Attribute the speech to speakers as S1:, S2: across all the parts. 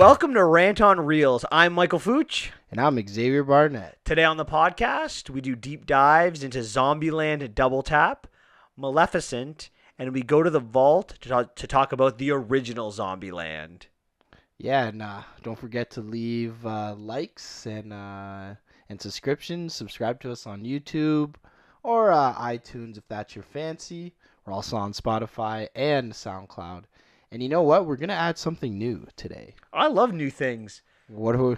S1: Welcome to Rant on Reels. I'm Michael Fooch.
S2: And I'm Xavier Barnett.
S1: Today on the podcast, we do deep dives into Zombieland Double Tap, Maleficent, and we go to the vault to talk about the original Zombieland.
S2: Yeah, and don't forget to leave likes and subscriptions. Subscribe to us on YouTube or iTunes if that's your fancy. We're also on Spotify and SoundCloud. And you know what? We're going to add something new today.
S1: I love new things.
S2: What are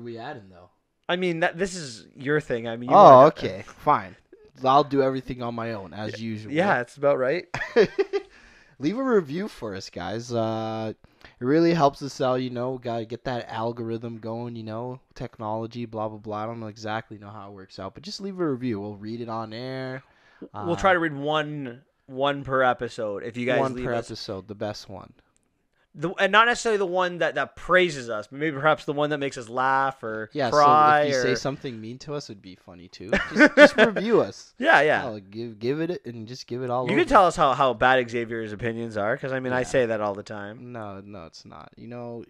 S2: we adding, though?
S1: I mean, this is your thing. I mean,
S2: okay. Fine. I'll do everything on my own, as usual.
S1: Yeah, it's about right.
S2: Leave a review for us, guys. It really helps us out, Gotta get that algorithm going, technology, blah, blah, blah. I don't exactly know how it works out, but just leave a review. We'll read it on air.
S1: We'll try to read one per episode. If you guys
S2: one
S1: leave
S2: per
S1: us,
S2: episode, the best one.
S1: And not necessarily the one that praises us, but maybe perhaps the one that makes us laugh or
S2: cry.
S1: So
S2: if you say something mean to us, it'd be funny too. Just review us.
S1: Yeah.
S2: Give it and just give it all.
S1: You can tell us how bad Xavier's opinions are, because I say that all the time.
S2: No, it's not. You know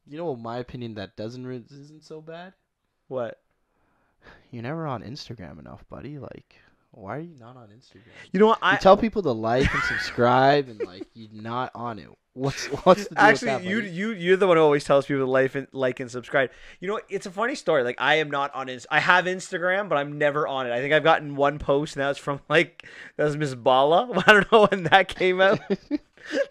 S2: what my opinion that isn't so bad.
S1: What?
S2: You're never on Instagram enough, buddy. Like, why are you not on Instagram?
S1: You know what?
S2: You tell people to like and subscribe, and like you're not on it. What's the deal with that, buddy?
S1: You're the one who always tells people to like and subscribe. You know what? It's a funny story. Like, I am not on I have Instagram, but I'm never on it. I think I've gotten one post, and that was from that was Miss Bala. I don't know when that came out.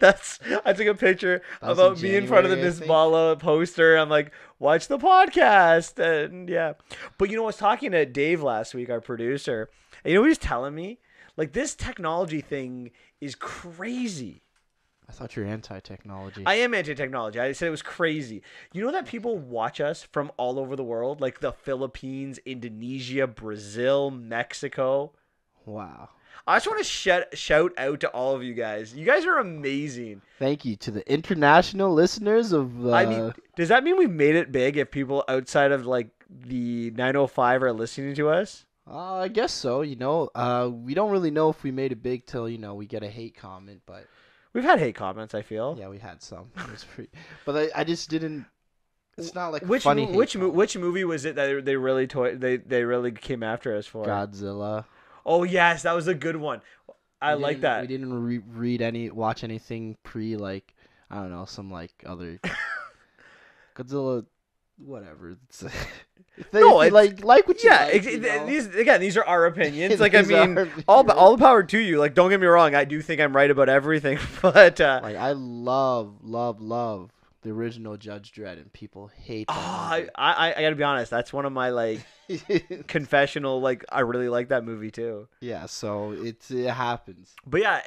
S1: I took a picture about me in front of the Miss Bala poster. I'm like, watch the podcast, and yeah. But I was talking to Dave last week, our producer. And he was telling me, like, this technology thing is crazy.
S2: I thought you were anti-technology.
S1: I am anti-technology. I said it was crazy. You know that people watch us from all over the world, like the Philippines, Indonesia, Brazil, Mexico.
S2: Wow.
S1: I just want to shout out to all of you guys. You guys are amazing.
S2: Thank you to the international listeners of...
S1: I mean, does that mean we've made it big if people outside of, like, the 905 are listening to us?
S2: I guess so. We don't really know if we made it big till, we get a hate comment, but...
S1: We've had hate comments, I feel.
S2: Yeah, we had some. It was but I just didn't... It's not like
S1: which
S2: funny
S1: which movie was it that they really they really came after us for?
S2: Godzilla.
S1: Oh yes, that was a good one. I like that.
S2: We didn't watch anything I don't know, some like other Godzilla, whatever. Like what you like.
S1: These are our opinions. Like, I mean, all the power to you. Like, don't get me wrong, I do think I'm right about everything, but
S2: I love the original Judge Dredd, and people hate that.
S1: I gotta be honest, that's one of my confessional. Like, I really like that movie too.
S2: Yeah, so it happens.
S1: But yeah,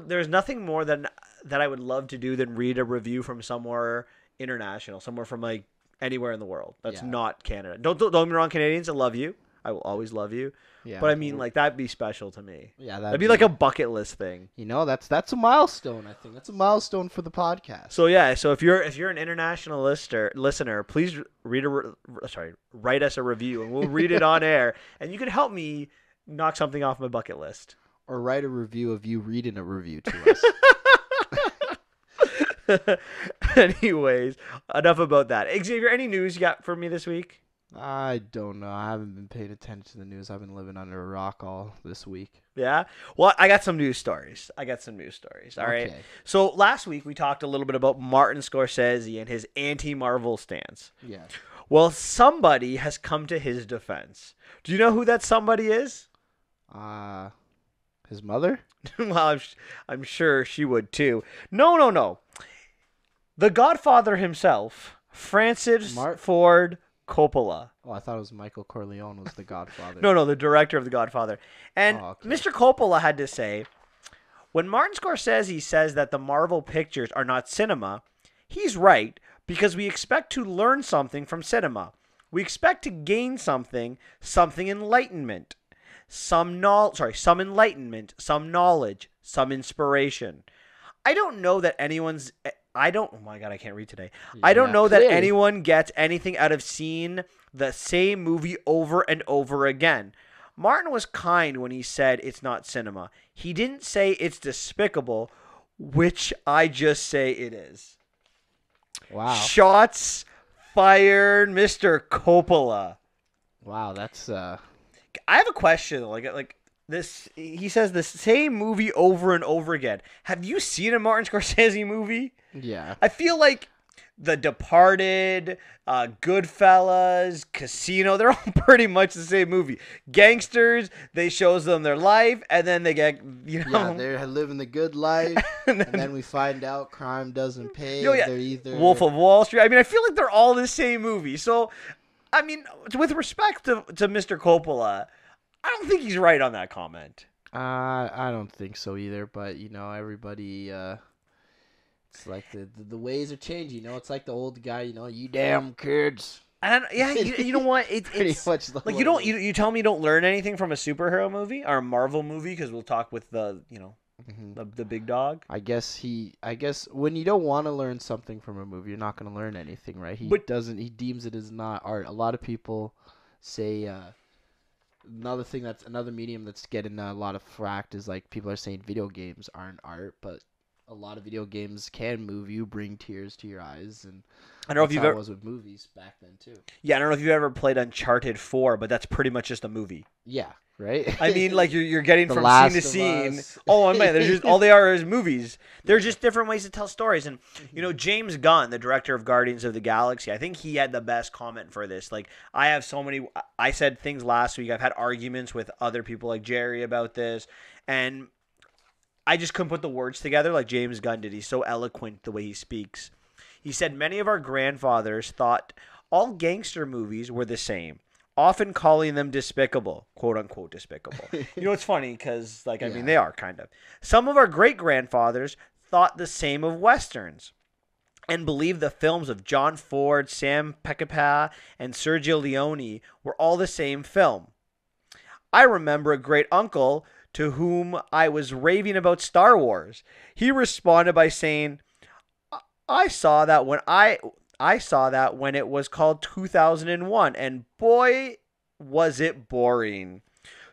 S1: there's nothing more that I would love to do than read a review from somewhere international, somewhere from like anywhere in the world that's not Canada. Don't get me wrong, Canadians, I love you. I will always love you. Yeah, but I mean, like, that'd be special to me. Yeah, that'd be like a bucket list thing.
S2: That's a milestone. I think that's a milestone for the podcast.
S1: So yeah, so if you're an international listener, please write us a review, and we'll read it on air, and you can help me knock something off my bucket list,
S2: or write a review of you reading a review to us.
S1: Anyways, enough about that. Xavier, any news you got for me this week?
S2: I don't know. I haven't been paying attention to the news. I've been living under a rock all this week.
S1: Yeah? Well, I got some news stories. All right? So last week we talked a little bit about Martin Scorsese and his anti-Marvel stance.
S2: Yeah.
S1: Well, somebody has come to his defense. Do you know who that somebody is?
S2: His mother?
S1: Well, I'm sure she would too. No. The Godfather himself, Francis Ford Coppola.
S2: Oh, I thought it was Michael Corleone was the Godfather.
S1: No, the director of The Godfather. And Mr. Coppola had to say, when Martin Scorsese says that the Marvel pictures are not cinema, he's right, because we expect to learn something from cinema. We expect to gain some enlightenment. Some enlightenment, some knowledge, some inspiration. I don't know that anyone's... oh my God, I can't read today. I don't know that anyone gets anything out of seeing the same movie over and over again. Martin was kind when he said it's not cinema. He didn't say it's despicable, which I just say it is.
S2: Wow.
S1: Shots fired, Mr. Coppola.
S2: Wow, that's
S1: I have a question. Like this, he says the same movie over and over again. Have you seen a Martin Scorsese movie?
S2: yeah.
S1: I feel like The Departed, Goodfellas, Casino, they're all pretty much the same movie. Gangsters, they shows them their life, and then they get,
S2: Yeah, they're living the good life, and then we find out crime doesn't pay. They're either
S1: Wolf of Wall Street. I mean, I feel like they're all the same movie. So, I mean, with respect to Mr. Coppola, I don't think he's right on that comment.
S2: I don't think so either, but, everybody... It's like the ways are changing, It's like the old guy, you damn kids.
S1: And yeah, you know what? It's
S2: much
S1: like you tell me you don't learn anything from a superhero movie or a Marvel movie because we'll talk with the the big dog.
S2: I guess when you don't want to learn something from a movie, you're not going to learn anything, right? He deems it as not art. A lot of people say another medium that's getting a lot of flack is like people are saying video games aren't art, but a lot of video games can move you, bring tears to your eyes, and
S1: I don't know if you've ever
S2: was with movies back then too.
S1: Yeah, I don't know if you've ever played Uncharted 4, but that's pretty much just a movie.
S2: Yeah, right.
S1: I mean, like you're getting from
S2: Last
S1: scene to scene.
S2: Us.
S1: Oh, man, there's just all they are is movies. They're just different ways to tell stories. And James Gunn, the director of Guardians of the Galaxy, I think he had the best comment for this. Like I said things last week. I've had arguments with other people like Jerry about this, and I just couldn't put the words together like James Gunn did. He's so eloquent the way he speaks. He said many of our grandfathers thought all gangster movies were the same, often calling them despicable, quote unquote despicable. It's funny because, I mean, they are kind of. Some of our great grandfathers thought the same of westerns and believed the films of John Ford, Sam Peckinpah, and Sergio Leone were all the same film. I remember a great uncle to whom I was raving about Star Wars. He responded by saying, I saw that when it was called 2001, and boy, was it boring.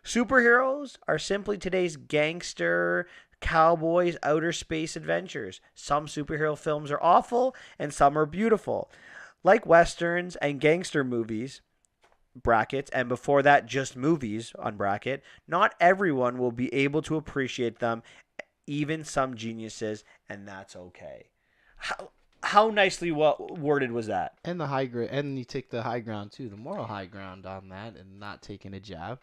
S1: Superheroes are simply today's gangster, cowboys, outer space adventures. Some superhero films are awful, and some are beautiful. Like westerns and gangster movies, brackets, and before that just movies on bracket, not everyone will be able to appreciate them, even some geniuses, and that's okay. How nicely worded was that?
S2: And and you take the high ground too, the moral high ground on that, and not taking a jab.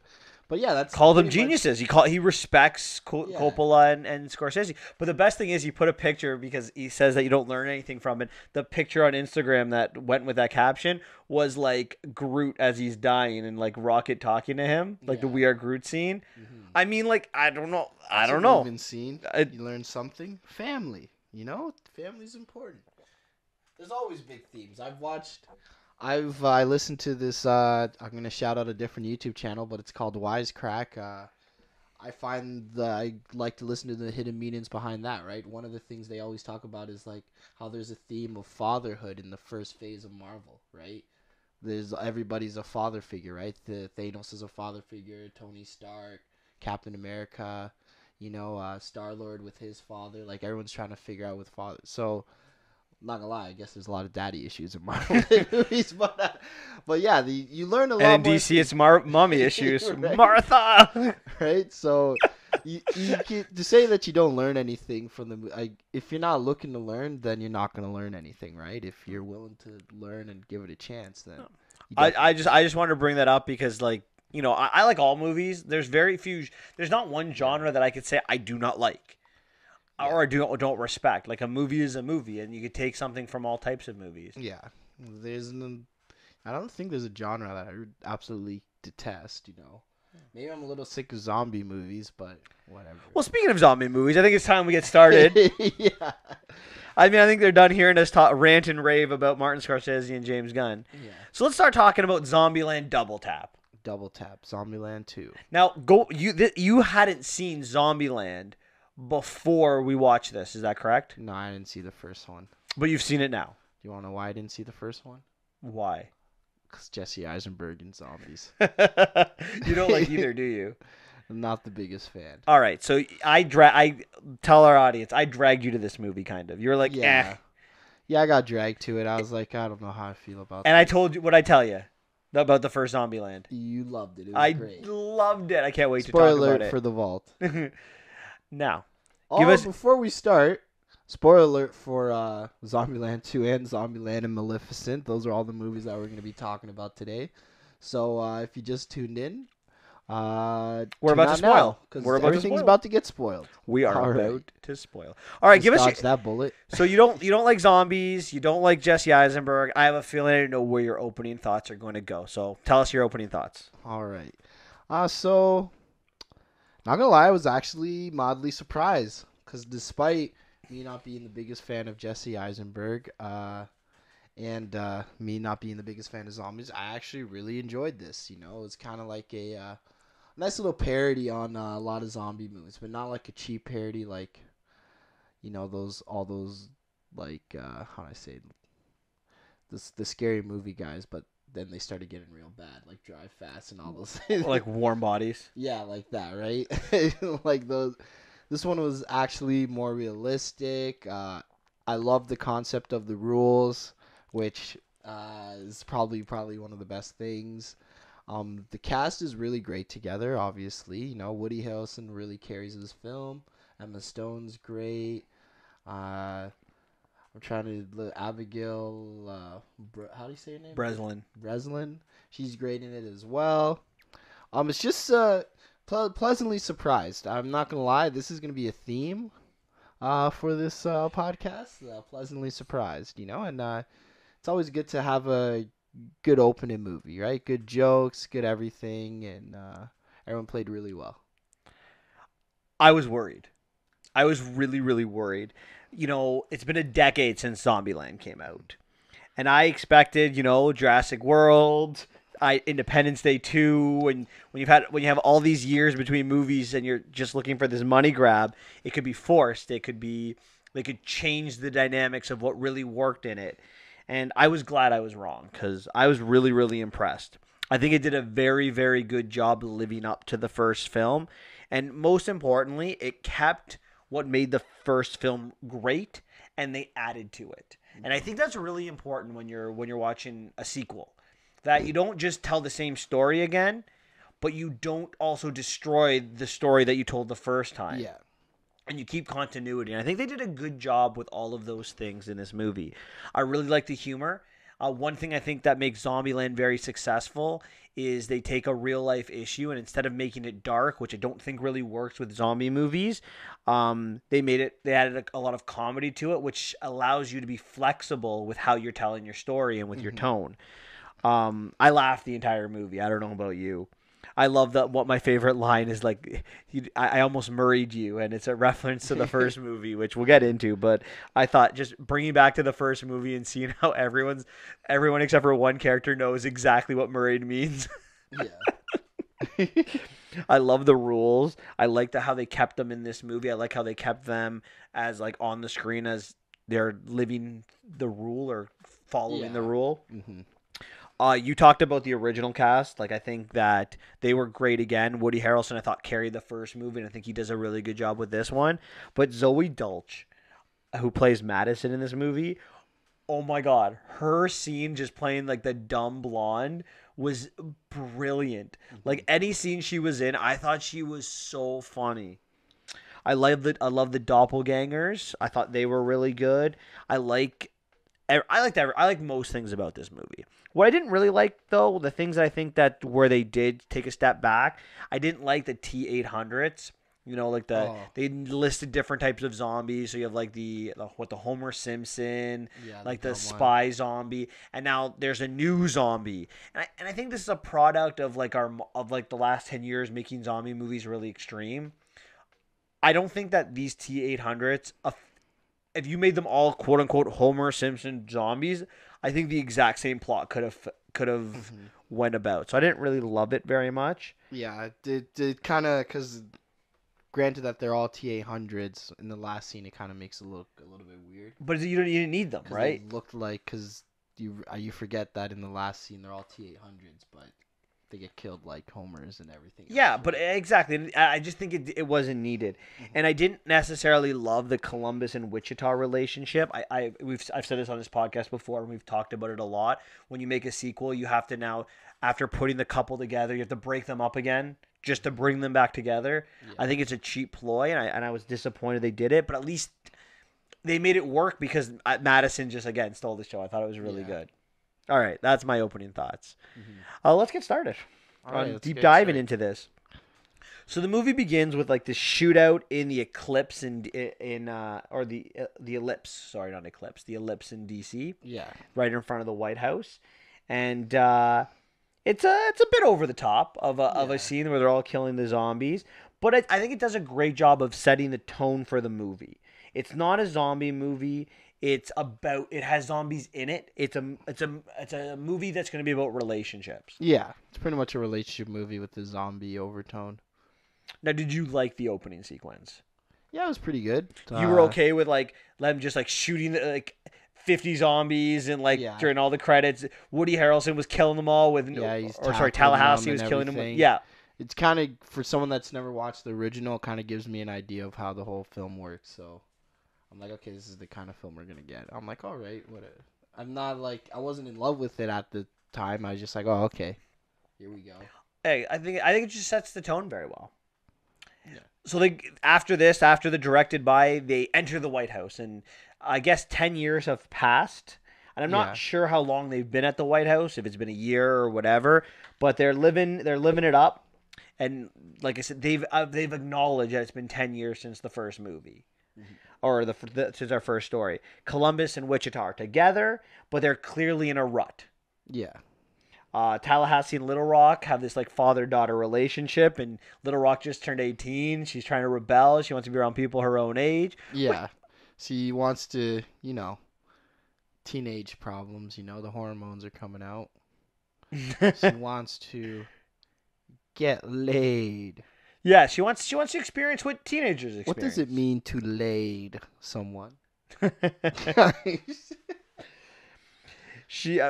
S2: But yeah, that's
S1: called them geniuses. He respects Coppola and Scorsese. But the best thing is he put a picture because he says that you don't learn anything from it. The picture on Instagram that went with that caption was like Groot as he's dying and like Rocket talking to him, like the We Are Groot scene. Mm-hmm. I mean, like I don't know.
S2: Moving scene. You learn something. Family. Family's important. There's always big themes. I listened to this. I'm gonna shout out a different YouTube channel, but it's called Wisecrack. I find that I like to listen to the hidden meanings behind that. Right, one of the things they always talk about is like how there's a theme of fatherhood in the first phase of Marvel. Right, everybody's a father figure. Right, Thanos is a father figure. Tony Stark, Captain America, Star-Lord with his father. Like everyone's trying to figure out with father. So. Not gonna lie, I guess there's a lot of daddy issues in Marvel movies, but yeah, you learn a lot.
S1: And in DC, it's mommy issues, right? Martha.
S2: Right, so you to say that you don't learn anything from the if you're not looking to learn, then you're not gonna learn anything, right? If you're willing to learn and give it a chance, then
S1: I just wanted to bring that up because I like all movies. There's not one genre that I could say I do not like. Or don't respect. Like a movie is a movie, and you could take something from all types of movies.
S2: Yeah, I don't think there's a genre that I absolutely detest. Maybe I'm a little sick of zombie movies, but whatever.
S1: Well, speaking of zombie movies, I think it's time we get started.
S2: Yeah.
S1: I mean, I think they're done hearing us rant and rave about Martin Scorsese and James Gunn.
S2: Yeah.
S1: So let's start talking about Zombieland Double Tap.
S2: Double Tap, Zombieland 2.
S1: Now, you hadn't seen Zombieland before we watch this, is that correct?
S2: No, I didn't see the first one.
S1: But you've seen it now.
S2: Do you want to know why I didn't see the first one?
S1: Why?
S2: Because Jesse Eisenberg and zombies.
S1: You don't like either, do you?
S2: I'm not the biggest fan.
S1: All right, so I tell our audience, I dragged you to this movie, kind of. You were like,
S2: yeah. Yeah, I got dragged to it. I was like, I don't know how I feel about
S1: And
S2: this.
S1: I told you what I tell you about the first Zombieland.
S2: You loved it. It was
S1: I
S2: great.
S1: loved it. I can't wait to
S2: Spoiler
S1: talk about
S2: alert
S1: it.
S2: for The Vault.
S1: Now,
S2: before we start, spoiler alert for Zombieland 2 and Zombieland and Maleficent. Those are all the movies that we're going to be talking about today. So if you just tuned in,
S1: we're about to spoil.
S2: Everything's about to get spoiled.
S1: We are about to spoil. All right, give us
S2: that bullet.
S1: So you don't like zombies. You don't like Jesse Eisenberg. I have a feeling I don't know where your opening thoughts are going to go. So tell us your opening thoughts.
S2: All right. So not gonna lie, I was actually mildly surprised because despite me not being the biggest fan of Jesse Eisenberg, and me not being the biggest fan of zombies, I actually really enjoyed this. It's kind of like a nice little parody on a lot of zombie movies, but not like a cheap parody like, all those like how do I say the scary movie guys, but then they started getting real bad, like Drive Fast and all those things.
S1: Like Warm Bodies.
S2: Yeah, like that, right? Like those. This one was actually more realistic. I love the concept of the rules, which is probably one of the best things. The cast is really great together, obviously. Woody Harrelson really carries this film. Emma Stone's great. I'm trying to Abigail. How do you say her name? Breslin. She's great in it as well. It's just pleasantly surprised. I'm not gonna lie. This is gonna be a theme for this podcast. Pleasantly surprised, and it's always good to have a good opening movie, right? Good jokes, good everything, and everyone played really well.
S1: I was worried. I was really, really worried. It's been a decade since Zombieland came out. And I expected, Jurassic World, Independence Day 2, and when you have all these years between movies and you're just looking for this money grab, it could be forced. They could change the dynamics of what really worked in it. And I was glad I was wrong because I was really, really impressed. I think it did a very, very good job living up to the first film. And most importantly, it kept what made the first film great, and they added to it. And I think that's really important when you're watching a sequel, that you don't just tell the same story again, but you don't also destroy the story that you told the first time.
S2: Yeah.
S1: And you keep continuity. And I think they did a good job with all of those things in this movie. I really like the humor. One thing I think that makes Zombieland very successful is they take a real life issue and instead of making it dark, which I don't think really works with zombie movies, they added a lot of comedy to it, which allows you to be flexible with how you're telling your story and with your tone. I laughed the entire movie. I don't know about you. I love what my favorite line is, like, I almost murrayed you, and it's a reference to the first movie, which we'll get into. But I thought just bringing back to the first movie and seeing how everyone except for one character knows exactly what murrayed means.
S2: Yeah.
S1: I love the rules. I like how they kept them in this movie. I like how they kept them as like on the screen as they're living the rule or following the rule.
S2: Mm-hmm.
S1: You talked about the original cast. Like, I think that they were great again. Woody Harrelson, I thought, carried the first movie, and I think he does a really good job with this one. But Zoe Dolch, who plays Madison in this movie, oh my God, her scene just playing like the dumb blonde was brilliant. Like, any scene she was in, I thought she was so funny. I love the doppelgangers. I thought they were really good. I like most things about this movie. What I didn't really like, though, the things I think that where they did take a step back, I didn't like the T-800s. They listed different types of zombies. So you have like the Homer Simpson, like the spy zombie, and now there's a new zombie. And I think this is a product of the last 10 years making zombie movies really extreme. I don't think that these T-800s, if you made them all quote unquote Homer Simpson zombies, I think the exact same plot could have went about. So I didn't really love it very much.
S2: Yeah, it kind of, because granted that they're all T-800s in the last scene, it kind of makes it look a little bit weird.
S1: But you didn't need them, right?
S2: It looked like, because you forget that in the last scene they're all T-800s, but they get killed like homers and everything
S1: Yeah,
S2: else,
S1: but
S2: right?
S1: exactly. I just think it wasn't needed, and I didn't necessarily love the Columbus and Wichita relationship. I've said this on this podcast before, and we've talked about it a lot. When you make a sequel, you have to now, after putting the couple together, you have to break them up again just to bring them back together.
S2: Yeah.
S1: I think it's a cheap ploy, and I was disappointed they did it, but at least they made it work because Madison just again stole the show. I thought it was really good. All right, that's my opening thoughts. Let's get started on deep diving into this. So the movie begins with like this shootout in the eclipse the ellipse. Sorry, not eclipse. The ellipse in DC.
S2: Yeah.
S1: Right in front of the White House, and it's a bit over the top of a scene where they're all killing the zombies. But I think it does a great job of setting the tone for the movie. It's not a zombie movie. It has zombies in it. It's a movie that's going to be about relationships.
S2: Yeah, it's pretty much a relationship movie with the zombie overtone.
S1: Now, did you like the opening sequence?
S2: Yeah, it was pretty good.
S1: You were okay with like them just like shooting like 50 zombies and like during all the credits, Woody Harrelson was killing them all with Tallahassee was killing them with,
S2: It's kind of, for someone that's never watched the original, it kind of gives me an idea of how the whole film works. So I'm like, okay, this is the kind of film we're gonna get. I'm like, all right, whatever. I'm not like, I wasn't in love with it at the time. I was just like, oh, okay, here we go.
S1: Hey, I think it just sets the tone very well. Yeah. So after the directed by, they enter the White House, and I guess 10 years have passed, and I'm not sure how long they've been at the White House, if it's been a year or whatever, but they're living it up, and like I said, they've acknowledged that it's been 10 years since the first movie. Or since our first story. Columbus and Wichita are together, but they're clearly in a rut.
S2: Yeah.
S1: Tallahassee and Little Rock have this like father-daughter relationship, and Little Rock just turned 18. She's trying to rebel. She wants to be around people her own age.
S2: Yeah. She wants to, teenage problems, the hormones are coming out. She wants to get laid.
S1: Yeah, she wants to experience what teenagers experience.
S2: What does it mean to laid someone?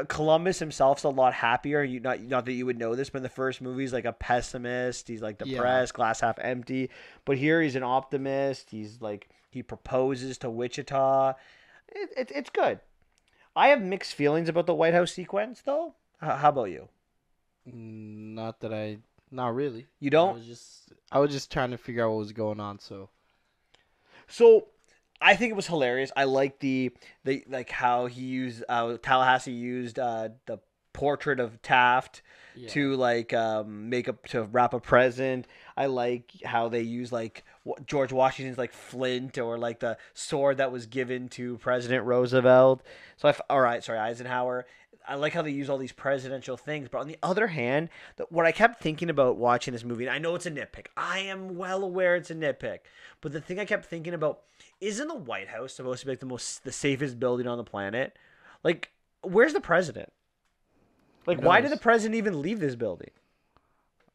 S1: Columbus himself's a lot happier. Not that you would know this, but in the first movie he's like a pessimist. He's like depressed, glass half empty. But here he's an optimist. He's like, he proposes to Wichita. It's good. I have mixed feelings about the White House sequence, though. How about you?
S2: Not really.
S1: You don't?
S2: I was just trying to figure out what was going on. So
S1: I think it was hilarious. I like the like how he used Tallahassee used the portrait of Taft to like to wrap a present. I like how they use like George Washington's like flint, or like the sword that was given to President Roosevelt. So Eisenhower. I like how they use all these presidential things, but on the other hand, what I kept thinking about watching this movie, and I know it's a nitpick. I am well aware it's a nitpick, but the thing I kept thinking about, isn't the White House supposed to be like the safest building on the planet? Like, where's the president? Like, why did the president even leave this building?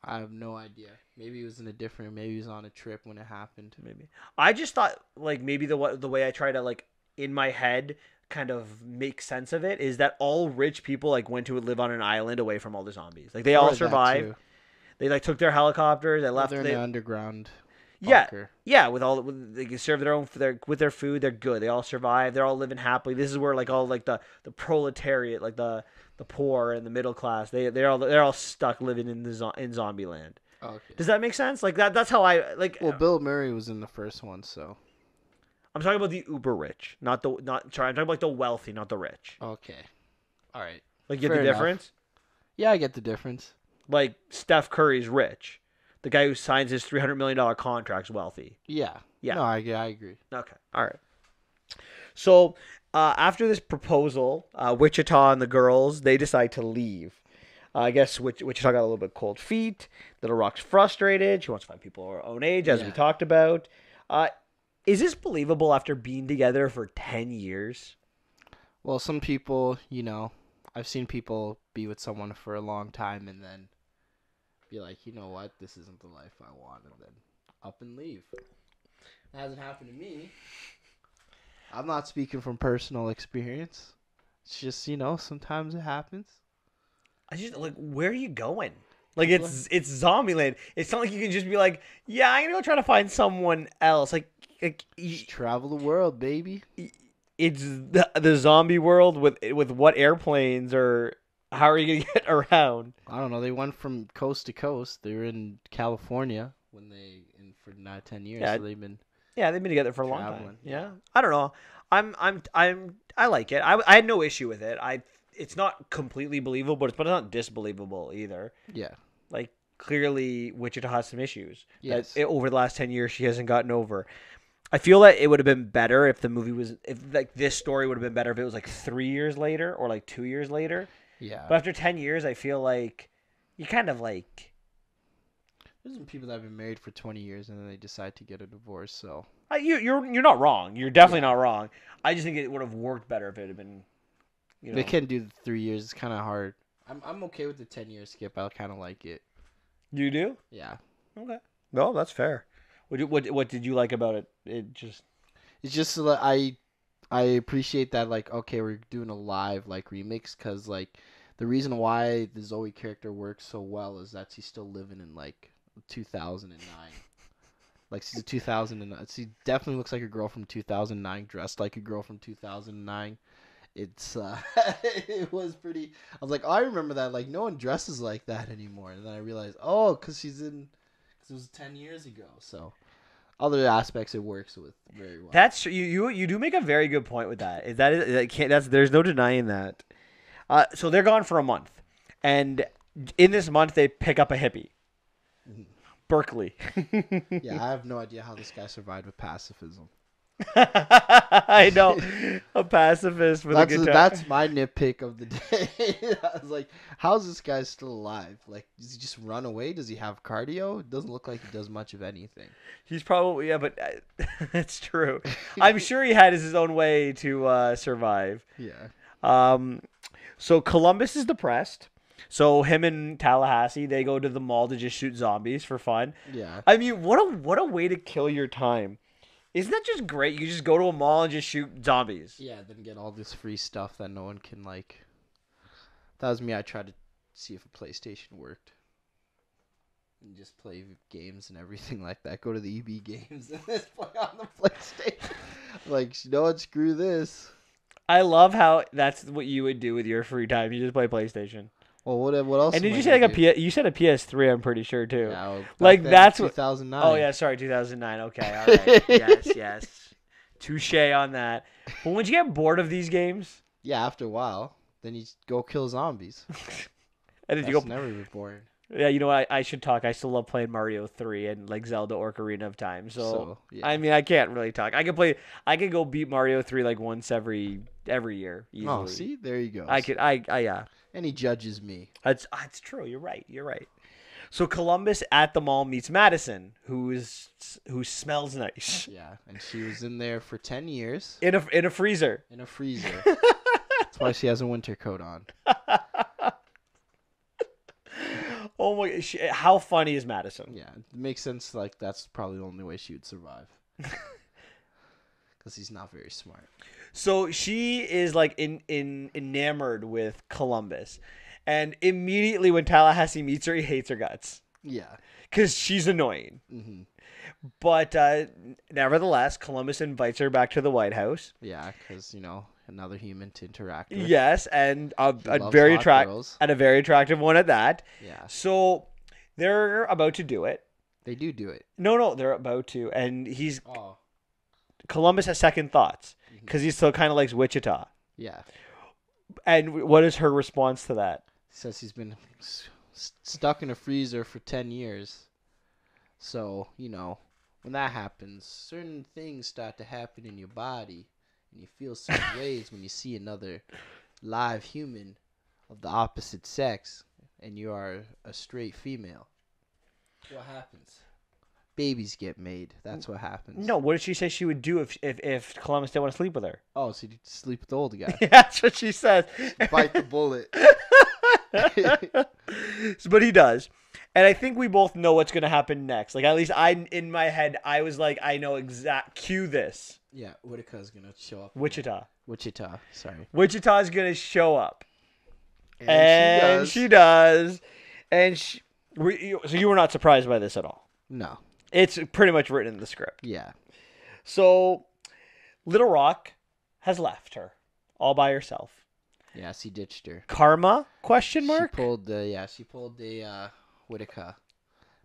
S2: I have no idea. Maybe he was maybe he was on a trip when it happened.
S1: Maybe. I just thought, like, maybe the way I try to, like, in my head kind of make sense of it is that all rich people like went to live on an island away from all the zombies. Like, they all survived. They like took their helicopters. They left.
S2: They're in the underground.
S1: Yeah,
S2: bunker.
S1: Yeah. They can serve with their food. They're good. They all survive. They're all living happily. This is where like all like the proletariat, like the poor and the middle class. They're all stuck living in in Zombieland.
S2: Okay.
S1: Does that make sense? Like that's how I like.
S2: Well, Bill Murray was in the first one, so.
S1: I'm talking about the uber rich, I'm talking about like the wealthy, not the rich.
S2: Okay. All right.
S1: Like, you get the difference?
S2: Yeah, I get the difference.
S1: Like, Steph Curry's rich. The guy who signs his $300 million contract's wealthy.
S2: Yeah. No, I agree.
S1: Okay. All right. So, after this proposal, Wichita and the girls, they decide to leave. I guess Wichita got a little bit cold feet. Little Rock's frustrated. She wants to find people her own age, as we talked about. Is this believable after being together for 10 years?
S2: Well, some people, I've seen people be with someone for a long time and then be like, you know what, this isn't the life I want, and then up and leave. It hasn't happened to me. I'm not speaking from personal experience. It's just, sometimes it happens.
S1: I just, like, where are you going? Like it's Zombieland. It's not like you can just be like, yeah, I'm gonna go try to find someone else. Like
S2: just travel the world, baby.
S1: It's the zombie world with what airplanes, or how are you gonna get around?
S2: I don't know. They went from coast to coast. They were in California for now 10 years.
S1: Yeah,
S2: so they've been
S1: together for a long
S2: traveling.
S1: time. Yeah, I don't know. I like it. I had no issue with it. It's not completely believable, but it's not disbelievable either.
S2: Yeah.
S1: Like clearly, Wichita has some issues.
S2: Yes.
S1: That over the last 10 years she hasn't gotten over. I feel that it would have been better if the movie was this story would have been better if it was like 3 years later or like 2 years later.
S2: Yeah.
S1: But after 10 years, I feel like you kind of like.
S2: There's some people that have been married for 20 years and then they decide to get a divorce. So
S1: you're not wrong. You're definitely not wrong. I just think it would have worked better if it had been.
S2: They can't do the 3 years. It's kind of hard. I'm okay with the 10-year skip. I kind of like it.
S1: You do?
S2: Yeah.
S1: Okay. No, that's fair. What did you like about it? It's
S2: just I appreciate that, like, okay, we're doing a live like remix, because like the reason why the Zoe character works so well is that she's still living in like 2009. Like she's a 2009. She definitely looks like a girl from 2009, dressed like a girl from 2009. It's it was pretty. I was like, oh, I remember that. Like, no one dresses like that anymore. And then I realized, oh, because it was 10 years ago. So other aspects it works with very well.
S1: That's you do make a very good point with that. There's no denying that. So they're gone for a month, and in this month they pick up a hippie, Berkeley.
S2: Yeah, I have no idea how this guy survived with pacifism.
S1: I know, a pacifist with a guitar.
S2: That's my nitpick of the day. I was like, how's this guy still alive? Like, does he just run away? Does he have cardio? It doesn't look like he does much of anything.
S1: He's probably, yeah, but that's true. I'm sure he had his own way to survive.
S2: Yeah.
S1: So Columbus is depressed. So him and Tallahassee, they go to the mall to just shoot zombies for fun.
S2: Yeah.
S1: I mean, what a way to kill your time. Isn't that just great? You just go to a mall and just shoot zombies.
S2: Yeah, then get all this free stuff that no one can, like. That was me. I tried to see if a PlayStation worked. And just play games and everything like that. Go to the EB games and just play on the PlayStation. Like, you know what? Screw this.
S1: I love how that's what you would do with your free time. You just play PlayStation.
S2: Well, what else?
S1: And did you say like you said a PS3? I'm pretty sure too.
S2: Yeah, well,
S1: like that's
S2: 2009.
S1: Oh yeah, sorry, 2009. Okay, all right. yes. Touche on that. But when you get bored of these games,
S2: yeah, after a while, then you go kill zombies.
S1: And then
S2: That's never been boring.
S1: Yeah, you know what? I should talk. I still love playing Mario 3 and like Zelda Ocarina of Time. So yeah. I mean, I can't really talk. I can go beat Mario 3 like once every year easily.
S2: Oh, see, there you go.
S1: Yeah.
S2: And he judges me.
S1: That's true. You're right. So Columbus at the mall meets Madison, who smells nice.
S2: Yeah, and she was in there for 10 years.
S1: In a freezer.
S2: In a freezer. That's why she has a winter coat on.
S1: Oh my! How funny is Madison?
S2: Yeah, it makes sense. Like, that's probably the only way she would survive. Because he's not very smart.
S1: So she is like enamored with Columbus, and immediately when Tallahassee meets her, he hates her guts.
S2: Yeah,
S1: because she's annoying.
S2: Mm-hmm.
S1: But nevertheless, Columbus invites her back to the White House.
S2: Yeah, because another human to interact with.
S1: Yes, and a very attractive one at that.
S2: Yeah.
S1: So they're about to do it.
S2: They do it.
S1: No, they're about to, and Columbus has second thoughts because he still kind of likes Wichita.
S2: Yeah.
S1: And what is her response to that?
S2: He says he's been stuck in a freezer for 10 years. So, when that happens, certain things start to happen in your body. And you feel certain ways when you see another live human of the opposite sex. And you are a straight female. What happens? Babies get made. That's what happens.
S1: No, what did she say she would do if Columbus didn't want to sleep with her?
S2: Oh, so you'd sleep with the old guy.
S1: Yeah, that's what she says.
S2: Bite the bullet.
S1: But he does. And I think we both know what's going to happen next. Like, at least in my head, I was like, I know cue this.
S2: Yeah, Whitaker's going to show up.
S1: Wichita,
S2: sorry.
S1: Wichita's going to show up. And she does. And So you were not surprised by this at all?
S2: No.
S1: It's pretty much written in the script.
S2: Yeah.
S1: So Little Rock has left her all by herself.
S2: Yes, he ditched her.
S1: Karma? Question mark.
S2: She pulled the Whitaker,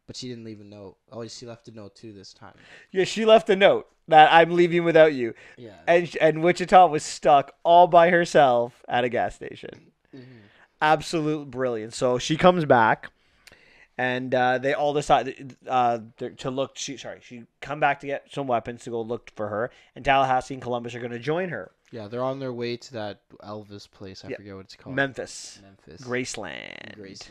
S2: but she didn't leave a note. Oh, she left a note too this time.
S1: Yeah, she left a note that I'm leaving without you.
S2: Yeah.
S1: And Wichita was stuck all by herself at a gas station.
S2: Mm-hmm.
S1: Absolute brilliant. So she comes back, and they all decide to look. She come back to get some weapons to go look for her. And Tallahassee and Columbus are going to join her.
S2: Yeah, they're on their way to that Elvis place. I forget what it's called.
S1: Memphis. Graceland.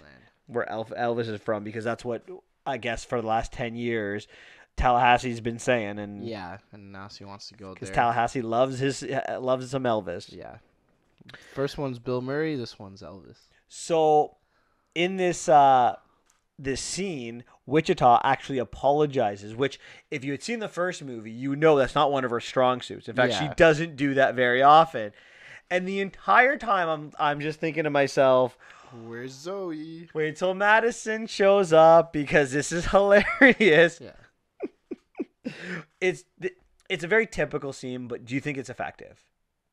S1: Where Elvis is from, because that's what, I guess, for the last 10 years, Tallahassee's been saying. And
S2: now she wants to go there.
S1: Because Tallahassee loves some Elvis.
S2: Yeah. First one's Bill Murray, this one's Elvis.
S1: So, in this scene, Wichita actually apologizes, which, if you had seen the first movie, you know that's not one of her strong suits. In fact, she doesn't do that very often. And the entire time, I'm just thinking to myself,
S2: where's Zoe?
S1: Wait till Madison shows up, because this is hilarious.
S2: Yeah.
S1: It's a very typical scene, but do you think it's effective?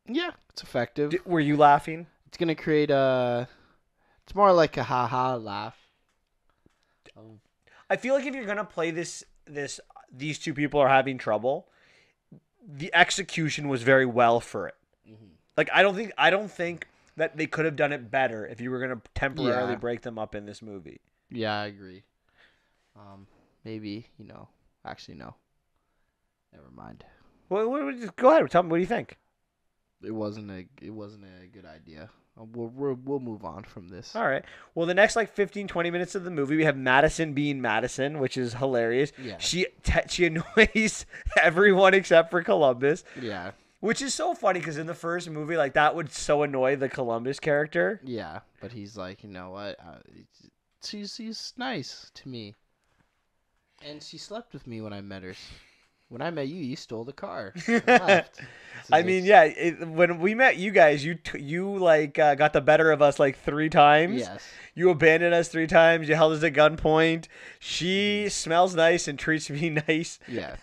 S2: Yeah, it's effective.
S1: Were you laughing?
S2: It's gonna create it's more like a ha-ha laugh.
S1: I feel like if you're gonna play these two people are having trouble, the execution was very well for it. Mm-hmm. Like I don't think that they could have done it better if you were gonna temporarily break them up in this movie.
S2: Yeah, I agree. Maybe actually no. Never mind.
S1: Well, go ahead. Tell me, what do you think?
S2: It wasn't a good idea. We'll move on from this.
S1: All right. Well, the next 15-20 minutes of the movie, we have Madison being Madison, which is hilarious.
S2: Yeah.
S1: She annoys everyone except for Columbus.
S2: Yeah.
S1: Which is so funny, because in the first movie, that would so annoy the Columbus character.
S2: Yeah, but he's like, you know what? She's nice to me, and she slept with me when I met her. When I met you, you stole the car and left.
S1: I mean, when we met you guys, you got the better of us 3 times.
S2: Yes.
S1: You abandoned us 3 times. You held us at gunpoint. She smells nice and treats me nice.
S2: Yeah.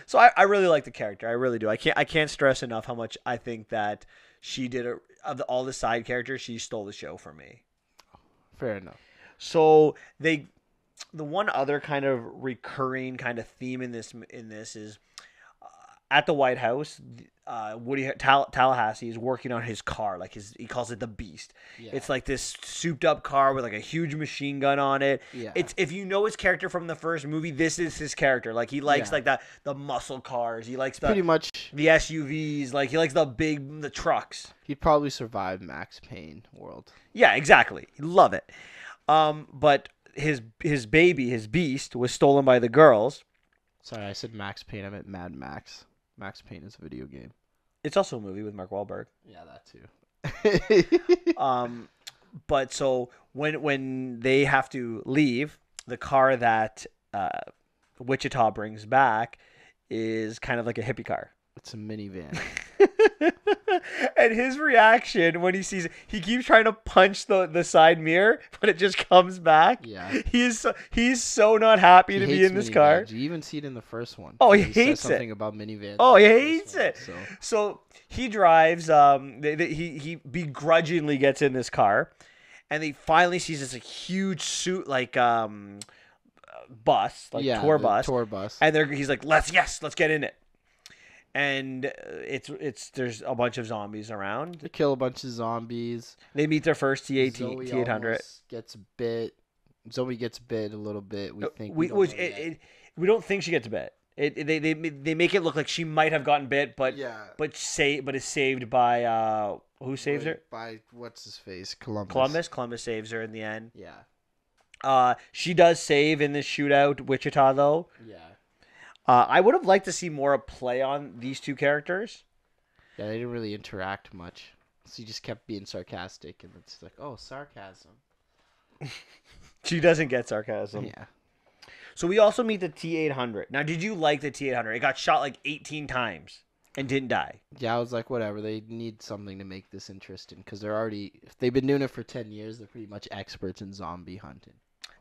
S1: So I really like the character. I really do. I can't stress enough how much I think that she did of all the side characters. She stole the show for me.
S2: Fair enough.
S1: So the one other kind of recurring kind of theme in this is at the White House, Tallahassee is working on his car, he calls it the Beast. Yeah. It's this souped up car with a huge machine gun on it. Yeah. It's, if you know his character from the first movie, this is his character. He likes the muscle cars. He likes
S2: pretty much
S1: the SUVs. He likes the trucks.
S2: He'd probably survive Max Payne world.
S1: Yeah, exactly. Love it. But his baby, his Beast, was stolen by the girls.
S2: Sorry, I said Max Payne. I meant Mad Max. Max Payne is a video game.
S1: It's also a movie with Mark Wahlberg.
S2: Yeah, that
S1: too. But so when they have to leave, the car that Wichita brings back is kind of like a hippie car.
S2: It's a minivan.
S1: And his reaction when he sees it, he keeps trying to punch the side mirror, but it just comes back.
S2: Yeah.
S1: He's so not happy to be in this car.
S2: You even see it in the first one.
S1: Oh, he hates
S2: says something about minivans.
S1: Oh, he hates it. So he drives. He begrudgingly gets in this car, and he finally sees this huge suit bus, tour bus. And he's like, let's get in it. And there's a bunch of zombies around.
S2: They kill a bunch of zombies.
S1: They meet their first T-800.
S2: Zoe gets bit a little bit.
S1: We don't think she gets bit. They make it look like she might have gotten bit, but is saved by who saves her?
S2: By what's his face? Columbus.
S1: Columbus saves her in the end.
S2: Yeah.
S1: She does save in this shootout, Wichita, though.
S2: Yeah.
S1: I would have liked to see more play on these two characters.
S2: Yeah, they didn't really interact much. So he just kept being sarcastic, and it's like, oh, sarcasm.
S1: She doesn't get sarcasm.
S2: Yeah.
S1: So we also meet the T-800. Now, did you like the T-800? It got shot 18 times and didn't die.
S2: Yeah, I was like, whatever. They need something to make this interesting, because if they've been doing it for 10 years, they're pretty much experts in zombie hunting.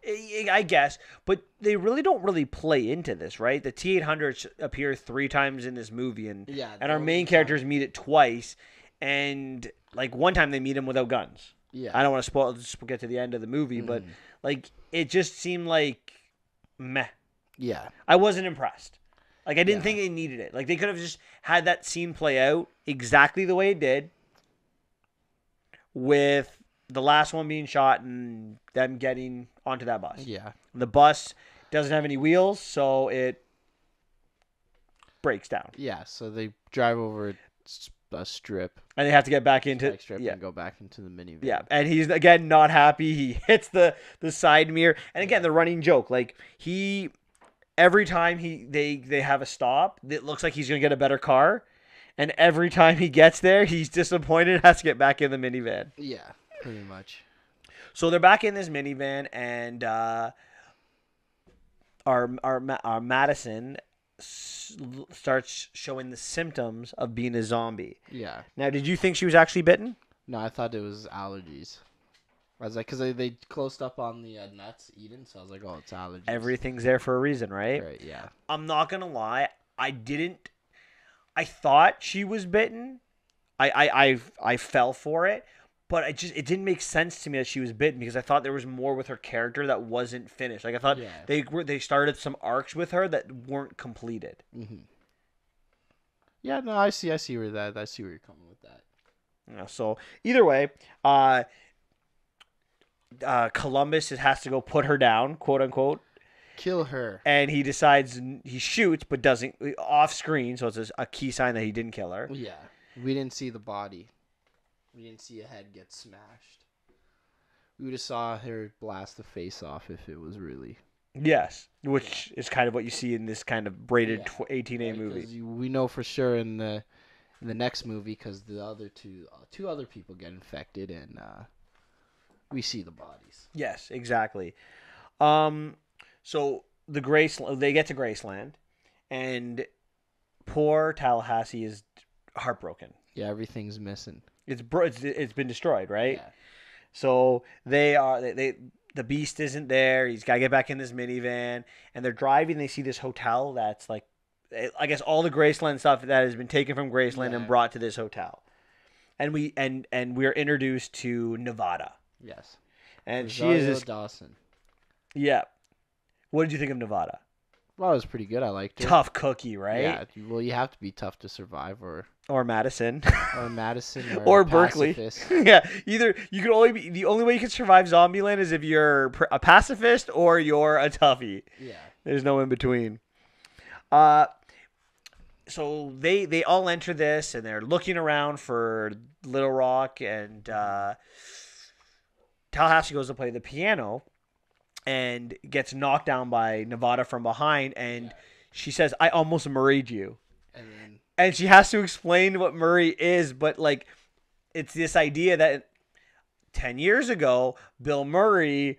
S1: I guess, but they really don't really play into this, right? The T-800s appear 3 times in this movie, and our main characters meet it twice, and like one time they meet him without guns.
S2: Yeah.
S1: I don't want to spoil. Just get to the end of the movie, but like it just seemed like meh.
S2: Yeah.
S1: I wasn't impressed. Like I didn't think they needed it. Like they could have just had that scene play out exactly the way it did, with the last one being shot and them getting onto that bus.
S2: Yeah.
S1: The bus doesn't have any wheels, so it breaks down.
S2: Yeah, so they drive over a strip.
S1: And they have to get back into
S2: and go back into the minivan.
S1: Yeah, and he's again not happy. He hits the side mirror. And again, the running joke, like every time they have a stop, it looks like he's going to get a better car. And every time he gets there, he's disappointed and has to get back in the minivan.
S2: Yeah, pretty much.
S1: So they're back in this minivan, and our Madison starts showing the symptoms of being a zombie.
S2: Yeah.
S1: Now, did you think she was actually bitten?
S2: No, I thought it was allergies. I was like, because they closed up on the nuts eaten, so I was like, oh, it's allergies.
S1: Everything's there for a reason, right?
S2: Right, yeah.
S1: I'm not going to lie. I thought she was bitten. I fell for it. But it didn't make sense to me that she was bitten because I thought there was more with her character that wasn't finished. Like I thought they started some arcs with her that weren't completed.
S2: Mm-hmm. Yeah, no, I see where you're coming with that.
S1: Yeah, so either way, Columbus has to go put her down, quote unquote,
S2: kill her,
S1: and he decides he shoots but doesn't off screen. So it's a key sign that he didn't kill her.
S2: Yeah, we didn't see the body. We didn't see a head get smashed. We would have saw her blast the face off if it was really.
S1: Yes, which is kind of what you see in this kind of brated 18A movie.
S2: We know for sure in the next movie because the other two other people get infected and we see the bodies.
S1: Yes, exactly. So they get to Graceland, and poor Tallahassee is heartbroken.
S2: Yeah, everything's missing.
S1: It's been destroyed, right?
S2: Yeah.
S1: So the Beast isn't there. He's got to get back in this minivan, and they're driving. They see this hotel that's like, I guess all the Graceland stuff that has been taken from Graceland and brought to this hotel, and we are introduced to Nevada.
S2: Yes.
S1: And
S2: Rosario
S1: she is
S2: Dawson.
S1: Yeah. What did you think of Nevada?
S2: Well, it was pretty good. I liked her.
S1: Tough cookie, right?
S2: Yeah. Well, you have to be tough to survive, or
S1: Madison,
S2: or
S1: Berkeley.
S2: Pacifist.
S1: Yeah. Either you can only be the only way you can survive Zombieland is if you're a pacifist or you're a toughie.
S2: Yeah.
S1: There's no in between. So they all enter this and they're looking around for Little Rock, and Tallahassee goes to play the piano and gets knocked down by Nevada from behind, and she says, "I almost murrayed you." And she has to explain what Murray is, but like it's this idea that 10 years ago, Bill Murray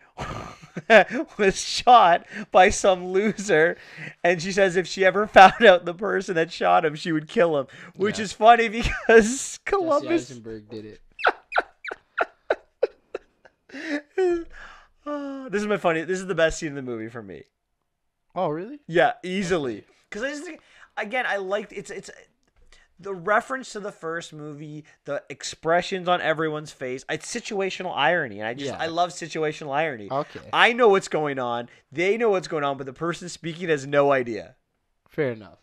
S1: was shot by some loser, and she says if she ever found out the person that shot him, she would kill him, which is funny because Columbus
S2: Jesse Eisenberg did it.
S1: This is the best scene in the movie for me.
S2: Oh, really?
S1: Yeah, easily. Because I just think, again, I liked it's the reference to the first movie, the expressions on everyone's face. It's situational irony, and I love situational irony.
S2: Okay.
S1: I know what's going on. They know what's going on, but the person speaking has no idea.
S2: Fair enough.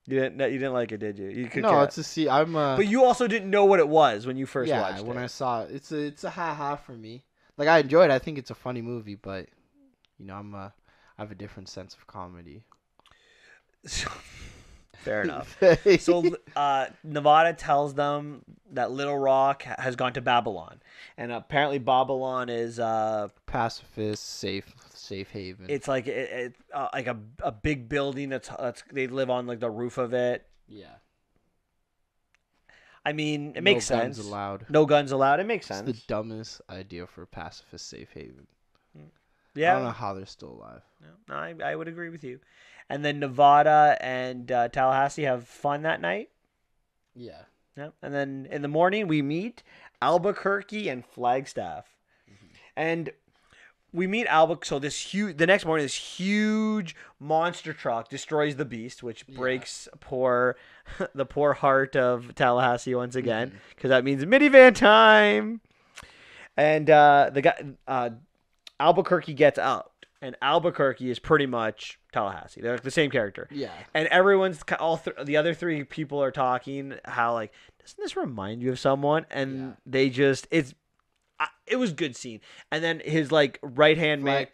S1: You didn't like it, did you? You could.
S2: No, it's a see.
S1: But you also didn't know what it was when you first watched it.
S2: Yeah, when I saw it, it's a ha for me. Like I enjoyed it. I think it's a funny movie, but I have a different sense of comedy.
S1: Fair enough. So Nevada tells them that Little Rock has gone to Babylon, and apparently Babylon is
S2: pacifist, safe haven.
S1: It's like like a big building that's they live on like the roof of it.
S2: Yeah.
S1: I mean, it makes sense.
S2: No guns allowed.
S1: No guns allowed. It makes sense.
S2: It's the dumbest idea for a pacifist safe haven.
S1: Yeah.
S2: I don't know how they're still alive.
S1: No, I would agree with you. And then Nevada and Tallahassee have fun that night.
S2: Yeah.
S1: Yeah. And then in the morning we meet Albuquerque and Flagstaff. Mm-hmm. And we meet Albuquerque. So the next morning, this huge monster truck destroys the Beast, which breaks the poor heart of Tallahassee once again, because that means minivan time. And the guy Albuquerque gets out, and Albuquerque is pretty much Tallahassee. They're like the same character.
S2: Yeah.
S1: And everyone's the other three people are talking how like, doesn't this remind you of someone? And they just it was good scene. And then his like right hand man,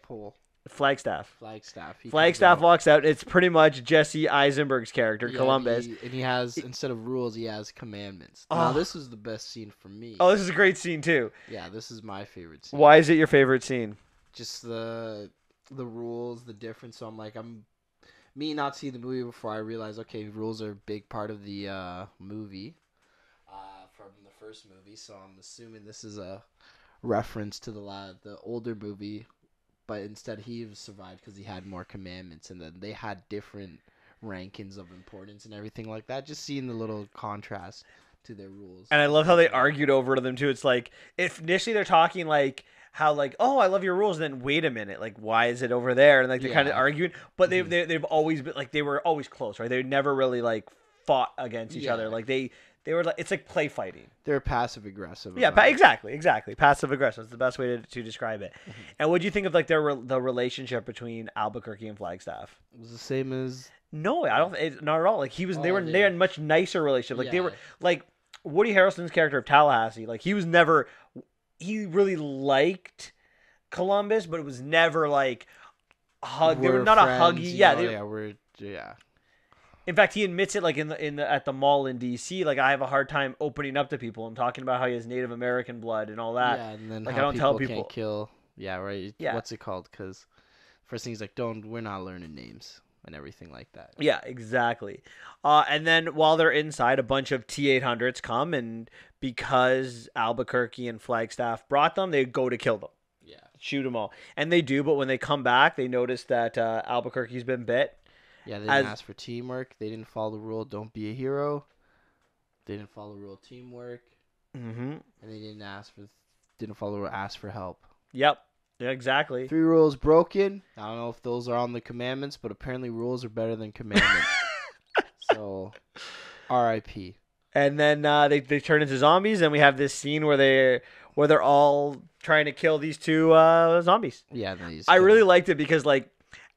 S1: Flagstaff walks out. It's pretty much Jesse Eisenberg's character, Columbus.
S2: And he has, instead of rules, he has commandments. Now, this is the best scene for me.
S1: Oh, this is a great scene, too.
S2: Yeah, this is my favorite scene.
S1: Why is it your favorite scene?
S2: Just the rules, the difference. So I'm like, me not seeing the movie before I realized, okay, rules are a big part of the movie from the first movie. So I'm assuming this is a reference to the older movie. But instead, he survived because he had more commandments, and then they had different rankings of importance and everything like that. Just seeing the little contrast to their rules.
S1: And I love how they argued over them too. It's like, if initially they're talking like how like, oh, I love your rules, and then wait a minute, like why is it over there? And like they're kind of arguing, but they've always been like, they were always close, right? They never really like fought against each other. Like they were like, it's like play fighting.
S2: They're passive aggressive.
S1: Yeah, exactly. Passive aggressive. That's the best way to describe it. Mm-hmm. And what do you think of like the relationship between Albuquerque and Flagstaff?
S2: It was the same as.
S1: No, I don't. Not at all. Like they had a much nicer relationship. Like they were like Woody Harrelson's character of Tallahassee. Like he really liked Columbus, but it was never like hug. They were not friends, a huggy.
S2: Yeah.
S1: In fact, he admits it like at the mall in D.C. Like I have a hard time opening up to people and talking about how he has Native American blood and all that.
S2: Yeah, and then
S1: like
S2: how
S1: I don't tell people
S2: can't kill. Yeah, right.
S1: Yeah.
S2: What's it called? Because first thing he's like, we're not learning names and everything like that.
S1: Yeah, exactly. And then while they're inside, a bunch of T-800s come, and because Albuquerque and Flagstaff brought them, they go to kill them.
S2: Yeah,
S1: shoot them all, and they do. But when they come back, they notice that Albuquerque's been bit.
S2: Yeah, they didn't ask for teamwork. They didn't follow the rule, don't be a hero. They didn't follow the rule, teamwork.
S1: Mm-hmm.
S2: And they didn't follow the rule, ask for help.
S1: Yep. Yeah, exactly.
S2: 3 rules broken. I don't know if those are on the commandments, but apparently rules are better than commandments. So, R.I.P.
S1: And then they turn into zombies, and we have this scene where they're all trying to kill these 2 zombies.
S2: Yeah,
S1: I really liked it because like,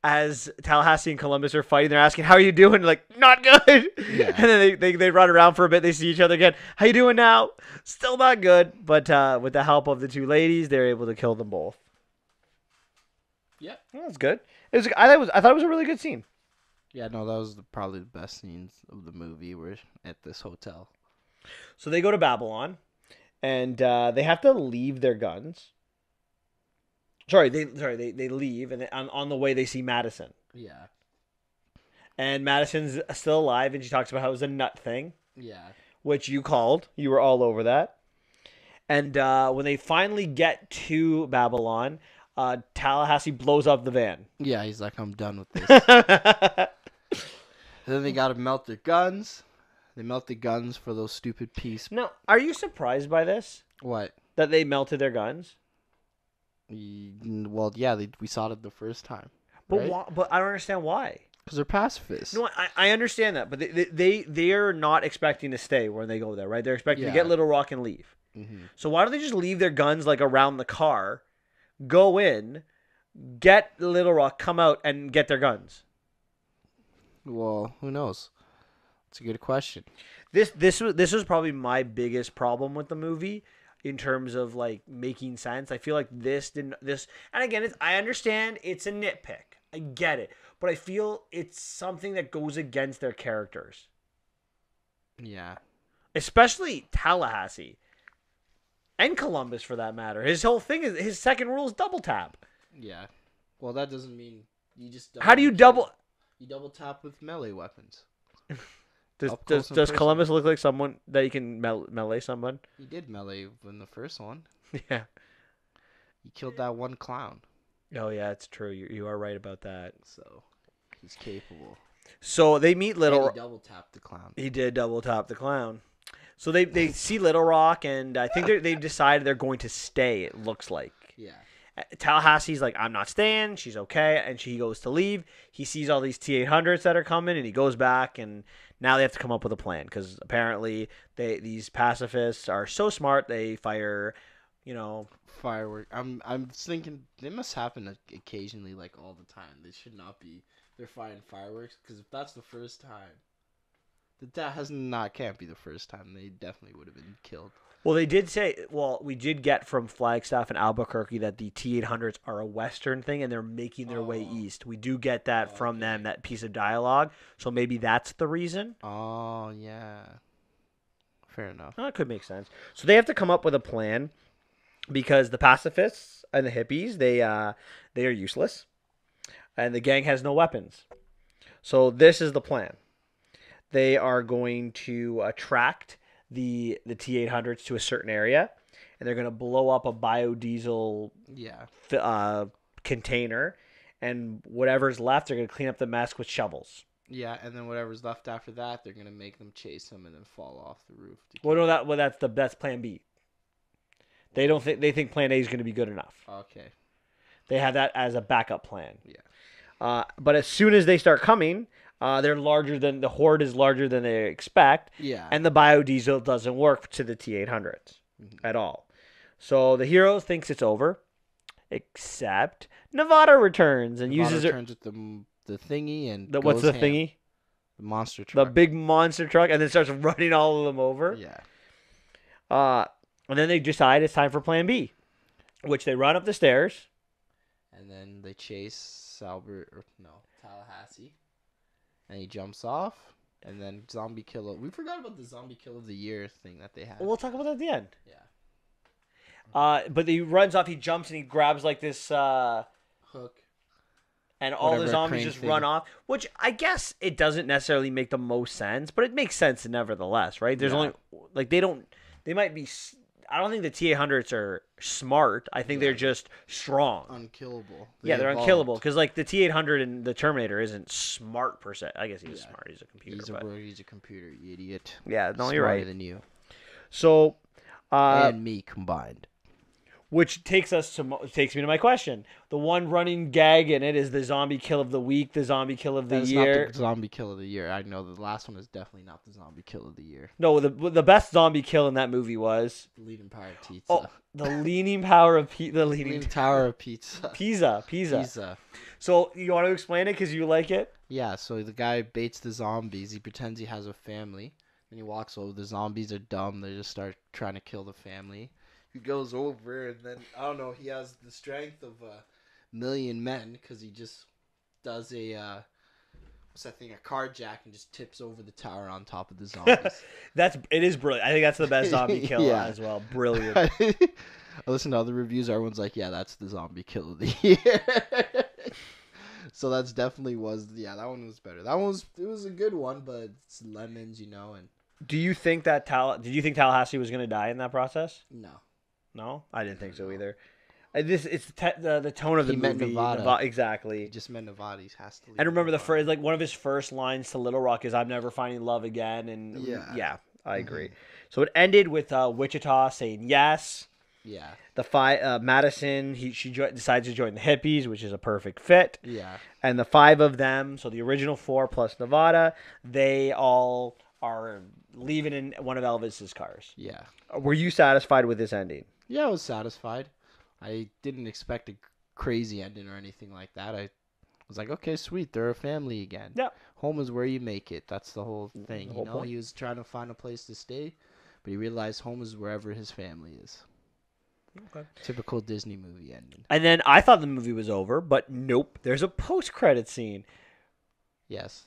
S1: as Tallahassee and Columbus are fighting, they're asking, how are you doing? Like, not good. Yeah. And then they run around for a bit. They see each other again. How you doing now? Still not good. But with the help of the 2 ladies, they're able to kill them both.
S2: Yeah.
S1: Well, that's good. I thought it was a really good scene.
S2: Yeah, no, that was probably the best scenes of the movie. We're at this hotel.
S1: So they go to Babylon, and they have to leave their guns. They leave, and on the way they see Madison.
S2: Yeah.
S1: And Madison's still alive, and she talks about how it was a nut thing.
S2: Yeah.
S1: Which you called. You were all over that. And when they finally get to Babylon, Tallahassee blows up the van.
S2: Yeah, he's like, I'm done with this. And then they got to melt their guns. They melt the guns for those stupid peace.
S1: Now, are you surprised by this?
S2: What?
S1: That they melted their guns?
S2: Well, yeah, we saw it the first time.
S1: But
S2: right?
S1: But I don't understand why.
S2: Because they're pacifists.
S1: No, I understand that, but they're not expecting to stay when they go there, right? They're expecting to get Little Rock and leave.
S2: Mm-hmm.
S1: So why don't they just leave their guns like around the car, go in, get Little Rock, come out, and get their guns?
S2: Well, who knows? It's a good question.
S1: This was probably my biggest problem with the movie. In terms of like making sense, I feel like and again, I understand it's a nitpick. I get it, but I feel it's something that goes against their characters.
S2: Yeah,
S1: especially Tallahassee and Columbus, for that matter. His whole thing is his second rule is double tap.
S2: Yeah, well, that doesn't mean you just.
S1: How do you double?
S2: You double tap with melee weapons.
S1: Does Columbus look like someone that you can melee someone?
S2: He did melee in the first one.
S1: Yeah.
S2: He killed that one clown.
S1: Oh, yeah, it's true. You are right about that.
S2: So, he's capable.
S1: So, they meet Little Rock.
S2: He double tapped the clown.
S1: He did double tap the clown. So, they see Little Rock, and I think they've decided they're going to stay, it looks like.
S2: Yeah.
S1: Tallahassee's like, I'm not staying. She's okay. And she goes to leave. He sees all these T-800s that are coming, and he goes back, and now they have to come up with a plan because apparently these pacifists are so smart. They fire,
S2: firework. I'm thinking they must happen occasionally, like all the time. They should not be. They're firing fireworks because if that's the first time, can't be the first time. They definitely would have been killed.
S1: Well, they did say. Well, we did get from Flagstaff and Albuquerque that the T-800s are a Western thing, and they're making their way east. We do get that from them, that piece of dialogue. So maybe that's the reason.
S2: Oh yeah, fair enough.
S1: That could make sense. So they have to come up with a plan because the pacifists and the hippies they are useless, and the gang has no weapons. So this is the plan. They are going to attract the T-800s to a certain area, and they're going to blow up a biodiesel container, and whatever's left, they're going to clean up the mess with shovels.
S2: Yeah, and then whatever's left after that, they're going to make them chase them and then fall off the roof.
S1: That's plan B. They think plan A is going to be good enough.
S2: Okay.
S1: They have that as a backup plan.
S2: Yeah.
S1: But as soon as they start coming, the horde is larger than they expect.
S2: Yeah.
S1: And the biodiesel doesn't work to the T-800s at all. So the hero thinks it's over, except Nevada returns and uses it.
S2: Returns with the thingy and
S1: what's the thingy?
S2: The monster truck.
S1: The big monster truck, and then starts running all of them over.
S2: Yeah.
S1: And then they decide it's time for Plan B, which they run up the stairs.
S2: And then they chase Tallahassee. And he jumps off. And then zombie kill. We forgot about the zombie kill of the year thing that they had.
S1: We'll talk about that at the end.
S2: Yeah.
S1: But he runs off, he jumps, and he grabs like this
S2: hook.
S1: And all the zombies just run off, which I guess it doesn't necessarily make the most sense, but it makes sense nevertheless, right? There's only, like, they might be, I don't think the T-800s are smart. I think they're just strong.
S2: Unkillable.
S1: They're unkillable. Because, like, the T-800 and the Terminator isn't smart per se. I guess he's smart. He's a computer.
S2: He's a computer, you idiot.
S1: Yeah, no, you're right.
S2: Smarter than you.
S1: So,
S2: and me combined.
S1: Which takes me to my question. The one running gag in it is the zombie kill of the week, the zombie kill of the year.
S2: Not the zombie kill of the year. I know the last one is definitely not the zombie kill of the year.
S1: No, the best zombie kill in that movie was
S2: the Leaning Power of Pizza.
S1: Oh, the Leaning Power of the
S2: Leaning Tower of Pizza.
S1: Pizza. So you want to explain it because you like it?
S2: Yeah. So the guy baits the zombies. He pretends he has a family. Then he walks over. The zombies are dumb. They just start trying to kill the family. He goes over, and then, I don't know, he has the strength of a million men, because he just does a carjack, and just tips over the tower on top of the zombies.
S1: It is brilliant. I think that's the best zombie kill as well. Brilliant.
S2: I listen to other reviews, everyone's like, yeah, that's the zombie kill of the year. So that's definitely that one was better. It was a good one, but it's lemons, and...
S1: Did you think Tallahassee was going to die in that process?
S2: No,
S1: I didn't think so either. It's the tone of the movie.
S2: Meant Nevada.
S1: Exactly.
S2: He just meant Nevada. He has to leave.
S1: And remember one of his first lines to Little Rock is "I'm never finding love again." And I agree. So it ended with Wichita saying yes.
S2: Yeah.
S1: The Madison she decides to join the hippies, which is a perfect fit.
S2: Yeah.
S1: And the 5 of them, so the original 4 plus Nevada, they all are leaving in one of Elvis's cars.
S2: Yeah.
S1: Were you satisfied with this ending?
S2: Yeah, I was satisfied. I didn't expect a crazy ending or anything like that. I was like, okay, sweet, they're a family again.
S1: Yeah.
S2: Home is where you make it. That's the whole thing.
S1: The whole point.
S2: He was trying to find a place to stay, but he realized home is wherever his family is.
S1: Okay.
S2: Typical Disney movie ending.
S1: And then I thought the movie was over, but nope. There's a post-credit scene.
S2: Yes.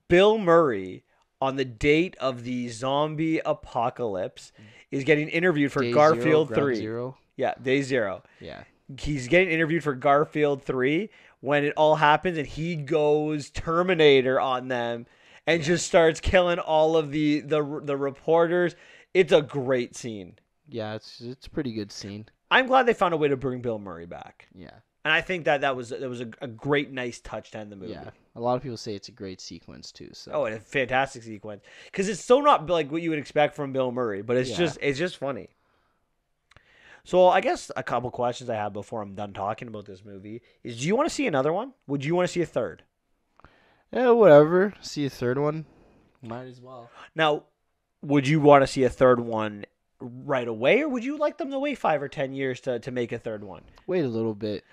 S1: Bill Murray, on the date of the zombie apocalypse, is getting interviewed for Garfield 3.
S2: Zero.
S1: Yeah, Day 0.
S2: Yeah.
S1: He's getting interviewed for Garfield 3 when it all happens, and he goes Terminator on them and just starts killing all of the reporters. It's a great scene.
S2: Yeah, it's a pretty good scene.
S1: I'm glad they found a way to bring Bill Murray back.
S2: Yeah.
S1: And I think that was a great, nice touch to end the movie.
S2: Yeah. A lot of people say it's a great sequence, too. So.
S1: Oh, and a fantastic sequence. Because it's so not like what you would expect from Bill Murray, but it's just funny. So I guess a couple questions I have before I'm done talking about this movie is: do you want to see another one? Would you want to see a third?
S2: Yeah, whatever. See a third one. Might as well.
S1: Now, would you want to see a third one right away, or would you like them to wait 5 or 10 years to make a third one?
S2: Wait a little bit.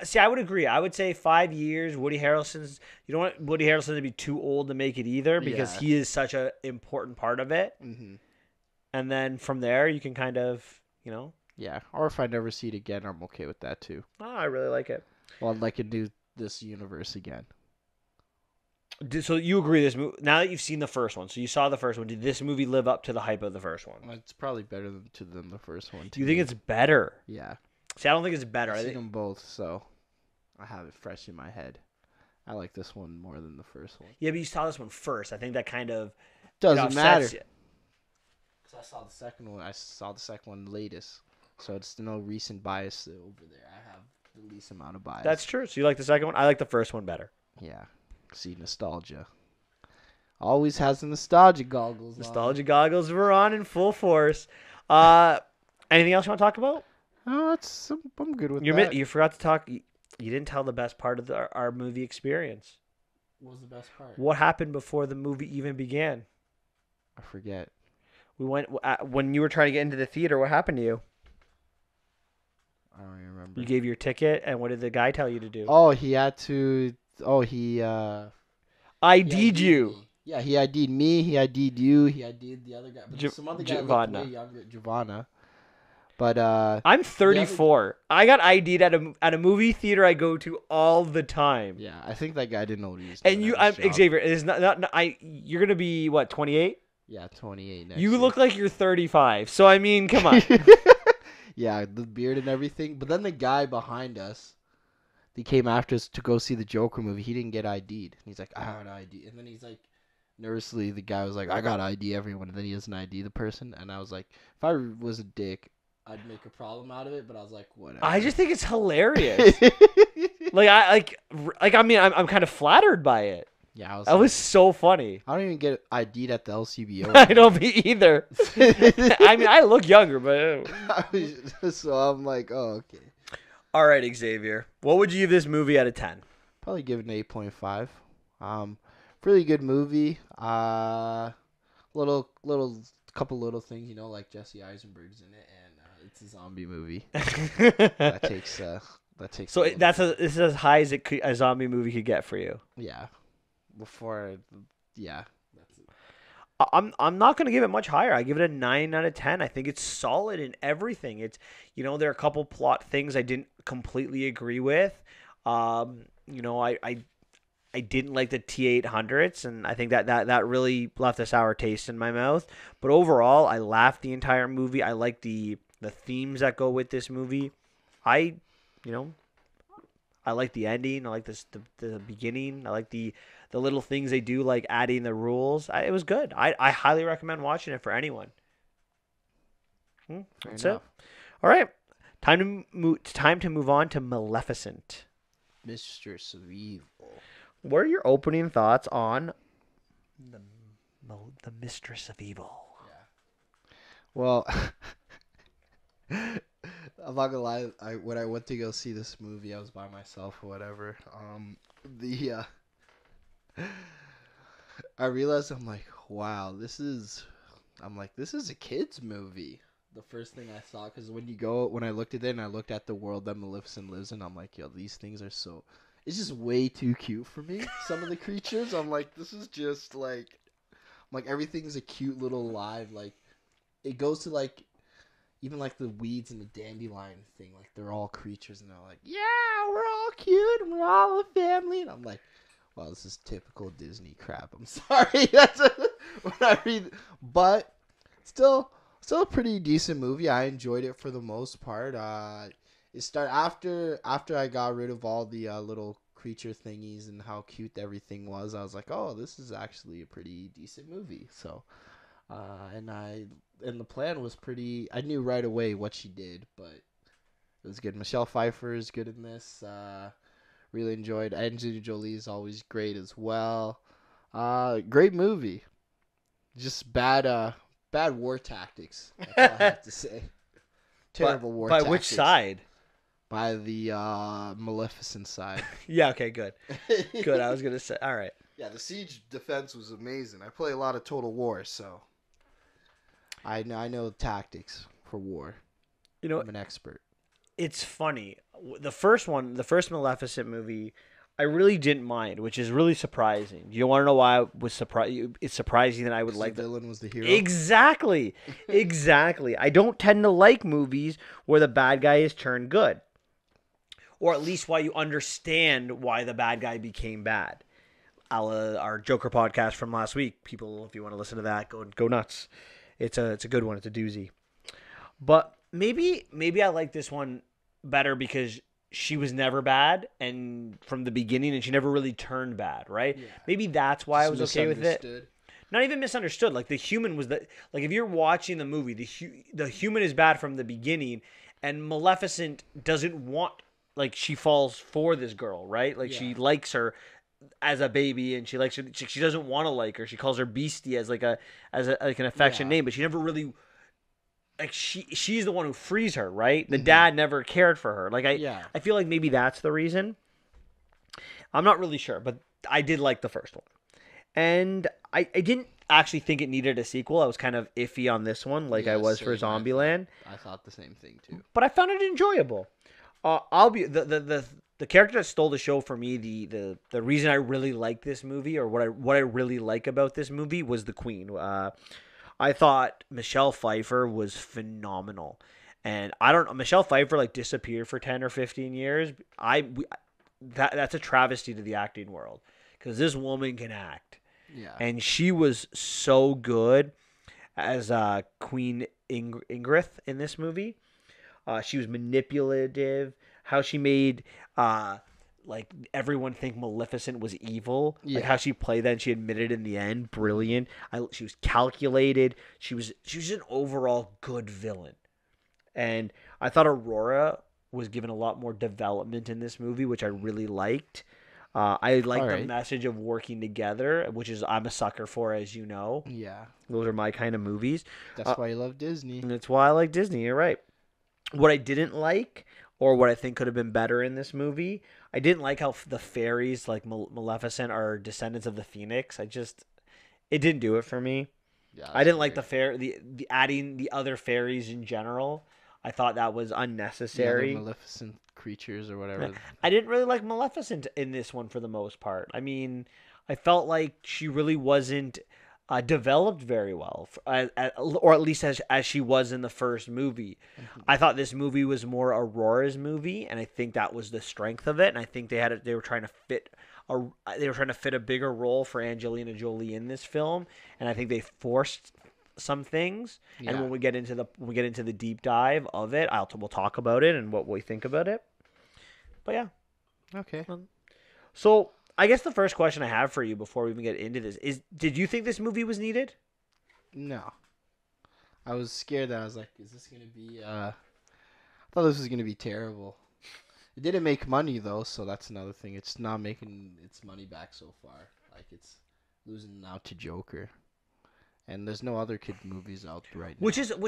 S1: See, I would agree. I would say 5 years. Woody Harrelson's. You don't want Woody Harrelson to be too old to make it either, because he is such an important part of it.
S2: Mm-hmm.
S1: And then from there, you can kind of,
S2: Yeah, or if I never see it again, I'm okay with that too.
S1: Oh, I really like it.
S2: Well, I'd like to do this universe again.
S1: So you agree this movie, now that you've seen the first one, so you saw the first one, did this movie live up to the hype of the first one?
S2: It's probably better than the first one.
S1: You think it's better?
S2: Yeah.
S1: See, I don't think it's better.
S2: I've seen them both, so I have it fresh in my head. I like this one more than the first one.
S1: Yeah, but you saw this one first. I think that kind of
S2: doesn't matter. Because I saw the second one. I saw the second one latest, so it's no recent bias over there. I have the least amount of bias.
S1: That's true. So you like the second one? I like the first one better.
S2: Yeah. See, nostalgia. Always has the nostalgia goggles.
S1: Nostalgia goggles were on in full force. Anything else you want to talk about?
S2: Oh, I'm good with that.
S1: You forgot to talk. You didn't tell the best part of our movie experience.
S2: What was the best part?
S1: What happened before the movie even began?
S2: I forget.
S1: We went when you were trying to get into the theater. What happened to you?
S2: I don't even remember.
S1: You gave your ticket, and what did the guy tell you to do?
S2: Oh, he had to. Oh, he
S1: ID'd you.
S2: Me. Yeah, he ID'd me. He ID'd you. He ID'd the other guy. But some other guy looked way younger, Giovanna. But
S1: I'm 34. I got ID'd at a movie theater I go to all the time.
S2: Yeah, I think that guy didn't know what he was doing.
S1: And I'm Xavier. It's not you're gonna be what, 28?
S2: Yeah, 28 next
S1: You
S2: year.
S1: look like you're 35. So I mean, come on.
S2: Yeah, the beard and everything. But then the guy behind us, he came after us to go see the Joker movie. He didn't get ID'd. He's like, I got ID. And then he's like, nervously, the guy was like, I got ID everyone. And then he doesn't ID the person. And I was like, if I was a dick, I'd make a problem out of it. But I was like, whatever.
S1: I just think it's hilarious. I mean, I'm kind of flattered by it.
S2: Yeah,
S1: that was so funny.
S2: I don't even get ID'd at the LCBO.
S1: I don't be either. I mean, I look younger, but
S2: so I'm like, oh, okay.
S1: All right, Xavier. What would you give this movie out of 10?
S2: Probably give it an 8.5. Really good movie. Couple little things, like Jesse Eisenberg's in it, and it's a zombie movie. that takes.
S1: So this is as high as a zombie movie could get for you.
S2: Yeah. Yeah. That's it.
S1: I'm not gonna give it much higher. I give it a 9 out of 10. I think it's solid in everything. It's there are a couple plot things I didn't completely agree with. I didn't like the T-800s, and I think that really left a sour taste in my mouth. But overall, I laughed the entire movie. I like the themes that go with this movie. I like the ending. I like the beginning. I like the little things they do, like adding the rules. It was good. I highly recommend watching it for anyone. That's it. All right. Time to move on to Maleficent.
S2: Mistress of Evil.
S1: What are your opening thoughts on the Mistress of Evil?
S2: Yeah. Well, I'm not gonna lie. When I went to go see this movie, I was by myself or whatever. I realized I'm like, wow, this is a kids movie. The first thing I saw, because when I looked at it and I looked at the world that Maleficent lives in, I'm like, yo, these things are so. It's just way too cute for me. Some of the creatures, I'm like, this is just like, everything's a cute little live. Like, it goes to like, even like the weeds and the dandelion thing. Like, they're all creatures, and they're like, yeah, we're all cute, and we're all a family. And I'm like, wow, this is typical Disney crap. I'm sorry, when I read, but still a pretty decent movie. I enjoyed it for the most part. It started after I got rid of all the little creature thingies and how cute everything was. I was like, oh, this is actually a pretty decent movie. So, and the plan was pretty. I knew right away what she did, but it was good. Michelle Pfeiffer is good in this. Really enjoyed. Angelina Jolie is always great as well. Great movie. Just bad war tactics. That's all I have to say. Terrible war
S1: By
S2: tactics.
S1: which side?
S2: By the Maleficent side.
S1: Yeah, okay, good. Good, I was going to say. All right.
S2: Yeah, the siege defense was amazing. I play a lot of Total War, so I know tactics for war.
S1: You know,
S2: I'm an expert.
S1: It's funny. The first Maleficent movie, I really didn't mind, which is really surprising. You want to know why I was surprised? It's surprising that I would like
S2: the villain was the hero.
S1: Exactly. Exactly. I don't tend to like movies where the bad guy is turned good. Or at least why you understand why the bad guy became bad. Our Joker podcast from last week. People, if you want to listen to that, go nuts. It's a good one. It's a doozy. But maybe I like this one better because she was never bad and from the beginning, and she never really turned bad, right? Yeah. Maybe that's why I was okay with it. Not even misunderstood. Like the human was like if you're watching the movie, the human is bad from the beginning, and Maleficent doesn't want, like, she falls for this girl, right? Like she likes her as a baby, and she likes her. She doesn't want to like her. She calls her Beastie as an affectionate name, but she never really. Like she's the one who frees her, right? The dad never cared for her. Like I feel like maybe that's the reason. I'm not really sure, but I did like the first one. And I didn't actually think it needed a sequel. I was kind of iffy on this one, like I was for Zombieland.
S2: I thought the same thing too.
S1: But I found it enjoyable. I'll be the character that stole the show for me. The reason I really like this movie, or what I really like about this movie, was the Queen. I thought Michelle Pfeiffer was phenomenal, and Michelle Pfeiffer like disappeared for 10 or 15 years. That's a travesty to the acting world, because this woman can act.
S2: Yeah.
S1: And she was so good as Queen Ingrid in this movie. She was manipulative. How she made like everyone think Maleficent was evil. Yeah. Like how she played that and she admitted in the end. Brilliant. She was calculated. She was an overall good villain. And I thought Aurora was given a lot more development in this movie, which I really liked. I like the message of working together, which is I'm a sucker for, as you know.
S2: Yeah.
S1: Those are my kind of movies.
S2: That's why you love Disney.
S1: That's why I like Disney. You're right. What I didn't like, or what I think could have been better in this movie, I didn't like how the fairies, like Maleficent, are descendants of the Phoenix. It didn't do it for me. Yeah, I didn't like the adding the other fairies in general. I thought that was unnecessary.
S2: The Maleficent creatures or whatever.
S1: I didn't really like Maleficent in this one for the most part. I mean, I felt like she really wasn't developed very well, or at least as she was in the first movie. Mm-hmm. I thought this movie was more Aurora's movie, and I think that was the strength of it. And I think they were trying to fit a bigger role for Angelina Jolie in this film, and I think they forced some things. Yeah. And when we get into the deep dive of it, we'll talk about it and what we think about it. But yeah,
S2: okay.
S1: So I guess the first question I have for you before we even get into this is: did you think this movie was needed?
S2: No. I was scared that I was like, "Is this gonna be?" I thought this was gonna be terrible. It didn't make money though, so that's another thing. It's not making its money back so far. Like it's losing out to Joker. And there's no other kid movies out right now.
S1: Which is it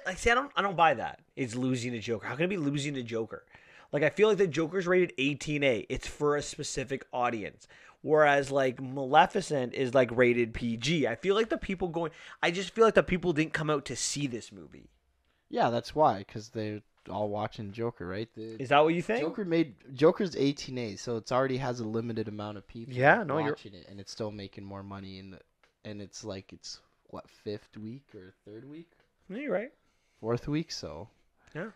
S1: like? See, I don't buy that. It's losing to Joker. How can it be losing to Joker? Like, I feel like the Joker's rated 18A. It's for a specific audience. Whereas, like, Maleficent is, like, rated PG. I feel like the people didn't come out to see this movie.
S2: Yeah, that's why. Because they're all watching Joker, right?
S1: Is that what you think?
S2: Joker's 18A, so it already has a limited amount of people watching it. And it's still making more money. And it's like, it's, what, 5th week or 3rd week?
S1: Yeah, you're right.
S2: 4th week, so.
S1: Yeah.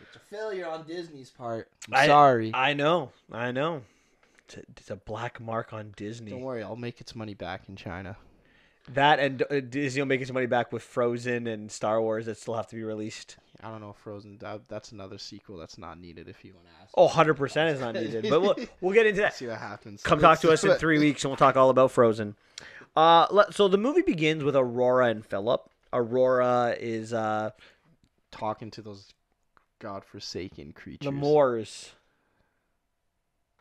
S2: It's a failure on Disney's part. I'm sorry.
S1: I know. It's a black mark on Disney.
S2: Don't worry, I'll make its money back in China.
S1: That and Disney will make its money back with Frozen and Star Wars that still have to be released.
S2: I don't know, Frozen. That's another sequel that's not needed if you want to ask.
S1: Oh, 100% is not needed. But we'll get into that.
S2: See what happens.
S1: Come talk to us in 3 weeks and we'll talk all about Frozen. So the movie begins with Aurora and Philip. Aurora is
S2: talking to those godforsaken creatures.
S1: The Moors.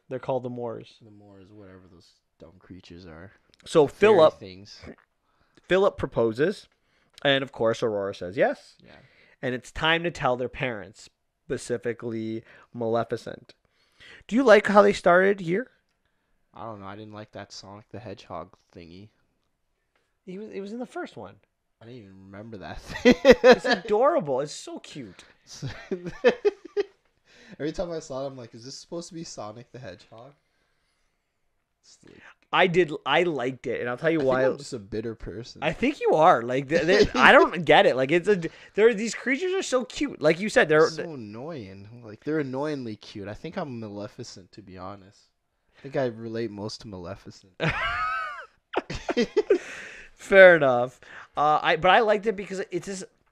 S1: They're called the Moors.
S2: The Moors, whatever those dumb creatures are.
S1: So Philip proposes, and of course Aurora says yes.
S2: Yeah.
S1: and it's time to tell their parents, specifically Maleficent. Do you like how they started here?
S2: I don't know. I didn't like that Sonic the Hedgehog thingy.
S1: It was in the first one.
S2: I didn't even remember that thing.
S1: It's adorable. It's so cute.
S2: Every time I saw it, I'm like, is this supposed to be Sonic the Hedgehog?
S1: I liked it, and I'll tell you why.
S2: I'm just a bitter person.
S1: I think you are. Like, I don't get it. Like, these creatures are so cute. Like you said, they're
S2: so annoying. Like, they're annoyingly cute. I think I'm Maleficent, to be honest. I think I relate most to Maleficent.
S1: Fair enough. But I liked it because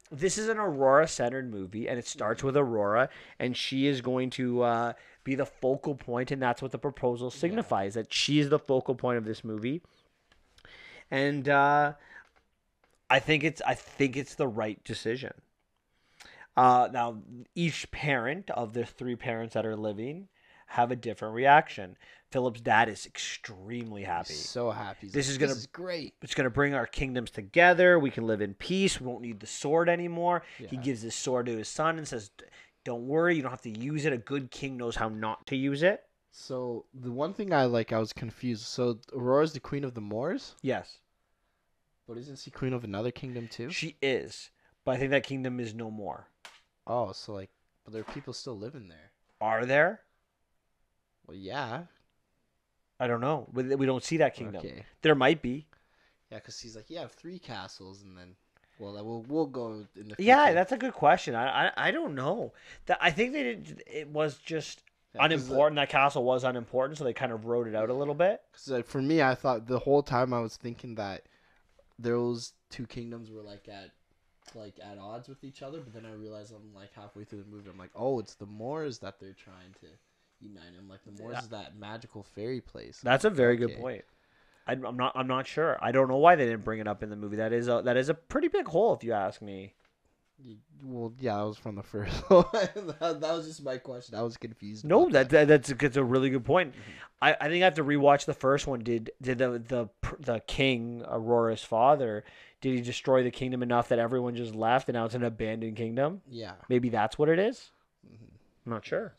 S1: this is an Aurora-centered movie, and it starts with Aurora, and she is going to be the focal point, and that's what the proposal signifies, that she is the focal point of this movie. And I think it's the right decision. Now, each parent of the 3 parents that are living have a different reaction. Philip's dad is extremely happy.
S2: He's so happy.
S1: This is
S2: great.
S1: It's gonna bring our kingdoms together. We can live in peace. We won't need the sword anymore. Yeah. He gives his sword to his son and says, "Don't worry, you don't have to use it. A good king knows how not to use it."
S2: So the one thing I was confused. So Aurora's the queen of the Moors?
S1: Yes.
S2: But isn't she queen of another kingdom too?
S1: She is, but I think that kingdom is no more.
S2: Oh, so but there are people still living there.
S1: Are there?
S2: Well, yeah.
S1: I don't know. We don't see that kingdom.
S2: Okay.
S1: There might be.
S2: Yeah, because he's like, you have 3 castles, and then, we'll go in the future.
S1: Yeah, that's a good question. I don't know. I think they did. It was just unimportant. That castle was unimportant, so they kind of wrote it out a little bit.
S2: Because for me, I thought the whole time I was thinking that those 2 kingdoms were at odds with each other, but then I realized I'm halfway through the movie, I'm like, oh, it's the Moors that they're trying to unite. I'm like, the Moors is that magical fairy place.
S1: That's a very good point. I'm not sure. I don't know why they didn't bring it up in the movie. That is a pretty big hole, if you ask me.
S2: Well, yeah, that was from the first one. that was just my question. I was confused.
S1: No, that's a really good point. Mm-hmm. I think I have to rewatch the first one. Did the king, Aurora's father, did he destroy the kingdom enough that everyone just left and now it's an abandoned kingdom?
S2: Yeah.
S1: Maybe that's what it is?
S2: Mm-hmm.
S1: I'm not sure.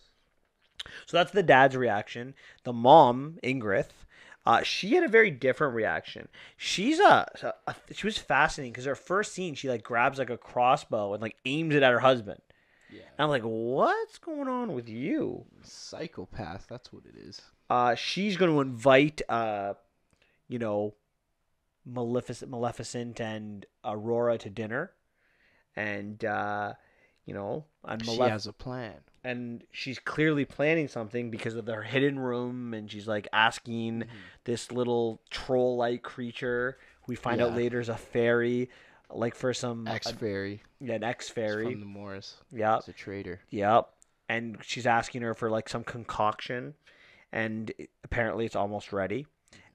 S1: So that's the dad's reaction. The mom, Ingrid, she had a very different reaction. She was fascinating because her first scene, she grabs a crossbow and aims it at her husband. Yeah. And I'm like, what's going on with you?
S2: Psychopath. That's what it is.
S1: She's going to invite, Maleficent and Aurora to dinner, and
S2: she has a plan.
S1: And she's clearly planning something because of their hidden room, and she's asking this little troll-like creature we find out later is a fairy, for some
S2: ex-fairy.
S1: An ex-fairy
S2: from the Moors.
S1: Yeah,
S2: it's a traitor.
S1: Yep. And she's asking her for some concoction, and apparently it's almost ready.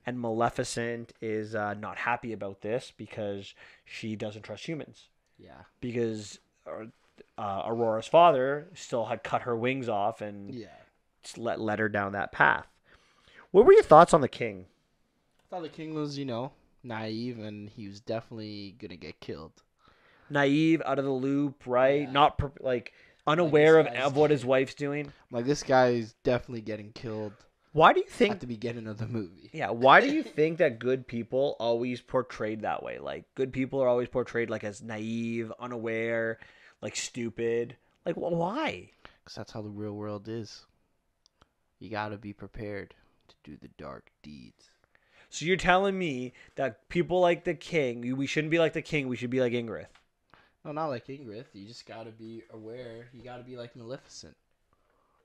S1: And Maleficent is not happy about this because she doesn't trust humans.
S2: Yeah.
S1: Because Aurora's father still had cut her wings off and just led her down that path. What were your thoughts on the king?
S2: I thought the king was, naive, and he was definitely going to get killed.
S1: Naive, out of the loop, right? Yeah. Not unaware of what his wife's doing.
S2: This guy is definitely getting killed.
S1: Why do you think
S2: at the beginning of the movie?
S1: Yeah, why do you think that good people always portrayed that way? Good people are always portrayed as naive, unaware, stupid. Why?
S2: Because that's how the real world is. You gotta be prepared to do the dark deeds.
S1: So you're telling me that people like the king, we shouldn't be like the king, we should be like Ingrid?
S2: No, not like Ingrid. You just gotta be aware. You gotta be like Maleficent.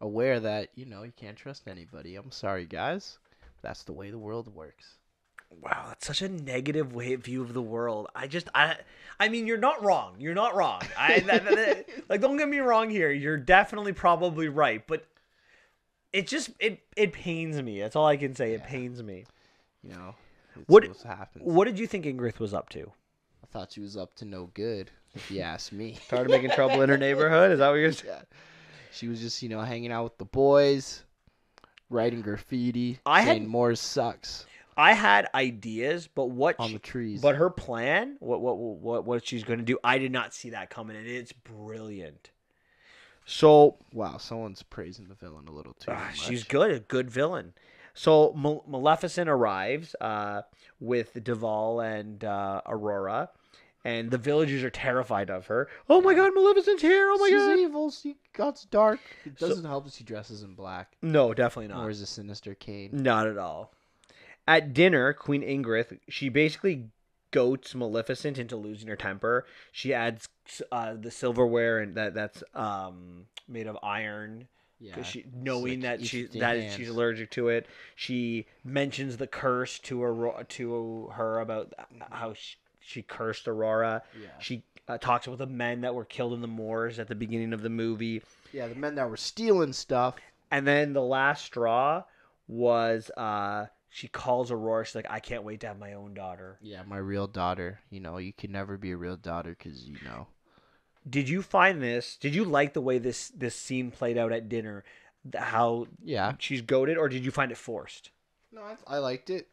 S2: Aware that, you can't trust anybody. I'm sorry, guys. That's the way the world works.
S1: Wow, that's such a negative view of the world. I mean, you're not wrong. You're not wrong. Don't get me wrong here. You're definitely probably right, but it pains me. That's all I can say. Yeah. It pains me.
S2: What happens.
S1: What did you think Ingrid was up to?
S2: I thought she was up to no good, if you ask me.
S1: Started making trouble in her neighborhood? Is that what you're saying? Yeah.
S2: She was just, hanging out with the boys, writing graffiti, saying Moors sucks.
S1: I had ideas, but
S2: on the trees.
S1: But her plan, what she's going to do, I did not see that coming, and it's brilliant. So
S2: wow, someone's praising the villain a little too much.
S1: She's good, a good villain. So Maleficent arrives with Duval and Aurora, and the villagers are terrified of her. Oh my God, Maleficent's here! Oh my God,
S2: she's evil. She got dark. It doesn't help that she dresses in black.
S1: No, definitely not.
S2: Or is a sinister cane?
S1: Not at all. At dinner, Queen Ingrid, she basically goats Maleficent into losing her temper. She adds the silverware and that's made of iron. Yeah, knowing like that she's allergic to it. She mentions the curse to her about how she cursed Aurora. Yeah. She talks about the men that were killed in the Moors at the beginning of the movie.
S2: Yeah, the men that were stealing stuff.
S1: And then the last straw was she calls Aurora. She's like, I can't wait to have my own daughter.
S2: Yeah, my real daughter. You know, you can never be a real daughter because, you know.
S1: Did you find this? Did you like the way this scene played out at dinner? How she's goated, or did you find it forced?
S2: No, I liked it.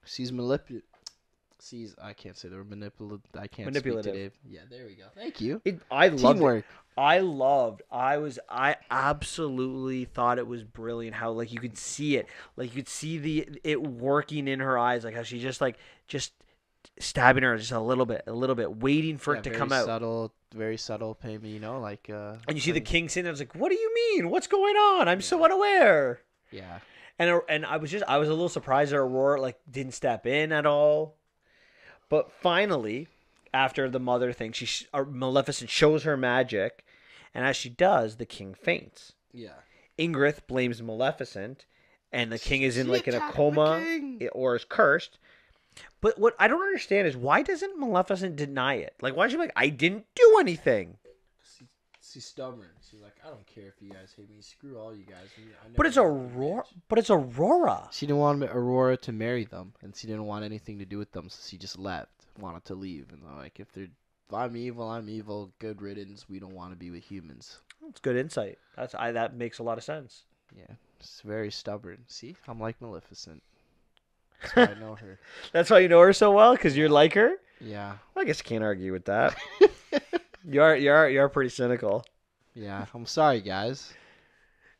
S2: She's manipulative. I can't say the word manipulative. I can't manipulative. Speak today. Yeah, there we go. Thank you.
S1: I loved Teamwork. I absolutely thought it was brilliant how like you could see it, like you could see it working in her eyes, like how she just stabbing her just a little bit, waiting for it to come out.
S2: Very subtle, maybe, you know, like.
S1: And you see the king sitting there, I was like, "What do you mean? What's going on? I'm so unaware."
S2: Yeah.
S1: And I was a little surprised that Aurora didn't step in at all. But finally, after the mother thing, Maleficent shows her magic, and as she does, the king faints.
S2: Yeah.
S1: Ingrid blames Maleficent, and the king is in a coma or is cursed. But what I don't understand is why doesn't Maleficent deny it? Like, why is she like, I didn't do anything?
S2: She's stubborn. She's like, I don't care if you guys hate me. Screw all you guys.
S1: But it's Aurora.
S2: She didn't want Aurora to marry them, and she didn't want anything to do with them, so she just left. Wanted to leave, and like, if I'm evil, I'm evil. Good riddance. We don't want to be with humans.
S1: That's good insight. That makes a lot of sense.
S2: Yeah, it's very stubborn. See, I'm like Maleficent. That's why I know her.
S1: That's why you know her so well, because you're like her?
S2: Yeah.
S1: I guess you can't argue with that. You're pretty cynical.
S2: Yeah, I'm sorry, guys.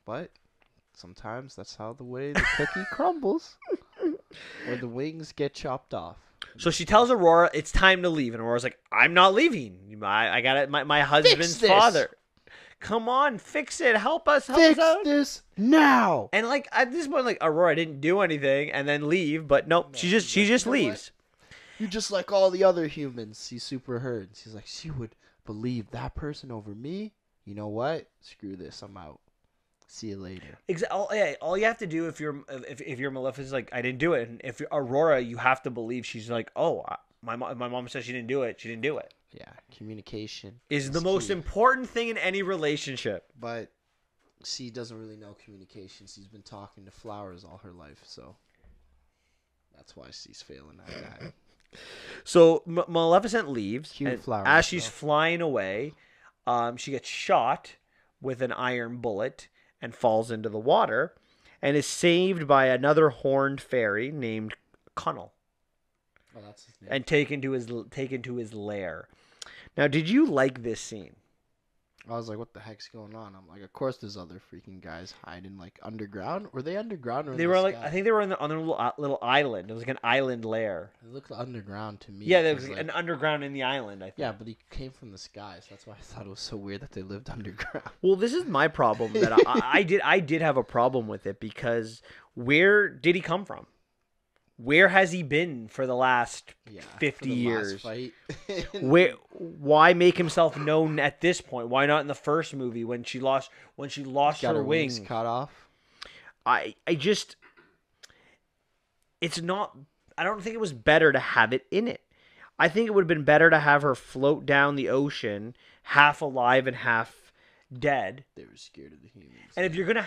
S2: But sometimes that's how the way the cookie crumbles. Or the wings get chopped off.
S1: So she tells Aurora it's time to leave, and Aurora's like, I'm not leaving. I got it. My husband's father. Come on, fix it. Help us out.
S2: Fix this now.
S1: And at this point, Aurora didn't do anything and then leave, but nope, she just leaves.
S2: You're just like all the other humans. She's super hurt. She's like, she would believe that person over me. You know what? Screw this. I'm out. See you later.
S1: Exactly. All you have to do if you're Maleficent is like, I didn't do it, and if you're Aurora, you have to believe she's like, oh, my mom said she didn't do it. She didn't do it.
S2: Yeah, communication
S1: is the most important thing in any relationship.
S2: But she doesn't really know communication. She's been talking to flowers all her life, so that's why she's failing at that.
S1: So Maleficent leaves,
S2: and flowers,
S1: as she's flying away, she gets shot with an iron bullet and falls into the water, and is saved by another horned fairy named Connell.
S2: Oh, that's his name.
S1: And taken to his lair. Now, did you like this scene?
S2: I was like, what the heck's going on? I'm like, of course there's other freaking guys hiding underground. Were they underground or
S1: they were I think they were on their little island. It was like an island lair.
S2: It looked underground to me.
S1: Yeah, there was an underground in the island, I think.
S2: Yeah, but he came from the sky, so that's why I thought it was so weird that they lived underground.
S1: Well, this is my problem that I did have a problem with it, because where did he come from? Where has he been for the last 50 years?
S2: Last
S1: fight. Why make himself known at this point? Why not in the first movie when she lost her wings
S2: cut off?
S1: It's not. I don't think it was better to have it in it. I think it would have been better to have her float down the ocean, half alive and half dead.
S2: They were scared of the humans.
S1: And if you're gonna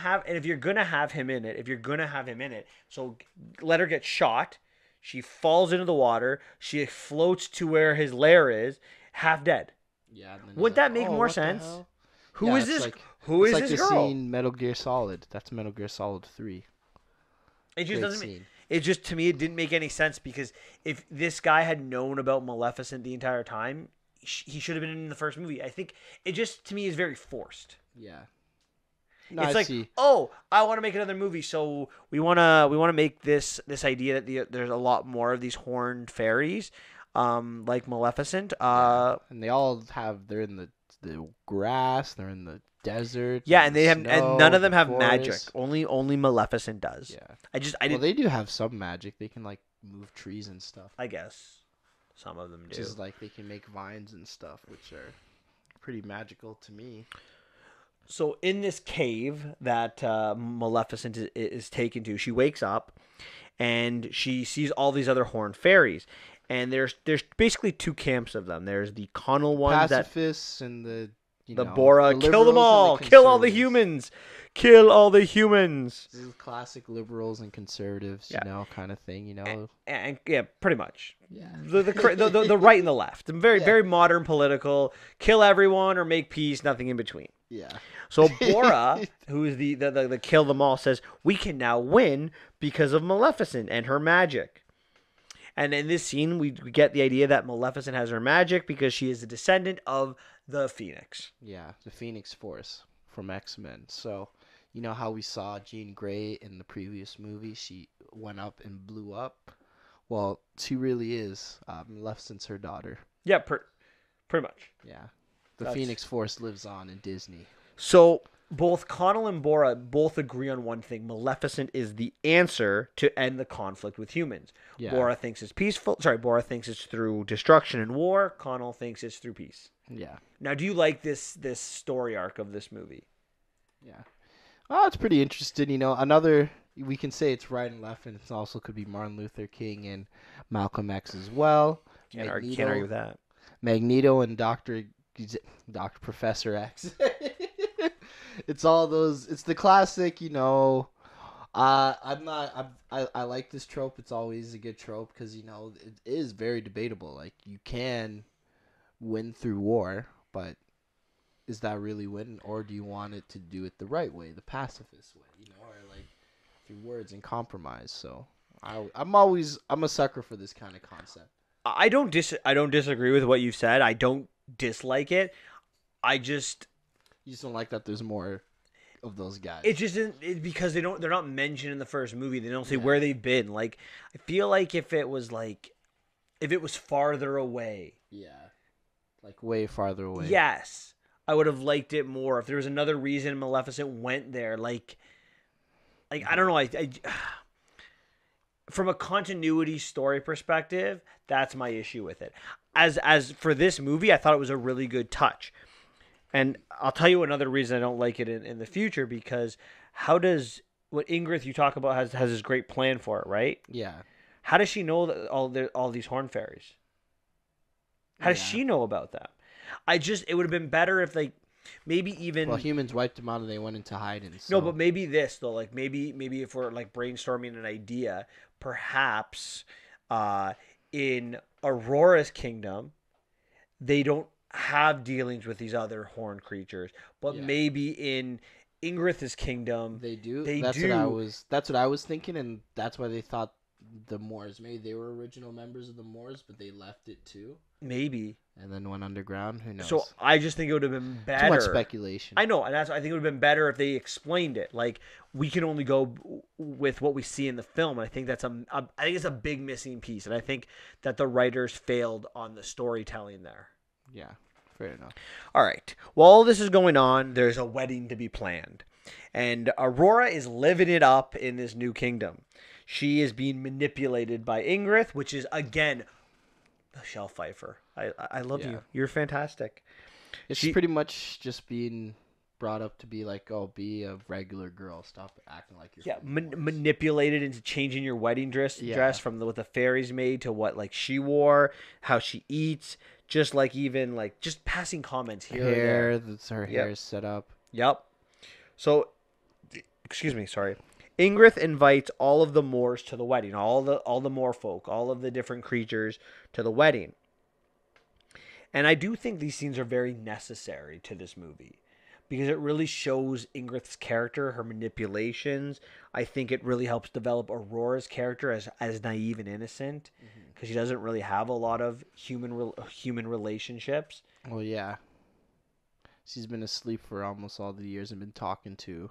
S1: have him in it, so let her get shot. She falls into the water. She floats to where his lair is, half dead.
S2: Yeah.
S1: Wouldn't that make more sense? Who is this? Who is this girl?
S2: Scene Metal Gear Solid. That's Metal Gear Solid 3.
S1: It just It just, to me, it didn't make any sense because if this guy had known about Maleficent the entire time, he should have been in the first movie. I think it just, to me, is very forced.
S2: Yeah. No,
S1: It's
S2: I
S1: like,
S2: see.
S1: oh, I want to make another movie, so we wanna make this idea that there's a lot more of these horned fairies, like Maleficent.
S2: And they all they're in the grass, they're in the desert.
S1: Yeah,
S2: and
S1: and they have,
S2: snow,
S1: and none of them
S2: the
S1: have
S2: forest.
S1: magic. Only Maleficent does.
S2: Yeah.
S1: I
S2: Well, they do have some magic. They can like move trees and stuff.
S1: I guess some of them do.
S2: Just like they can make vines and stuff, which are pretty magical to me.
S1: So in this cave that Maleficent is taken to, she wakes up and she sees all these other horned fairies. And there's basically two camps of them. There's the Connell ones,
S2: pacifists and the
S1: Bora,
S2: the
S1: kill them all, kill all the humans, kill all the humans.
S2: This is classic liberals and conservatives, kind of thing,
S1: And yeah, pretty much.
S2: Yeah.
S1: The right and the left. Very modern political. Kill everyone or make peace, nothing in between.
S2: Yeah.
S1: So Bora, who is the kill them all, says we can now win because of Maleficent and her magic. And in this scene, we get the idea that Maleficent has her magic because she is a descendant of the Phoenix.
S2: Yeah, the Phoenix Force from X-Men. So, you know how we saw Jean Grey in the previous movie? She went up and blew up. Well, she really is. Maleficent's her daughter.
S1: Yeah, pretty much.
S2: Yeah. The Phoenix Force lives on in Disney.
S1: So both Connell and Bora both agree on one thing. Maleficent is the answer to end the conflict with humans. Yeah. Bora thinks it's peaceful. Bora thinks it's through destruction and war. Connell thinks it's through peace.
S2: Yeah.
S1: Now, do you like this story arc of this movie?
S2: Yeah. Oh, it's pretty interesting. We can say it's right and left, and it also could be Martin Luther King and Malcolm X as well.
S1: Can't argue with that.
S2: Magneto and Dr. Professor X. It's all those. It's the classic, I like this trope. It's always a good trope because it is very debatable. Like, you can win through war, but is that really win, or do you want it to do it the right way, the pacifist way, or like through words and compromise? So I'm a sucker for this kind of concept.
S1: I don't disagree with what you've said. I don't dislike it. You just
S2: don't like that there's more of those guys.
S1: It just isn't because they're not mentioned in the first movie. They don't say where they've been. Like, I feel like if it was farther away.
S2: Yeah. Like way farther away.
S1: Yes. I would have liked it more if there was another reason Maleficent went there. Like I don't know. I from a continuity story perspective, that's my issue with it. As for this movie, I thought it was a really good touch. And I'll tell you another reason I don't like it in the future, because what Ingrid you talk about has this great plan for it, right?
S2: Yeah.
S1: How does she know that all these horn fairies? How does she know about them? It would have been better if maybe even
S2: humans wiped them out and they went into hiding. So.
S1: No, but maybe this though, like maybe if we're like brainstorming an idea, perhaps in Aurora's kingdom, they don't have dealings with these other horned creatures, but maybe in Ingrid's kingdom
S2: they do.
S1: That's
S2: what I was thinking, and that's why they thought the Moors, maybe they were original members of the Moors, but they left it too.
S1: Maybe.
S2: And then went underground. Who knows?
S1: So I just think it would have been better.
S2: Too much speculation.
S1: I know, and I think it would have been better if they explained it. Like, we can only go with what we see in the film, and I think that's I think it's a big missing piece, and I think that the writers failed on the storytelling there.
S2: Yeah, fair enough.
S1: All right. While all this is going on, there's a wedding to be planned, and Aurora is living it up in this new kingdom. She is being manipulated by Ingrid, which is, again, Michelle Pfeiffer. I love you. You're fantastic.
S2: It's pretty much just being brought up to be like, oh, be a regular girl. Stop acting like you're
S1: manipulated into changing your wedding dress from what the fairies made to what like she wore, how she eats, just like even like just passing comments here.
S2: Her hair is set up.
S1: Yep. So, excuse me, sorry. Ingrid invites all of the Moors to the wedding, all the Moor folk, all of the different creatures to the wedding. And I do think these scenes are very necessary to this movie because it really shows Ingrid's character, her manipulations. I think it really helps develop Aurora's character as naive and innocent, because she doesn't really have a lot of human relationships.
S2: Well, yeah. She's been asleep for almost all the years and been talking to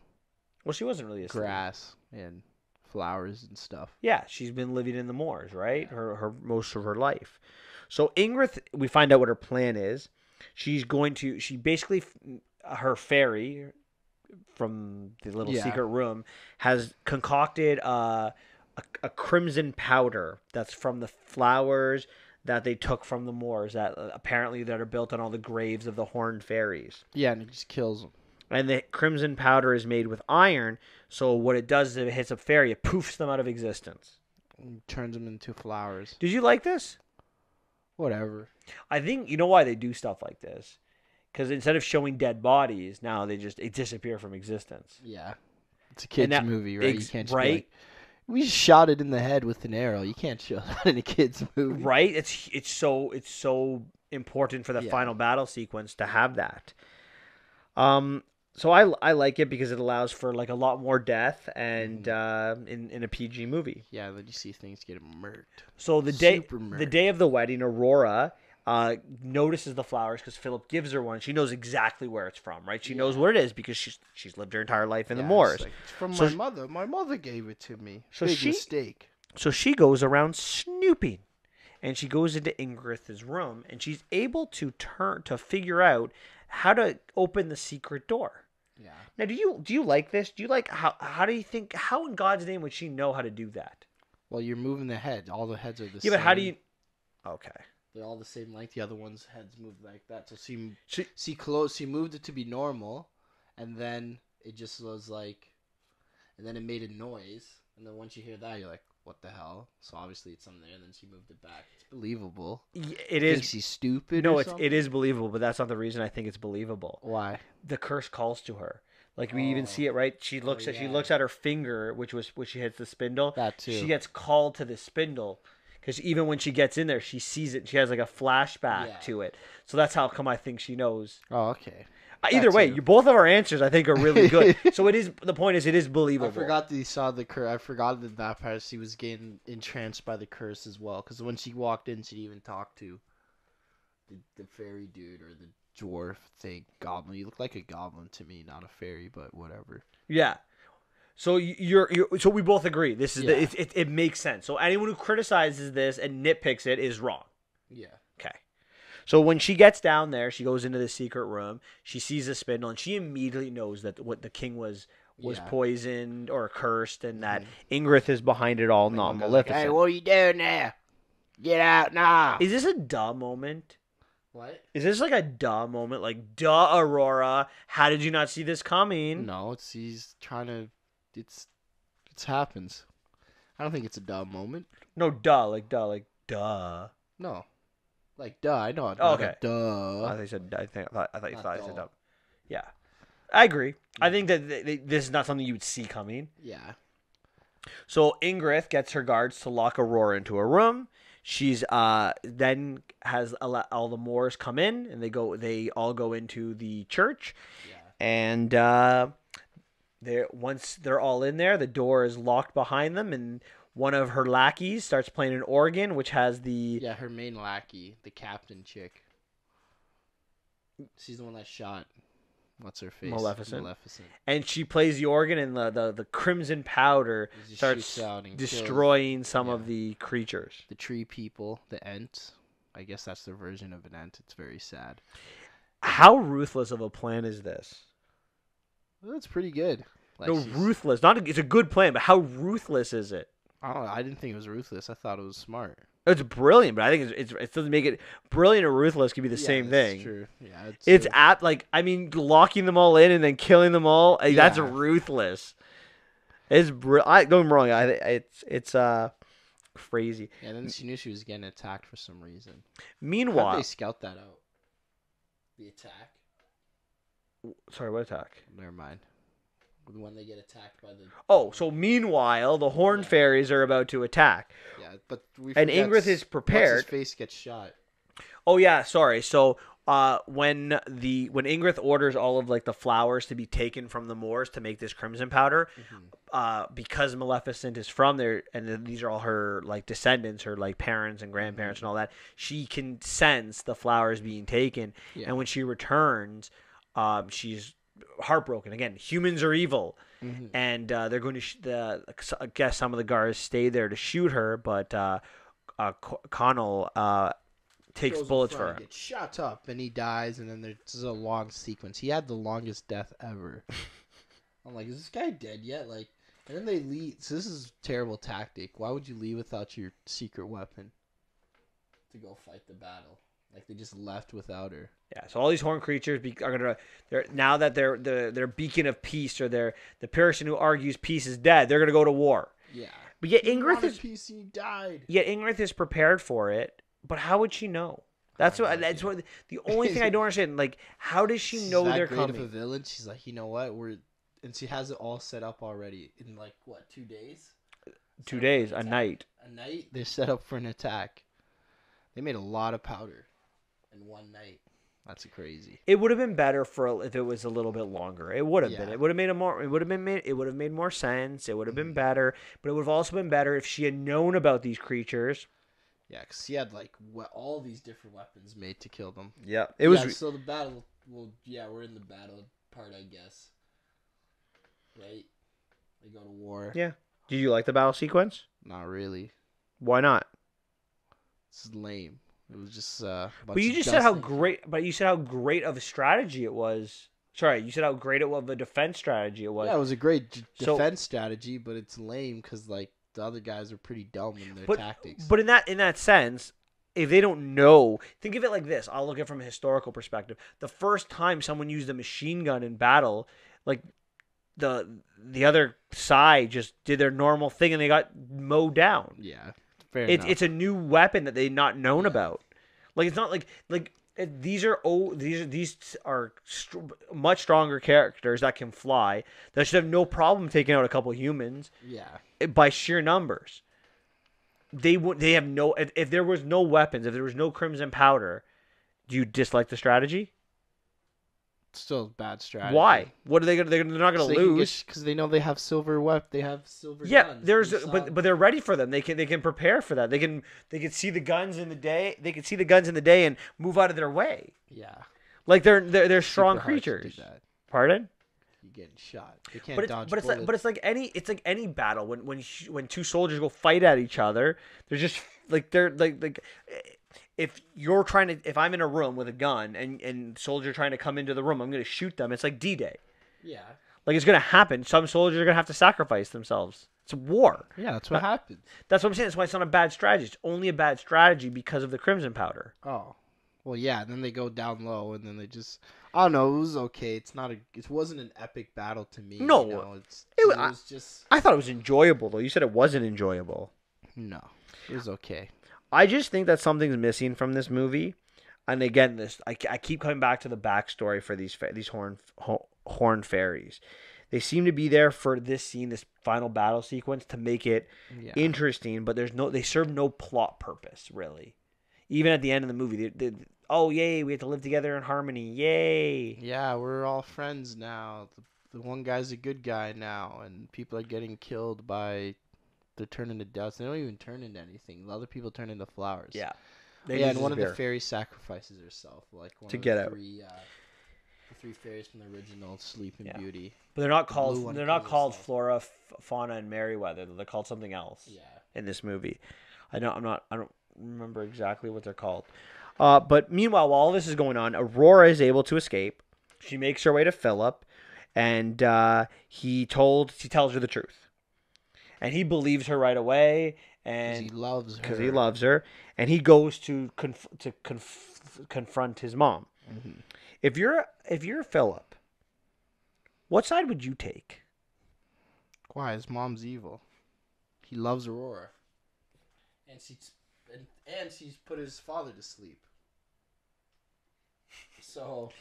S1: Well, she wasn't really asleep.
S2: grass and flowers and stuff.
S1: Yeah, she's been living in the moors, right? Her most of her life. So Ingrid, we find out what her plan is. She basically, her fairy from the little secret room has concocted a crimson powder that's from the flowers that they took from the moors that apparently that are built on all the graves of the horned fairies.
S2: Yeah, and it just kills them.
S1: And the crimson powder is made with iron, so what it does is if it hits a fairy, it poofs them out of existence.
S2: And turns them into flowers.
S1: Did you like this?
S2: Whatever.
S1: I think, you know why they do stuff like this? Because instead of showing dead bodies, now they disappear from existence.
S2: Yeah. It's a kid's movie, right? You can't just
S1: right?
S2: be like, we shot it in the head with an arrow. You can't show that in a kid's movie.
S1: Right? It's so important for the final battle sequence to have that. So I like it because it allows for like a lot more death and in a PG movie.
S2: Yeah, then you see things get murked.
S1: So the day of the wedding, Aurora notices the flowers because Philip gives her one. She knows exactly where it's from, right? She knows what it is because she's lived her entire life in the moors.
S2: It's from my mother. My mother gave it to me.
S1: So
S2: Big mistake.
S1: So she goes around snooping, and she goes into Ingrid's room, and she's able to figure out how to open the secret door.
S2: Yeah.
S1: Now, do you like this? Do you like how do you think, how in God's name would she know how to do that?
S2: Well, you're moving the head. All the heads are the same.
S1: Yeah, but how do you? Okay.
S2: They're all the same length. The other one's heads move like that. So she moved it to be normal, and then it just was like, and then it made a noise, and then once you hear that, you're like, what the hell? So obviously it's something there, and then she moved it back. It's believable.
S1: It is.
S2: Think she's stupid?
S1: No, it is believable, but that's not the reason I think it's believable.
S2: Why?
S1: The curse calls to her. Like we even see it, right? She looks at her finger, which she hits the spindle.
S2: That too.
S1: She gets called to the spindle. Because even when she gets in there, she sees it. She has like a flashback to it. So that's how come I think she knows.
S2: Oh, okay.
S1: Either way, both of our answers I think are really good. So the point is, it is believable.
S2: I forgot that you saw the curse. I forgot that part she was getting entranced by the curse as well. Because when she walked in, she even talked to the fairy dude or the dwarf thing, goblin. You look like a goblin to me, not a fairy, but whatever.
S1: Yeah. So so we both agree. This is it makes sense. So anyone who criticizes this and nitpicks it is wrong.
S2: Yeah.
S1: Okay. So when she gets down there, she goes into the secret room. She sees the spindle, and she immediately knows that what the king was poisoned or cursed, and that Ingrid is behind it all, not Maleficent.
S2: Hey, what are you doing there? Get out now!
S1: Is this a duh moment?
S2: What?
S1: Is this like a duh moment? Like, duh, Aurora, how did you not see this coming?
S2: No, he's trying to. It happens. I don't think it's a dumb moment.
S1: No, duh, like duh.
S2: No, like duh. I know.
S1: Okay.
S2: Duh.
S1: I thought you said. I thought you said dumb. Yeah, I agree. I think that this is not something you would see coming.
S2: Yeah.
S1: So Ingrid gets her guards to lock Aurora into a room. She's then has all the Moors come in, and they all go into the church, and. Once they're all in there, the door is locked behind them, and one of her lackeys starts playing an organ, which has
S2: her main lackey, the captain chick. She's the one that shot. What's her face?
S1: Maleficent. And she plays the organ, and the crimson powder starts destroying some of the creatures.
S2: The tree people, the Ents. I guess that's their version of an Ent. It's very sad.
S1: How ruthless of a plan is this?
S2: That's pretty good.
S1: Ruthless. It's a good plan, but how ruthless is it?
S2: I don't know. I didn't think it was ruthless. I thought it was smart.
S1: It's brilliant, but I think it doesn't make it brilliant or ruthless. Could be the same thing.
S2: True. Yeah,
S1: it's locking them all in and then killing them all. That's ruthless. It's don't get me wrong. It's crazy.
S2: Yeah, and then she knew she was getting attacked for some reason.
S1: Meanwhile,
S2: how did they scout that out? The attack.
S1: Sorry, what attack?
S2: Never mind. When they get attacked by the...
S1: Oh, so meanwhile, the Horned Fairies are about to attack.
S2: Yeah, but
S1: and Ingrid is prepared.
S2: His face gets shot.
S1: Oh, yeah, sorry. So when Ingrid orders all of like the flowers to be taken from the moors to make this crimson powder, because Maleficent is from there, and these are all her like descendants, her like parents and grandparents and all that, she can sense the flowers being taken, and when she returns, she's heartbroken. Again, humans are evil, and they're going to. I guess some of the guards stay there to shoot her, but Connell takes bullets for her.
S2: Gets shot up and he dies, and then there's a long sequence. He had the longest death ever. I'm like, is this guy dead yet? Like, and then they leave. So this is a terrible tactic. Why would you leave without your secret weapon to go fight the battle? Like, they just left without her.
S1: Yeah. So all these horned creatures are gonna. Now that their beacon of peace, or the person who argues peace is dead, they're gonna go to war.
S2: Yeah.
S1: But yet Ingrid is
S2: peace. He died.
S1: Yet Ingrid is prepared for it. But how would she know? That's what the only thing I don't understand. Like, how does she know they're coming?
S2: She's that great of a villain. She's like, you know what? And she has it all set up already in like what, 2 days?
S1: 2 days, a night.
S2: A night. They're set up for an attack. They made a lot of powder in one night. That's crazy.
S1: It would have been better if it was a little bit longer. It would have been. It would have made It would have made more sense. It would have been better. But it would have also been better if she had known about these creatures.
S2: Yeah, because he had like all these different weapons made to kill them.
S1: Yeah, it was.
S2: So the battle. Well, yeah, we're in the battle part, I guess. Right? They go to war.
S1: Yeah. Did you like the battle sequence?
S2: Not really.
S1: Why not?
S2: This is lame. It was just.
S1: But you just said how great. But you said how great of a strategy it was. Sorry, you said how great of a defense strategy it was.
S2: Yeah, it was a great defense strategy, but it's lame because like the other guys are pretty dumb in their tactics.
S1: But in that sense, if they don't know, think of it like this. I'll look at it from a historical perspective. The first time someone used a machine gun in battle, like the other side just did their normal thing and they got mowed down.
S2: Yeah, fair enough.
S1: It's a new weapon that they've not known about. Like, it's not like these are much stronger characters that can fly that should have no problem taking out a couple humans.
S2: Yeah.
S1: By sheer numbers. They have no. If there was no weapons, if there was no crimson powder, do you dislike the strategy?
S2: Still bad strategy.
S1: Why? What are they gonna? They're not gonna lose
S2: because they know they have silver They have silver.
S1: Yeah,
S2: guns.
S1: but they're ready for them. They can prepare for that. They can see the guns in the day. They can see the guns in the day and move out of their way.
S2: Yeah,
S1: like they're strong creatures. Pardon?
S2: You're getting shot. They can't dodge bullets.
S1: It's like any battle when two soldiers go fight at each other. They're just they're like. If I'm in a room with a gun and soldiers trying to come into the room, I'm going to shoot them. It's like D-Day.
S2: Yeah.
S1: Like, it's going to happen. Some soldiers are going to have to sacrifice themselves. It's war.
S2: Yeah, that's what happens.
S1: That's what I'm saying. That's why it's not a bad strategy. It's only a bad strategy because of the crimson powder.
S2: Oh. Well, yeah, and then they go down low and then they just I don't know, it was okay. It wasn't an epic battle to me.
S1: No.
S2: You know?
S1: It was just I thought it was enjoyable though. You said it wasn't enjoyable.
S2: No. It was okay.
S1: I just think that something's missing from this movie, and again, I keep coming back to the backstory for these horn fairies. They seem to be there for this scene, this final battle sequence, to make it interesting, but they serve no plot purpose really. Even at the end of the movie, oh yay, we have to live together in harmony, yay!
S2: Yeah, we're all friends now. The one guy's a good guy now, and people are getting killed by. They're turning into dust. They don't even turn into anything. The other people turn into flowers.
S1: Yeah.
S2: And one of the fairies sacrifices herself. Like one
S1: to
S2: of
S1: get
S2: the
S1: out.
S2: The three fairies from the original Sleeping Beauty.
S1: But they're not called. They're not called Flora, Fauna, and Merryweather. They're called something else.
S2: Yeah.
S1: In this movie, I don't remember exactly what they're called. But meanwhile, while all this is going on, Aurora is able to escape. She makes her way to Philip, and he tells her the truth. And he believes her right away, and
S2: because
S1: he loves her, and he goes to confront his mom.
S2: Mm-hmm.
S1: If you're Philip, what side would you take?
S2: Why? His mom's evil. He loves Aurora, and she's put his father to sleep. So.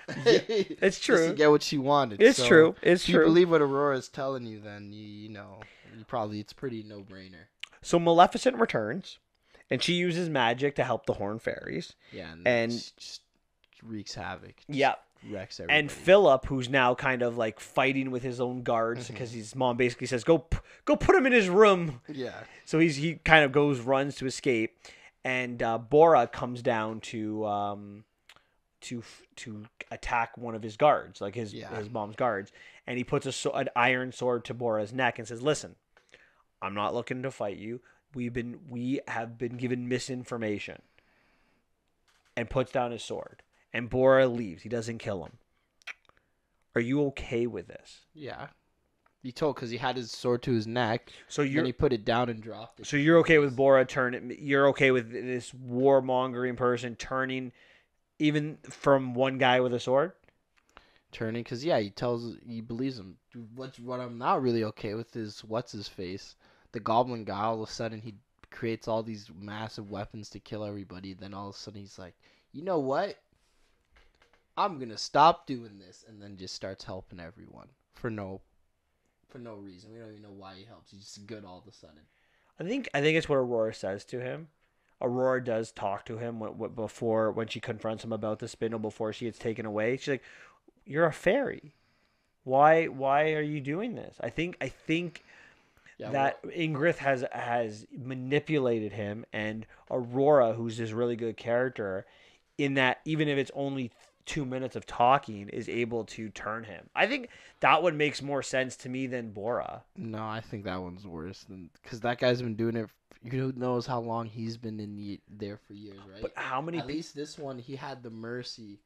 S1: Yeah, it's true.
S2: Just to get what she wanted.
S1: It's true. It's
S2: true. If you believe what Aurora is telling you, then you know it's pretty no-brainer.
S1: So Maleficent returns, and she uses magic to help the Horn Fairies.
S2: Yeah,
S1: and
S2: wreaks havoc.
S1: Yeah.
S2: Wrecks everybody.
S1: And Philip, who's now kind of like fighting with his own guards because his mom basically says, "Go put him in his room."
S2: Yeah.
S1: So he kind of runs to escape, and Bora comes down to attack one of his guards, like his mom's guards, and he puts an iron sword to Bora's neck and says, "Listen, I'm not looking to fight you. We have been given misinformation," and puts down his sword. And Bora leaves. He doesn't kill him. Are you okay with this?
S2: Yeah. He told because he had his sword to his neck.
S1: So
S2: then he put it down and dropped it.
S1: So you're okay with Bora turning? You're okay with this warmongering person turning, even from one guy with a sword?
S2: Turning, because he believes him. What I'm not really okay with is what's his face, the Goblin guy. All of a sudden he creates all these massive weapons to kill everybody. Then all of a sudden he's like, you know what? I'm gonna stop doing this, and then just starts helping everyone for no reason. We don't even know why he helps. He's just good all of a sudden.
S1: I think it's what Aurora says to him. Aurora does talk to him when she confronts him about the spindle before she gets taken away. She's like, "You're a fairy. Why are you doing this?" I think that Ingrid has manipulated him, and Aurora, who's this really good character, in that even if it's only 2 minutes of talking, is able to turn him. I think that one makes more sense to me than Bora.
S2: No, I think that one's worse because that guy's been doing it. Who knows how long he's been there for years, right?
S1: But how many?
S2: At least this one, he had the mercy.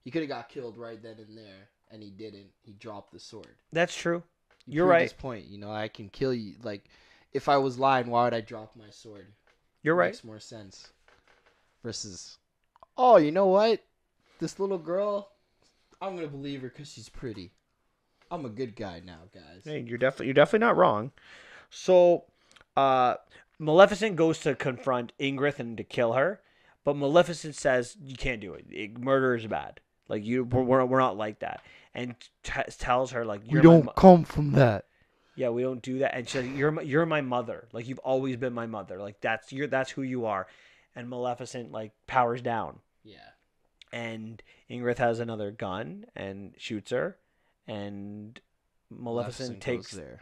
S2: He could have got killed right then and there, and he didn't. He dropped the sword.
S1: That's true.
S2: You're
S1: right.
S2: This point, I can kill you. Like, if I was lying, why would I drop my sword?
S1: You're right.
S2: Makes more sense. Versus, oh, you know what? This little girl, I'm gonna believe her because she's pretty. I'm a good guy now, guys.
S1: Hey, you're definitely not wrong. So, Maleficent goes to confront Ingrid and to kill her, but Maleficent says you can't do it. Murder is bad. Like we're not like that, and tells her like
S2: we don't come from that.
S1: Yeah, we don't do that. And she's like, you're my mother. Like you've always been my mother. Like that's who you are. And Maleficent like powers down.
S2: Yeah.
S1: And Ingrid has another gun and shoots her, and Maleficent takes the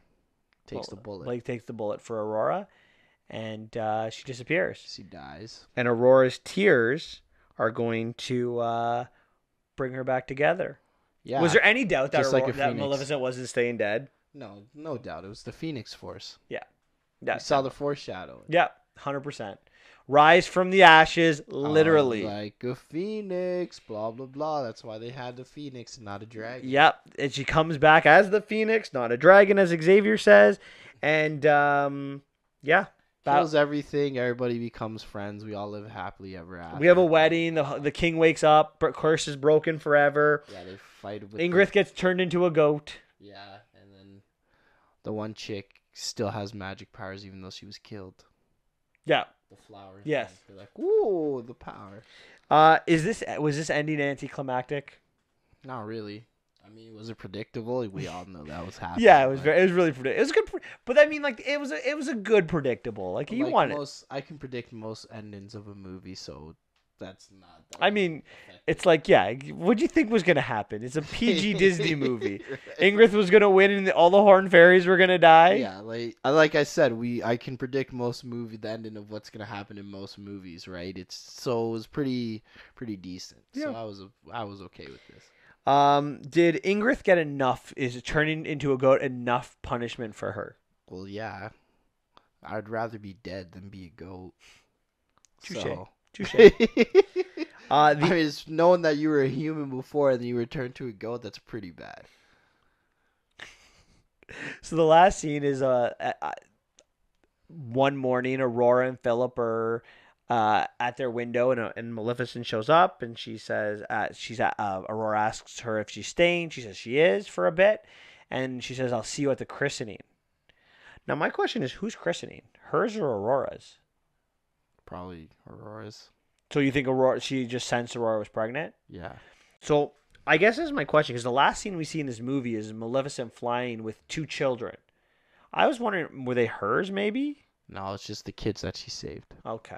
S1: bullet. Like takes the bullet for Aurora, and she disappears.
S2: She dies.
S1: And Aurora's tears are going to bring her back together. Yeah. Was there any doubt that that Maleficent wasn't staying dead?
S2: No doubt. It was the Phoenix Force.
S1: Yeah.
S2: You saw the foreshadowing.
S1: Yeah, 100%. Rise from the ashes, literally.
S2: Like a phoenix, blah, blah, blah. That's why they had the phoenix and not a dragon.
S1: Yep. And she comes back as the phoenix, not a dragon, as Xavier says. And, yeah.
S2: Kills everything. Everybody becomes friends. We all live happily ever after.
S1: We have a wedding. The king wakes up. Curse is broken forever.
S2: Yeah, they fight with
S1: Ingrid gets turned into a goat.
S2: Yeah, and then the one chick still has magic powers even though she was killed.
S1: Yeah.
S2: The flowers.
S1: Yes.
S2: They're like, ooh, the power.
S1: Was this ending anticlimactic?
S2: Not really. I mean, was it predictable? We all know that was happening.
S1: Yeah, it was really predictable. It was good, but I mean, like it was a good predictable. Like you wanted.
S2: I can predict most endings of a movie, so that's not.
S1: I mean, it's like, yeah, what do you think was gonna happen? It's a PG Disney movie. Right. Ingrid was gonna win, and all the Horned Fairies were gonna die.
S2: Yeah, like I said, I can predict the ending of what's gonna happen in most movies, right? It was pretty decent. Yeah. So I was okay with this.
S1: Did Ingrid get enough? Is turning into a goat enough punishment for her?
S2: Well, yeah. I'd rather be dead than be a goat.
S1: Touché.
S2: So.
S1: Touché.
S2: I mean, it's knowing that you were a human before and then you returned to a goat, that's pretty bad.
S1: So the last scene is one morning, Aurora and Philip are at their window, and Maleficent shows up, and she says, Aurora asks her if she's staying. She says she is for a bit, and she says, I'll see you at the christening. Now, my question is, who's christening? Hers or Aurora's?
S2: Probably Aurora's.
S1: So you think she just sensed Aurora was pregnant?
S2: Yeah.
S1: So I guess this is my question, because the last scene we see in this movie is Maleficent flying with 2 children. I was wondering, were they hers maybe?
S2: No, it's just the kids that she saved.
S1: Okay.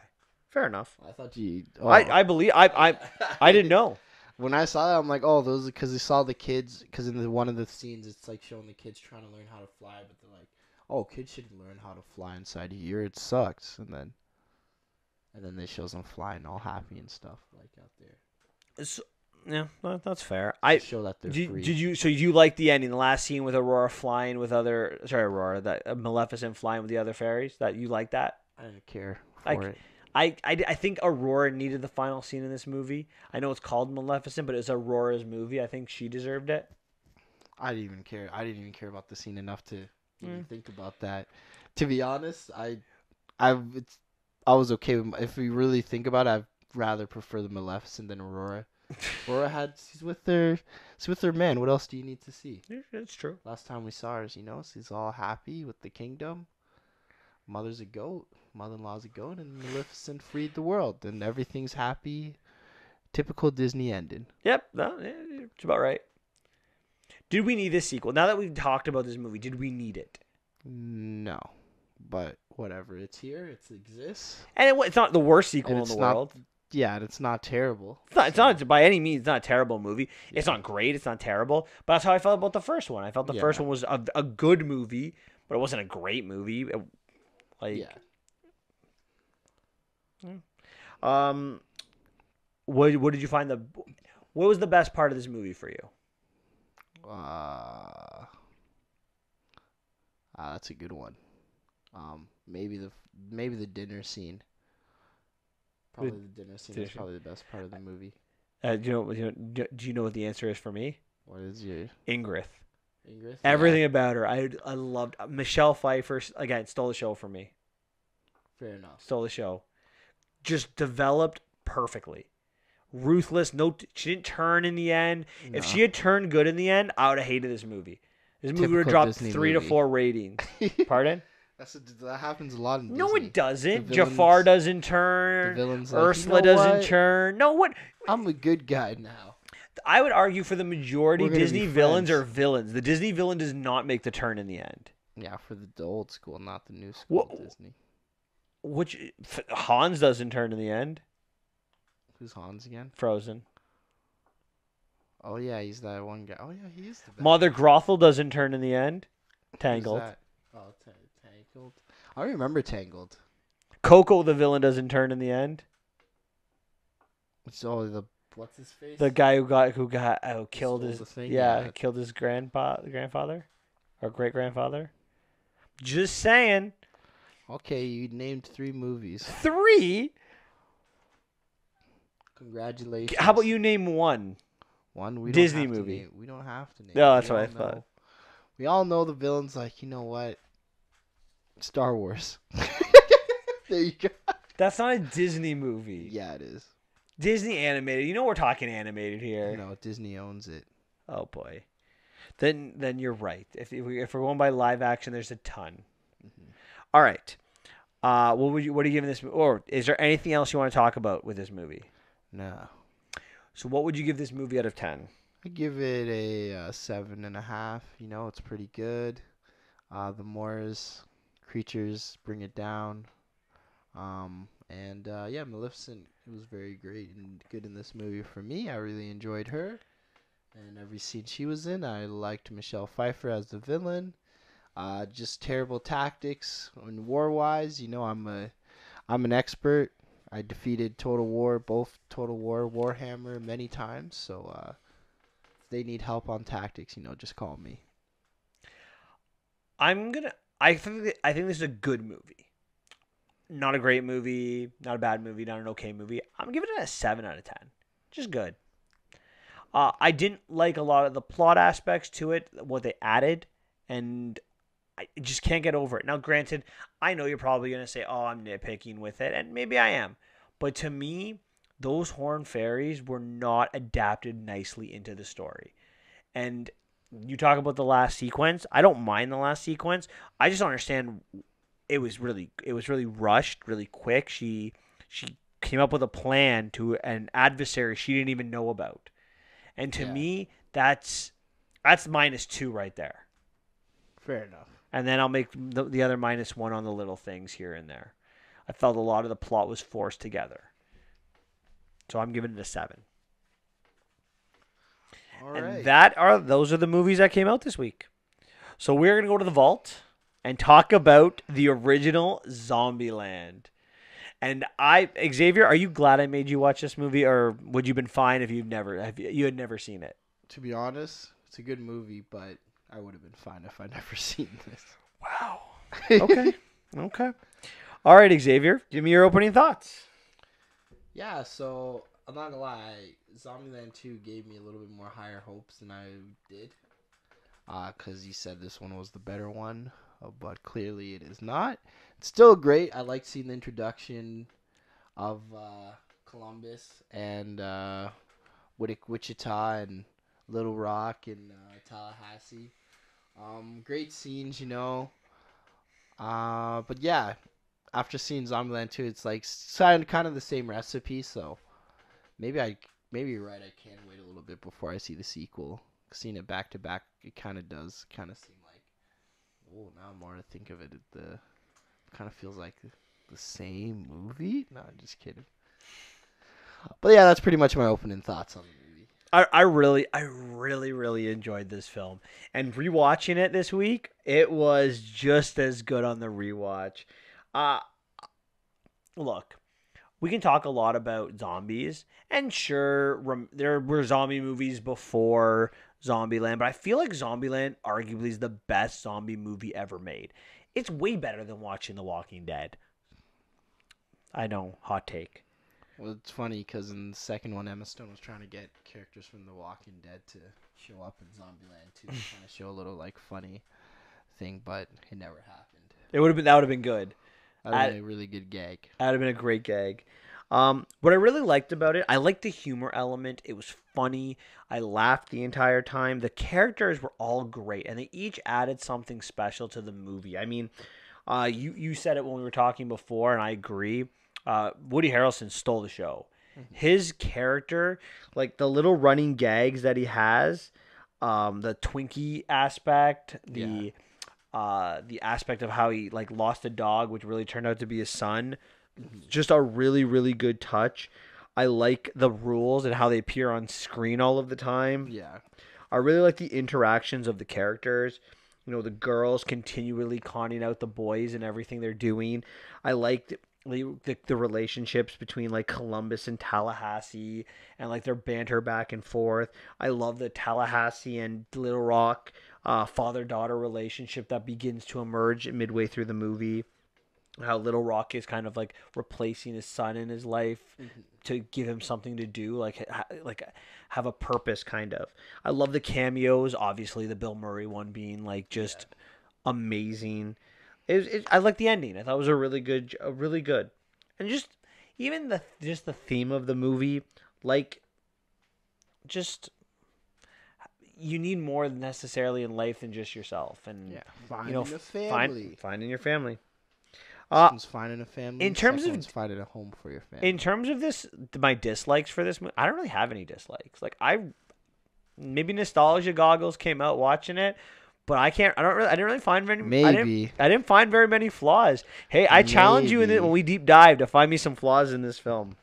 S1: Fair enough.
S2: I thought you...
S1: Oh. I believe... I didn't know.
S2: When I saw that, I'm like, oh, those are because they saw the kids. Because in one of the scenes, it's like showing the kids trying to learn how to fly, but they're like, oh, kids shouldn't learn how to fly inside here. It sucks. And then they shows them flying all happy and stuff like out there.
S1: Yeah, that's fair.
S2: To show that they're free.
S1: Did you? So you like the ending, the last scene with Aurora flying with other? Sorry, Aurora, that Maleficent flying with the other fairies. That you like that?
S2: I didn't care for it.
S1: I think Aurora needed the final scene in this movie. I know it's called Maleficent, but it's Aurora's movie. I think she deserved it.
S2: I didn't even care. I didn't even care about the scene enough to even think about that. To be honest, I was okay with. If we really think about it, I'd rather prefer the Maleficent than Aurora. Aurora she's with her man. What else do you need to see?
S1: Yeah, that's true.
S2: Last time we saw her, she's all happy with the kingdom. Mother's a goat. Mother-in-law's a goat, and Maleficent freed the world, and everything's happy. Typical Disney ending.
S1: Yep, it's about right. Did we need this sequel? Now that we've talked about this movie, did we need it?
S2: No, but whatever. It's here. It exists.
S1: And it's not the worst sequel in the world.
S2: Yeah, and it's not terrible.
S1: It's not by any means. It's not a terrible movie. Yeah. It's not great. It's not terrible. But that's how I felt about the first one. I felt the first one was a good movie, but it wasn't a great movie. What did you find what was the best part of this movie for you?
S2: That's a good one. Maybe the dinner scene. Probably the dinner scene is probably the best part of the movie.
S1: Do you know what the answer is for me?
S2: What is your
S1: Ingrid?
S2: Ingrid?
S1: Everything about her. I loved Michelle Pfeiffer. Again, stole the show for me.
S2: Fair enough.
S1: Stole the show. Just developed perfectly. Ruthless. No, she didn't turn in the end. No. If she had turned good in the end, I would have hated this movie. This movie would have dropped Disney 3 to 4 ratings. Pardon?
S2: That happens a lot in Disney.
S1: No, it doesn't. Jafar doesn't turn.
S2: The villain's
S1: Ursula doesn't turn. No, what?
S2: I'm a good guy now.
S1: I would argue for the majority, Disney villains are villains. The Disney villain does not make the turn in the end.
S2: Yeah, for the old school, not the new school Disney.
S1: Hans doesn't turn in the end.
S2: Who's Hans again?
S1: Frozen.
S2: Oh yeah, he's that one guy. Oh yeah, he is the best.
S1: Mother Gothel doesn't turn in the end. Tangled.
S2: Who's that? Oh, Tangled. I remember Tangled.
S1: Coco, the villain, doesn't turn in the end.
S2: So what's his face?
S1: The guy who killed his killed his grandfather or great grandfather. Just saying.
S2: Okay, you named 3 movies.
S1: 3?
S2: Congratulations.
S1: How about you name one?
S2: One
S1: Disney movie.
S2: We don't have to name.
S1: No, that's what I thought.
S2: We all know the villains. Like, you know what? Star Wars. There you go.
S1: That's not a Disney movie.
S2: Yeah, it is.
S1: Disney animated. You know we're talking animated here.
S2: No, Disney owns it.
S1: Oh boy. Then you're right. If we're going by live action, there's a ton. Mm-hmm. All right. What are you giving this? Or is there anything else you want to talk about with this movie?
S2: No.
S1: So what would you give this movie out of 10?
S2: I give it a 7.5. It's pretty good. The Moors creatures bring it down. Maleficent was very great and good in this movie for me. I really enjoyed her. And every scene she was in, I liked Michelle Pfeiffer as the villain. Just terrible tactics and war-wise. I'm an expert. I defeated both Total War, Warhammer many times. So if they need help on tactics, just call me.
S1: I think this is a good movie. Not a great movie, not a bad movie, not an okay movie. I'm giving it a 7 out of 10. Just good. I didn't like a lot of the plot aspects to it, what they added, and I just can't get over it. Now, granted, I know you're probably going to say, oh, I'm nitpicking with it, and maybe I am. But to me, those horned fairies were not adapted nicely into the story. And you talk about the last sequence. I don't mind the last sequence. I just don't understand. It was really rushed, really quick. She came up with a plan to an adversary she didn't even know about. And to me, that's -2 right there.
S2: Fair enough.
S1: And then I'll make the other -1 on the little things here and there. I felt a lot of the plot was forced together. So I'm giving it a 7.
S2: All
S1: And
S2: right.
S1: those are the movies that came out this week. So we're going to go to the vault and talk about the original Zombieland. And Xavier, are you glad I made you watch this movie, or would you have been fine if you had never seen it?
S2: To be honest, it's a good movie, but I would have been fine if I'd never seen this.
S1: Wow. Okay. Okay. All right, Xavier, give me your opening thoughts.
S2: Yeah, so I'm not gonna lie, Zombieland 2 gave me a little bit more higher hopes than I did. Because you said this one was the better one, but clearly it is not. It's still great. I like seeing the introduction of Columbus and Wichita and Little Rock and Tallahassee. Great scenes, you know. But yeah, after seeing Zombieland 2, it's like kind of the same recipe. So maybe you're right. I can wait a little bit before I see the sequel. Seeing it back to back, it kind of does kind of seem like, oh, now more to think of it, it kind of feels like the same movie. No, I'm just kidding. But yeah, that's pretty much my opening thoughts on the movie.
S1: I really enjoyed this film, and rewatching it this week, it was just as good on the rewatch. Look, we can talk a lot about zombies, and sure, there were zombie movies before Zombieland, but I feel like Zombieland arguably is the best zombie movie ever made. It's way better than watching The Walking Dead. I know, hot take.
S2: Well, it's funny because in the second one, Emma Stone was trying to get characters from The Walking Dead to show up in Zombieland too, trying to show a little like funny thing, but it never happened.
S1: That would have been good.
S2: That would have been a really good gag.
S1: That would have been a great gag. What I really liked about it, I liked the humor element. It was funny. I laughed the entire time. The characters were all great, and they each added something special to the movie. I mean, you said it when we were talking before, and I agree. Woody Harrelson stole the show. Mm-hmm. His character, like the little running gags that he has, the Twinkie aspect, the aspect of how he like lost a dog, which really turned out to be his son. Just a really, really good touch. I like the rules and how they appear on screen all of the time.
S2: Yeah.
S1: I really like the interactions of the characters. You know, the girls continually conning out the boys and everything they're doing. I liked the relationships between like Columbus and Tallahassee and like their banter back and forth. I love the Tallahassee and Little Rock father-daughter relationship that begins to emerge midway through the movie. How Little Rock is kind of like replacing his son in his life to give him something to do, like have a purpose, kind of. I love the cameos, obviously the Bill Murray one being like just amazing. I like the ending. I thought it was a really good, and just even the theme of the movie, like just you need more necessarily in life than just yourself, and
S2: finding a family,
S1: finding your family.
S2: One's finding a family.
S1: In terms of
S2: finding a home for your family.
S1: In terms of this, my dislikes for this movie, I don't really have any dislikes. Like maybe nostalgia goggles came out watching it, but I didn't really find very.
S2: Maybe
S1: I didn't find very many flaws. Hey, I challenge you when we deep dive to find me some flaws in this film.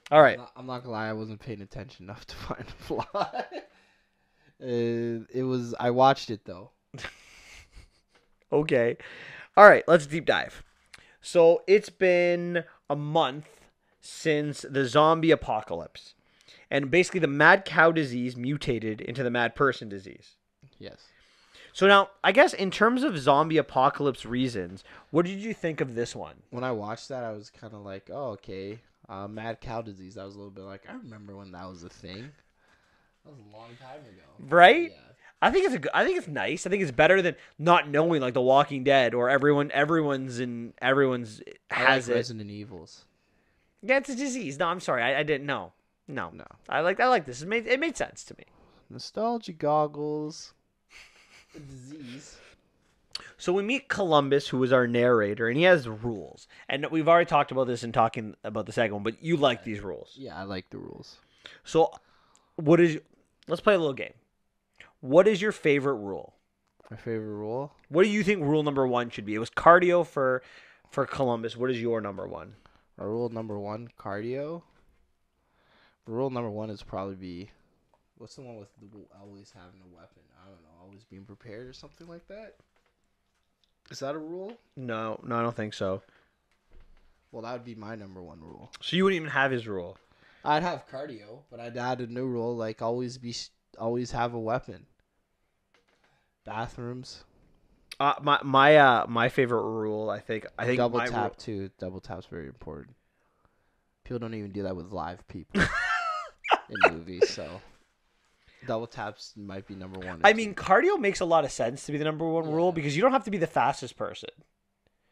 S1: All right.
S2: I'm not gonna lie, I wasn't paying attention enough to find a flaw. It was. I watched it though.
S1: Okay. All right, let's deep dive. So it's been a month since the zombie apocalypse. And basically the mad cow disease mutated into the mad person disease.
S2: Yes.
S1: So now, I guess in terms of zombie apocalypse reasons, what did you think of this one?
S2: When I watched that, I was kind of like, oh, okay. Mad cow disease. I was a little bit like, I remember when that was a thing. That was a long time ago.
S1: Right?
S2: Yeah.
S1: I think it's nice. I think it's better than not knowing, like The Walking Dead, or everyone's has
S2: like
S1: it.
S2: Resident Evils.
S1: Yeah, it's a disease. No, I'm sorry, I didn't know. No. I like this. It made sense to me.
S2: Nostalgia goggles. A disease.
S1: So we meet Columbus, who is our narrator, and he has rules. And we've already talked about this in talking about the second one, but you like these rules.
S2: Yeah, I like the rules.
S1: So let's play a little game. What is your favorite rule?
S2: My favorite rule?
S1: What do you think rule number 1 should be? It was cardio for Columbus. What is your number 1?
S2: Rule number 1, cardio. Rule number 1 is probably be What's the one with always having a weapon? I don't know. Always being prepared or something like that? Is that a rule?
S1: No, I don't think so.
S2: Well, that would be my number one rule.
S1: So you wouldn't even have his rule.
S2: I'd have cardio, but I'd add a new rule like always have a weapon. Bathrooms.
S1: My favorite rule, I think
S2: double tap too. Double tap's very important. People don't even do that with live people in movies, so double taps might be number one.
S1: I mean, cardio makes a lot of sense to be the number one rule because you don't have to be the fastest person.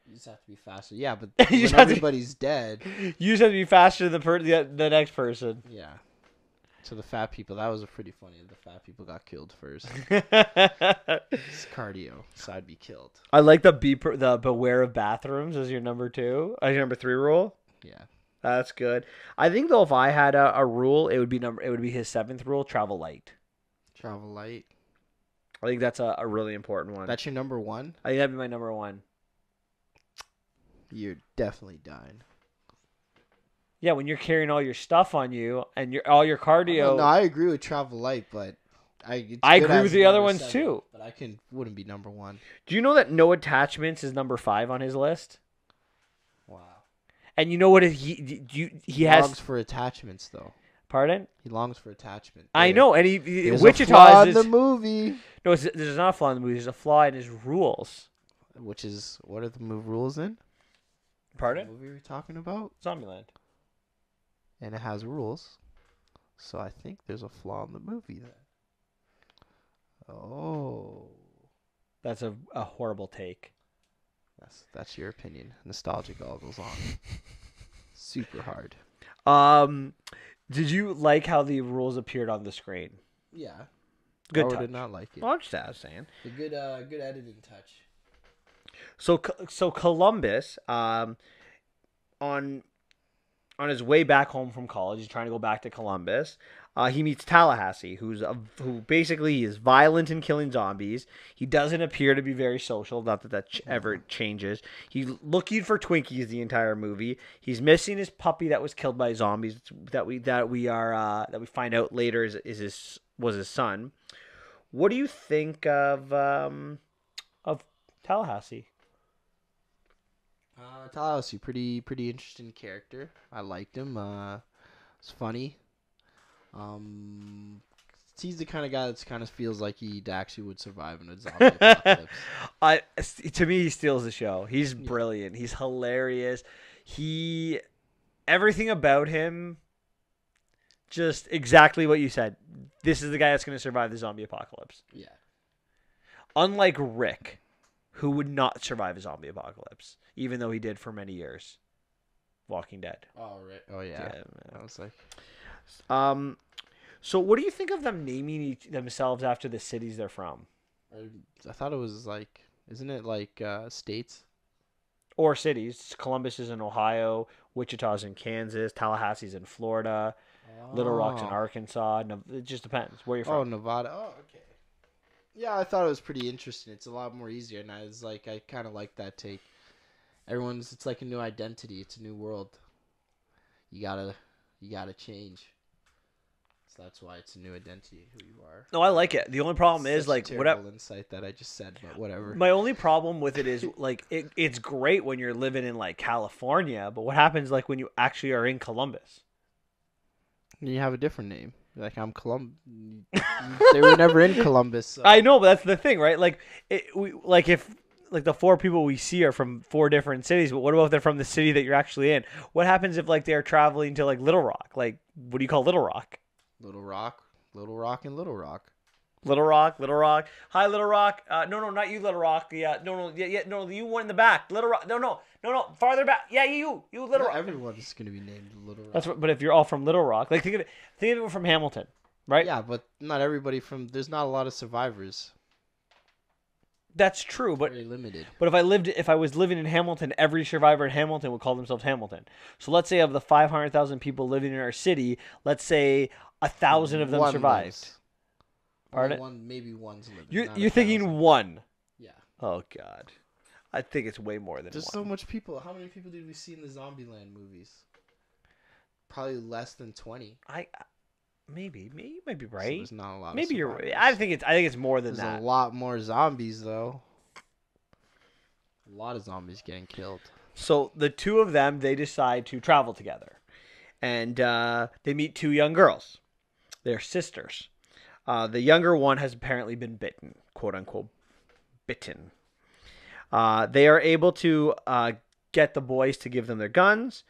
S2: You just have to be faster. Yeah, but when everybody's dead,
S1: you just have to be faster than the next person.
S2: Yeah. So the fat people, that was pretty funny. The fat people got killed first. It's cardio, so I'd be killed.
S1: I like the beware of bathrooms as your number 2. As your number 3 rule.
S2: Yeah,
S1: that's good. I think though, if I had a rule, it would be his 7th rule: travel light.
S2: Travel light.
S1: I think that's a really important one.
S2: That's your number 1.
S1: I think that'd be my number 1.
S2: You're definitely dying.
S1: Yeah, when you're carrying all your stuff on you and all your cardio.
S2: No, I agree with travel light, but I
S1: agree with the other ones 7, too.
S2: But wouldn't be number 1.
S1: Do you know that no attachments is number 5 on his list?
S2: Wow.
S1: And you know what he
S2: longs for attachments though.
S1: Pardon?
S2: He longs for attachment.
S1: I know, and
S2: there's
S1: Wichita
S2: a flaw in the movie.
S1: No, there's not a flaw in the movie. There's a flaw in his rules.
S2: Which is, what are the rules in?
S1: Pardon?
S2: What movie are we talking about?
S1: Zombieland.
S2: And it has rules. So I think there's a flaw in the movie then. Oh.
S1: That's a horrible take.
S2: That's your opinion. Nostalgia goggles on. Super hard.
S1: Did you like how the rules appeared on the screen?
S2: Yeah.
S1: Good
S2: I
S1: touch.
S2: did not like it.
S1: Well, I'm just saying.
S2: A good editing touch.
S1: So Columbus, on his way back home from college, he's trying to go back to Columbus. He meets Tallahassee, who basically is violent in killing zombies. He doesn't appear to be very social. Not that ever changes. He's looking for Twinkies the entire movie. He's missing his puppy that was killed by zombies. That we find out later was his son. What do you think of Tallahassee?
S2: Tallahassee, pretty interesting character. I liked him. It's funny. He's the kind of guy that kind of feels like he actually would survive in a zombie apocalypse.
S1: To me, he steals the show. He's brilliant. He's hilarious. Everything about him, just exactly what you said. This is the guy that's going to survive the zombie apocalypse.
S2: Yeah.
S1: Unlike Rick, who would not survive a zombie apocalypse, even though he did for many years. Walking Dead.
S2: Oh, right. Oh, yeah. I was like...
S1: So what do you think of them naming themselves after the cities they're from?
S2: I thought it was like... Isn't it like states?
S1: Or cities. Columbus is in Ohio. Wichita's in Kansas. Tallahassee's in Florida. Oh. Little Rock's in Arkansas. It just depends where you're from.
S2: Oh, Nevada. Oh, okay. Yeah, I thought it was pretty interesting. It's a lot more easier, and I kind of like that take. It's like a new identity. It's a new world. You gotta change. So that's why it's a new identity, who you are.
S1: No, I like it. The only problem is like
S2: whatever insight that I just said, but whatever.
S1: My only problem with it is like it's great when you're living in like California, but what happens like when you actually are in Columbus?
S2: You have a different name. Like, I'm Columbus. They were never in Columbus. So.
S1: I know, but that's the thing, right? Like, if the 4 people we see are from 4 different cities, but what about if they're from the city that you're actually in? What happens if like they're traveling to like Little Rock? Like, what do you call Little Rock?
S2: Little Rock, and Little Rock.
S1: Little Rock. Hi, Little Rock. No, not you, Little Rock. Yeah, no, you one in the back. Little Rock. No, farther back. Yeah, you, Little Rock.
S2: Everyone's gonna be named Little Rock.
S1: But if you're all from Little Rock, like think of it from Hamilton, right?
S2: Yeah, but not everybody there's not a lot of survivors.
S1: That's true, but
S2: very limited.
S1: But if I was living in Hamilton, every survivor in Hamilton would call themselves Hamilton. So let's say of the 500,000 people living in our city, let's say 1,000 of them survived. Pardon?
S2: Maybe one's living.
S1: You're thinking 1.
S2: Yeah.
S1: Oh God, I think it's way more than
S2: There's
S1: 1.
S2: so much people. How many people did we see in the Zombieland movies? Probably less than 20.
S1: Maybe you might be
S2: So
S1: right.
S2: there's not a lot.
S1: Maybe
S2: of
S1: you're right. I think it's more than
S2: there's
S1: that.
S2: a lot more zombies though. A lot of zombies getting killed.
S1: So the two of them, they decide to travel together, and they meet two young girls. They're sisters. The younger one has apparently been bitten, quote unquote, bitten. They are able to get the boys to give them their guns,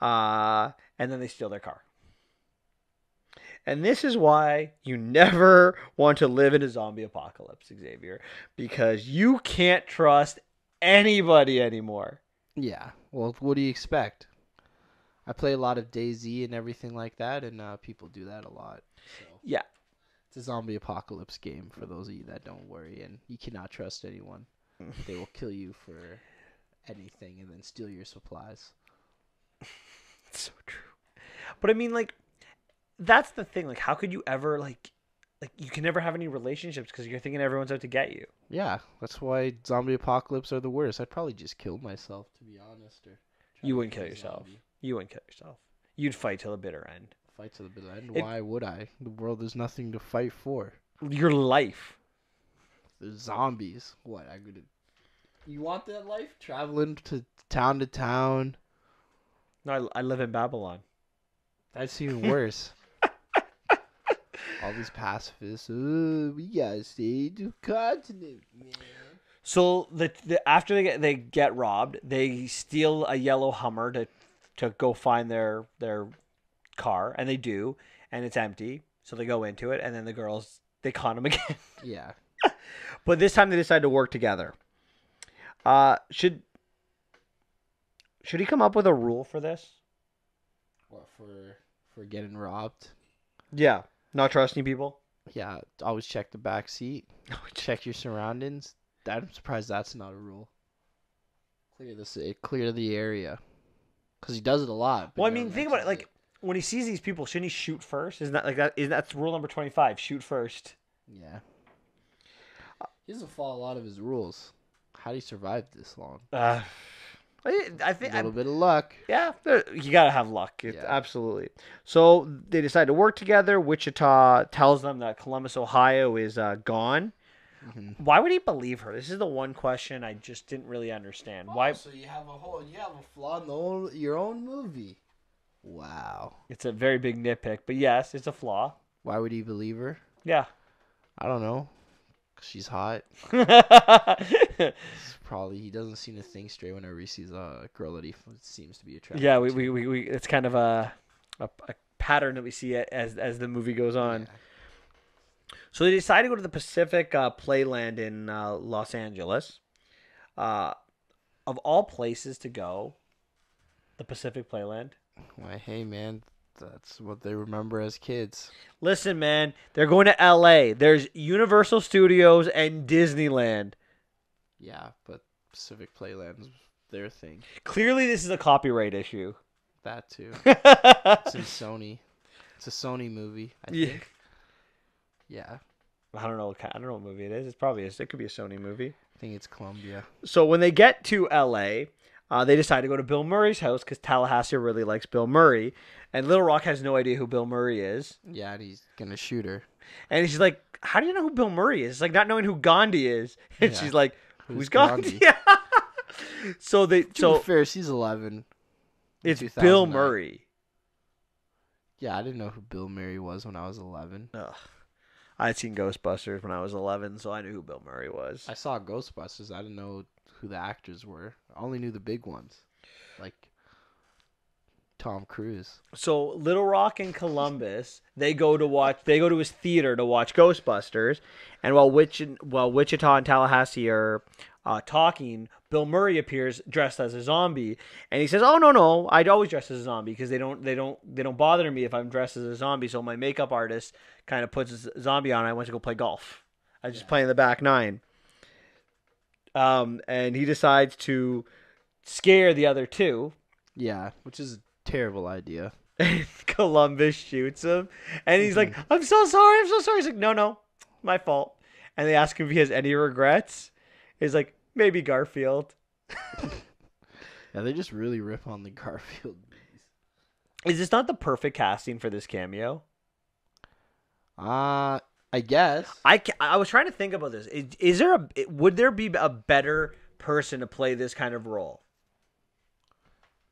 S1: and then they steal their car. And this is why you never want to live in a zombie apocalypse, Xavier, because you can't trust anybody anymore.
S2: Yeah. Well, what do you expect? I play a lot of DayZ and everything like that, and people do that a lot. So.
S1: Yeah.
S2: It's a zombie apocalypse game for those of you that don't worry, and you cannot trust anyone. They will kill you for anything and then steal your supplies.
S1: It's so true. But I mean, like, that's the thing. Like, how could you ever, like you can never have any relationships because you're thinking everyone's out to get you.
S2: Yeah, that's why zombie apocalypse are the worst. I'd probably just kill myself, to be honest. Or
S1: you wouldn't kill yourself. You wouldn't kill yourself. You'd fight till the bitter end.
S2: Fight to the bitter end? Why would I? The world is nothing to fight for.
S1: Your life.
S2: There's zombies. What? You want that life? Traveling to town?
S1: No, I live in Babylon.
S2: That's even worse. All these pacifists. Oh, we gotta stay to continent, man.
S1: So after they get robbed, they steal a yellow Hummer to go find their car, and they do, and it's empty. So they go into it, and then the girls, they con them again.
S2: Yeah.
S1: But this time they decide to work together. Should he come up with a rule for this?
S2: What, for getting robbed?
S1: Yeah. Not trusting people?
S2: Yeah, always check the back seat. Check your surroundings. I'm surprised that's not a rule. Clear the area. Because he does it a lot.
S1: Well, I mean, think about it. Like, when he sees these people, shouldn't he shoot first? Isn't that like that? That's rule number 25. Shoot first.
S2: Yeah. He doesn't follow a lot of his rules. How do you survive this long?
S1: I think
S2: a little bit of luck.
S1: Yeah, you gotta have luck.
S2: Yeah.
S1: Absolutely. So they decide to work together. Wichita tells them that Columbus, Ohio, is gone. Mm-hmm. Why would he believe her? This is the one question I just didn't really understand. Why?
S2: So you have a flaw in your own movie. Wow.
S1: It's a very big nitpick, but yes, it's a flaw.
S2: Why would he believe her?
S1: Yeah.
S2: I don't know. 'Cause she's hot. Probably he doesn't seem to think straight whenever he sees a girl that he seems to be attracted.
S1: Yeah, we it's kind of a pattern that we see as the movie goes on. Yeah. So they decide to go to the Pacific Playland in Los Angeles. Of all places to go, the Pacific Playland.
S2: Why, hey man, that's what they remember as kids.
S1: Listen, man, they're going to LA. There's Universal Studios and Disneyland.
S2: Yeah, but Pacific Playland's their thing.
S1: Clearly, this is a copyright issue.
S2: That too. It's in Sony. It's a Sony movie, I think. Yeah.
S1: I don't know what movie it is. It could be a Sony movie.
S2: I think it's Columbia.
S1: So when they get to LA, they decide to go to Bill Murray's house because Tallahassee really likes Bill Murray, and Little Rock has no idea who Bill Murray is.
S2: Yeah, and he's gonna shoot her.
S1: And she's like, "How do you know who Bill Murray is?" It's like not knowing who Gandhi is. And she's like, "Who's Gandhi?" Yeah. So
S2: to be fair, she's 11.
S1: It's Bill Murray.
S2: Yeah, I didn't know who Bill Murray was when I was 11.
S1: Ugh. I had seen Ghostbusters when I was 11, so I knew who Bill Murray was.
S2: I saw Ghostbusters. I didn't know who the actors were. I only knew the big ones, like Tom Cruise.
S1: So Little Rock and Columbus, they go to his theater to watch Ghostbusters, and while Wichita and Tallahassee are talking, Bill Murray appears dressed as a zombie, and he says, "Oh no, I'd always dress as a zombie because they don't bother me if I'm dressed as a zombie. So my makeup artist kind of puts a zombie on. I went to go play golf. I was just playing the back nine." And he decides to scare the other two.
S2: Yeah, which is a terrible idea.
S1: Columbus shoots him, and he's like, I'm so sorry. He's like, no, my fault. And they ask him if he has any regrets. He's like, maybe Garfield.
S2: Yeah, they just really rip on the Garfield movies.
S1: Is this not the perfect casting for this cameo?
S2: I guess.
S1: I was trying to think about this. Would there be a better person to play this kind of role?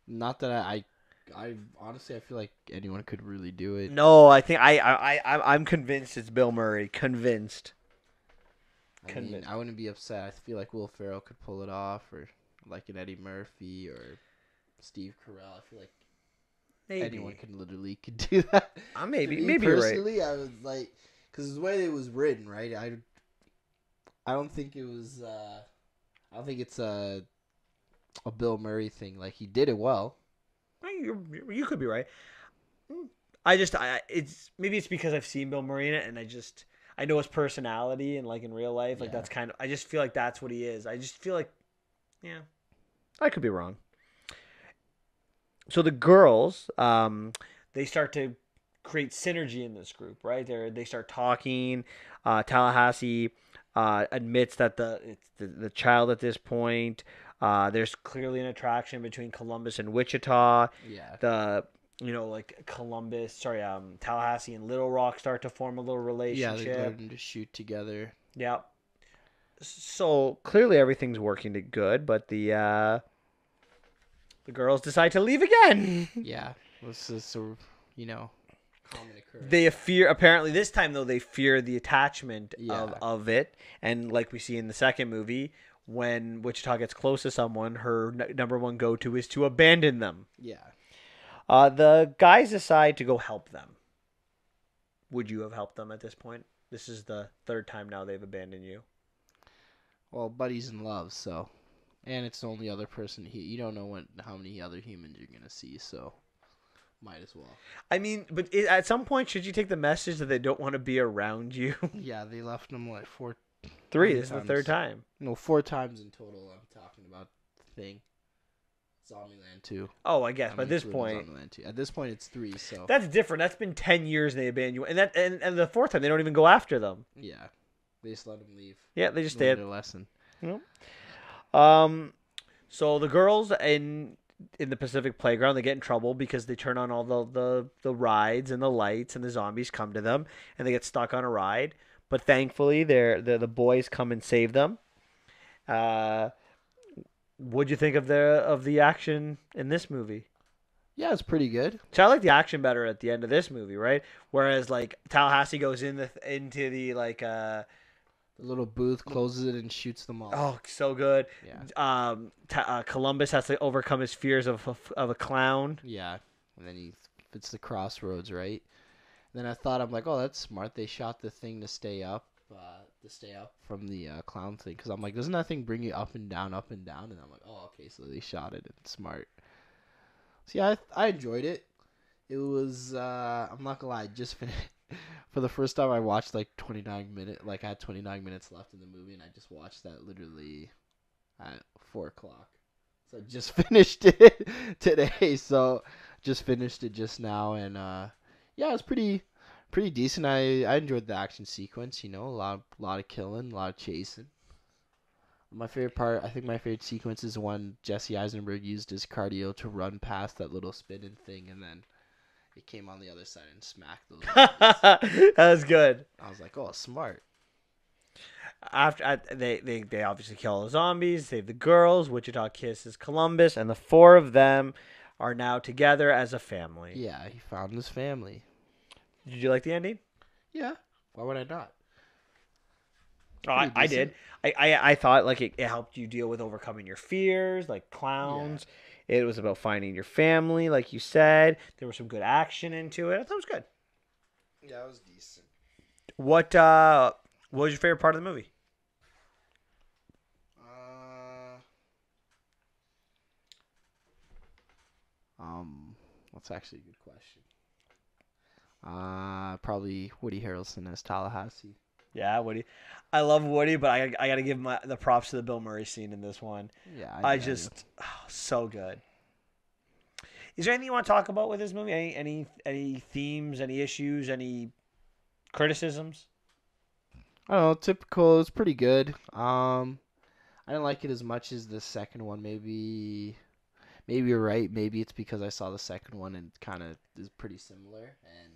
S2: Not that I honestly I feel like anyone could really do it.
S1: No, I think I'm convinced it's Bill Murray. Convinced.
S2: I mean, I wouldn't be upset. I feel like Will Ferrell could pull it off, or like an Eddie Murphy or Steve Carell. I feel like anyone could do that.
S1: Maybe
S2: personally,
S1: you're right.
S2: I was like, because the way it was written, right? I don't think it was. I don't think it's a Bill Murray thing. Like he did it well.
S1: You could be right. Maybe it's because I've seen Bill Murray in it, and I know his personality, and like in real life, like that's kind of. I just feel like that's what he is. I just feel like, yeah, I could be wrong. So the girls, they start to create synergy in this group, right? They start talking. Tallahassee admits that it's the child at this point. There's clearly an attraction between Columbus and Wichita.
S2: Yeah.
S1: Tallahassee and Little Rock start to form a little relationship.
S2: Yeah, they learn to shoot together.
S1: Yeah. So clearly everything's working good, but the girls decide to leave again.
S2: Yeah, this is common occurrence.
S1: Apparently this time though they fear the attachment of it, and like we see in the second movie, when Wichita gets close to someone, her number one go-to is to abandon them.
S2: Yeah.
S1: The guys decide to go help them. Would you have helped them at this point? This is the third time now they've abandoned you.
S2: Well, Buddy's in love, so, and it's the only other person you don't know how many other humans you're gonna see, so might as well.
S1: I mean, but at some point, should you take the message that they don't want to be around you?
S2: Yeah, they left them like
S1: three. This is the third time.
S2: No, 4 times in total. I'm talking about the thing. Zombieland 2.
S1: Oh, I guess. But at this point,
S2: at this point, it's 3. So
S1: that's different. That's been 10 years and they abandon you, and and the fourth time they don't even go after them.
S2: Yeah, they just let them leave.
S1: Yeah, they just stayed.
S2: Their lesson.
S1: Yep. So the girls in the Pacific Playground, they get in trouble because they turn on all the rides and the lights, and the zombies come to them, and they get stuck on a ride. But thankfully, the boys come and save them. What'd you think of the action in this movie?
S2: Yeah, it's pretty good.
S1: So I like the action better at the end of this movie, right? Whereas like Tallahassee goes into the like the
S2: little booth, closes it, and shoots them all.
S1: Oh, so good.
S2: Yeah.
S1: Columbus has to overcome his fears of a clown.
S2: Yeah, and then it's the crossroads, right? And then I'm like, oh, that's smart. They shot the thing to stay up from the clown thing, because I'm like, doesn't that thing bring you up and down? And I'm like, oh, okay, so they shot it. It's smart. So yeah, I enjoyed it. It was I'm not gonna lie, I just finished. For the first time, I watched like 29 minutes. Like I had 29 minutes left in the movie, and I just watched that literally at 4 o'clock. So I just finished it today. So just finished it just now, and yeah, it was pretty decent. I enjoyed the action sequence. A lot of killing, a lot of chasing. My favorite sequence is when Jesse Eisenberg used his cardio to run past that little spinning thing, and then it came on the other side and smacked those.
S1: That was good.
S2: I was like, oh, smart.
S1: After they obviously kill all the zombies, save the girls. Wichita kisses Columbus, and the four of them are now together as a family.
S2: Yeah, he found his family.
S1: Did you like the ending?
S2: Yeah. Why would I not?
S1: Oh, I did. I thought like it helped you deal with overcoming your fears, like clowns. Yeah. It was about finding your family, like you said. There was some good action into it. I thought it was good.
S2: Yeah, it was decent.
S1: What was your favorite part of the movie?
S2: That's actually a good question. Probably Woody Harrelson as Tallahassee.
S1: Yeah, Woody. I love Woody, but I got to give the props to the Bill Murray scene in this one.
S2: Yeah,
S1: so good. Is there anything you want to talk about with this movie? Any themes, any issues, any criticisms?
S2: I don't know. Typical. It's pretty good. I didn't like it as much as the second one. Maybe you're right. Maybe it's because I saw the second one and kind of is pretty similar. And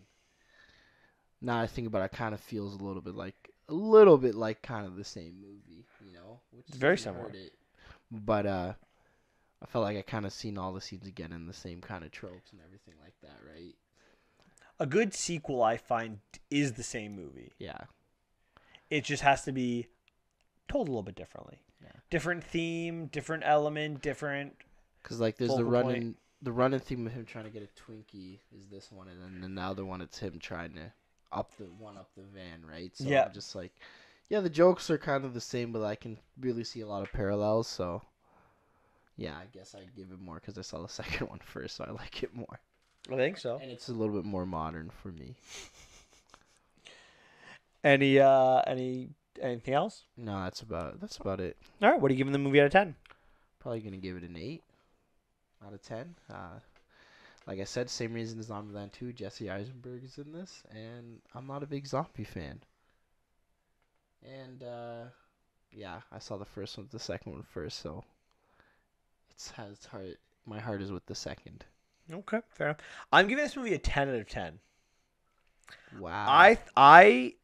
S2: Now I think about it, it kind of feels a little bit like kind of the same movie, which
S1: It's very
S2: doesn't
S1: similar.
S2: hurt it. But I felt like I kind of seen all the scenes again in the same kind of tropes and everything like that, right?
S1: A good sequel, I find, is the same movie.
S2: Yeah.
S1: It just has to be told a little bit differently.
S2: Yeah.
S1: Different theme, different element, different.
S2: Because like there's the running theme of him trying to get a Twinkie is this one, and then the other one it's him trying to up the van, right? So
S1: Yeah.
S2: I'm just like, yeah, the jokes are kind of the same, but I can really see a lot of parallels. So yeah, I guess I'd give it more because I saw the second one first, so I like it more.
S1: I think so.
S2: And it's a little bit more modern for me.
S1: Anything else?
S2: No, that's about it.
S1: All right. What are you giving the movie out of 10?
S2: Probably gonna give it an 8 out of 10. Like I said, same reason as Zombieland 2. Jesse Eisenberg is in this, and I'm not a big zombie fan. And yeah, I saw the first one, the second one first, so my heart is with the second.
S1: Okay, fair enough. I'm giving this movie a 10 out of 10.
S2: Wow.
S1: I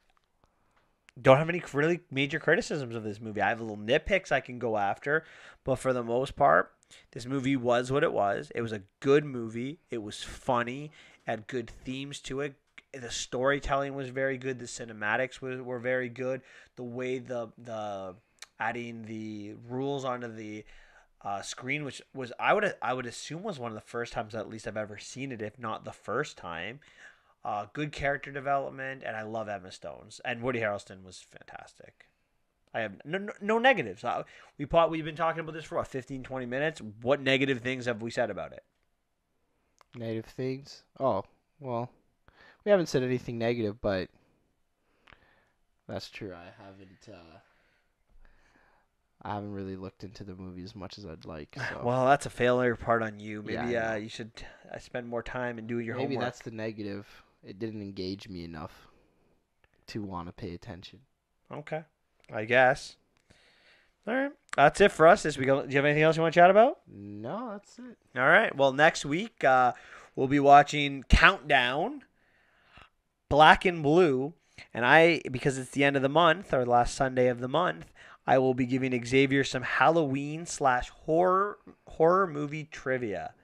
S1: don't have any really major criticisms of this movie. I have little nitpicks I can go after, but for the most part, this movie was what it was. It was a good movie. It was funny, had good themes to it. The storytelling was very good. The cinematics were very good. The way the adding the rules onto the screen, which was I would assume was one of the first times at least I've ever seen it, if not the first time. Good character development, and I love Emma Stone's, and Woody Harrelson was fantastic. I have no negatives. We've been talking about this for 15, 20 minutes. What negative things have we said about it?
S2: Negative things? Oh, well, we haven't said anything negative, but that's true. I haven't really looked into the movie as much as I'd like. So.
S1: Well, that's a failure part on you. Maybe
S2: yeah,
S1: you should spend more time and do your homework.
S2: Maybe that's the negative. It didn't engage me enough to want to pay attention.
S1: Okay, I guess. All right, that's it for us this week. Do you have anything else you want to chat about?
S2: No, that's it.
S1: All right. Well, next week we'll be watching Countdown, Black and Blue, and because it's the end of the month or last Sunday of the month, I will be giving Xavier some Halloween/horror movie trivia.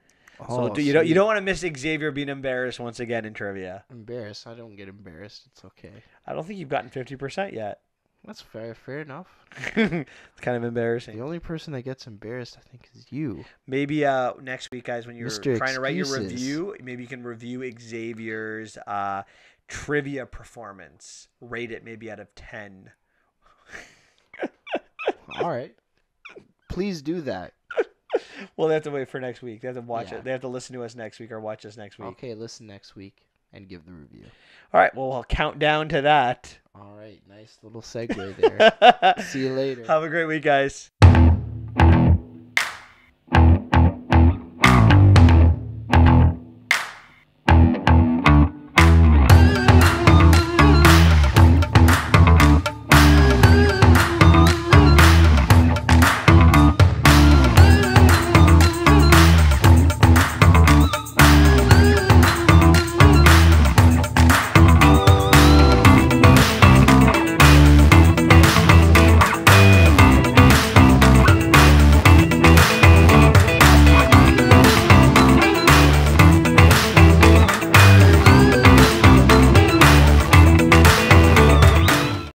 S1: So you don't want to miss Xavier being embarrassed once again in trivia.
S2: Embarrassed? I don't get embarrassed. It's okay.
S1: I don't think you've gotten 50% yet.
S2: That's fair enough.
S1: It's kind of embarrassing.
S2: The only person that gets embarrassed, I think, is you.
S1: Maybe next week, guys, when you're trying to write your review, maybe you can review Xavier's trivia performance. Rate it maybe out of 10.
S2: All right. Please do that.
S1: Well, they have to wait for next week. They have to watch it. They have to listen to us next week or watch us next week.
S2: Okay, listen next week and give the review.
S1: All right. Well, I'll count down to that.
S2: All right. Nice little segue there. See you later.
S1: Have a great week, guys.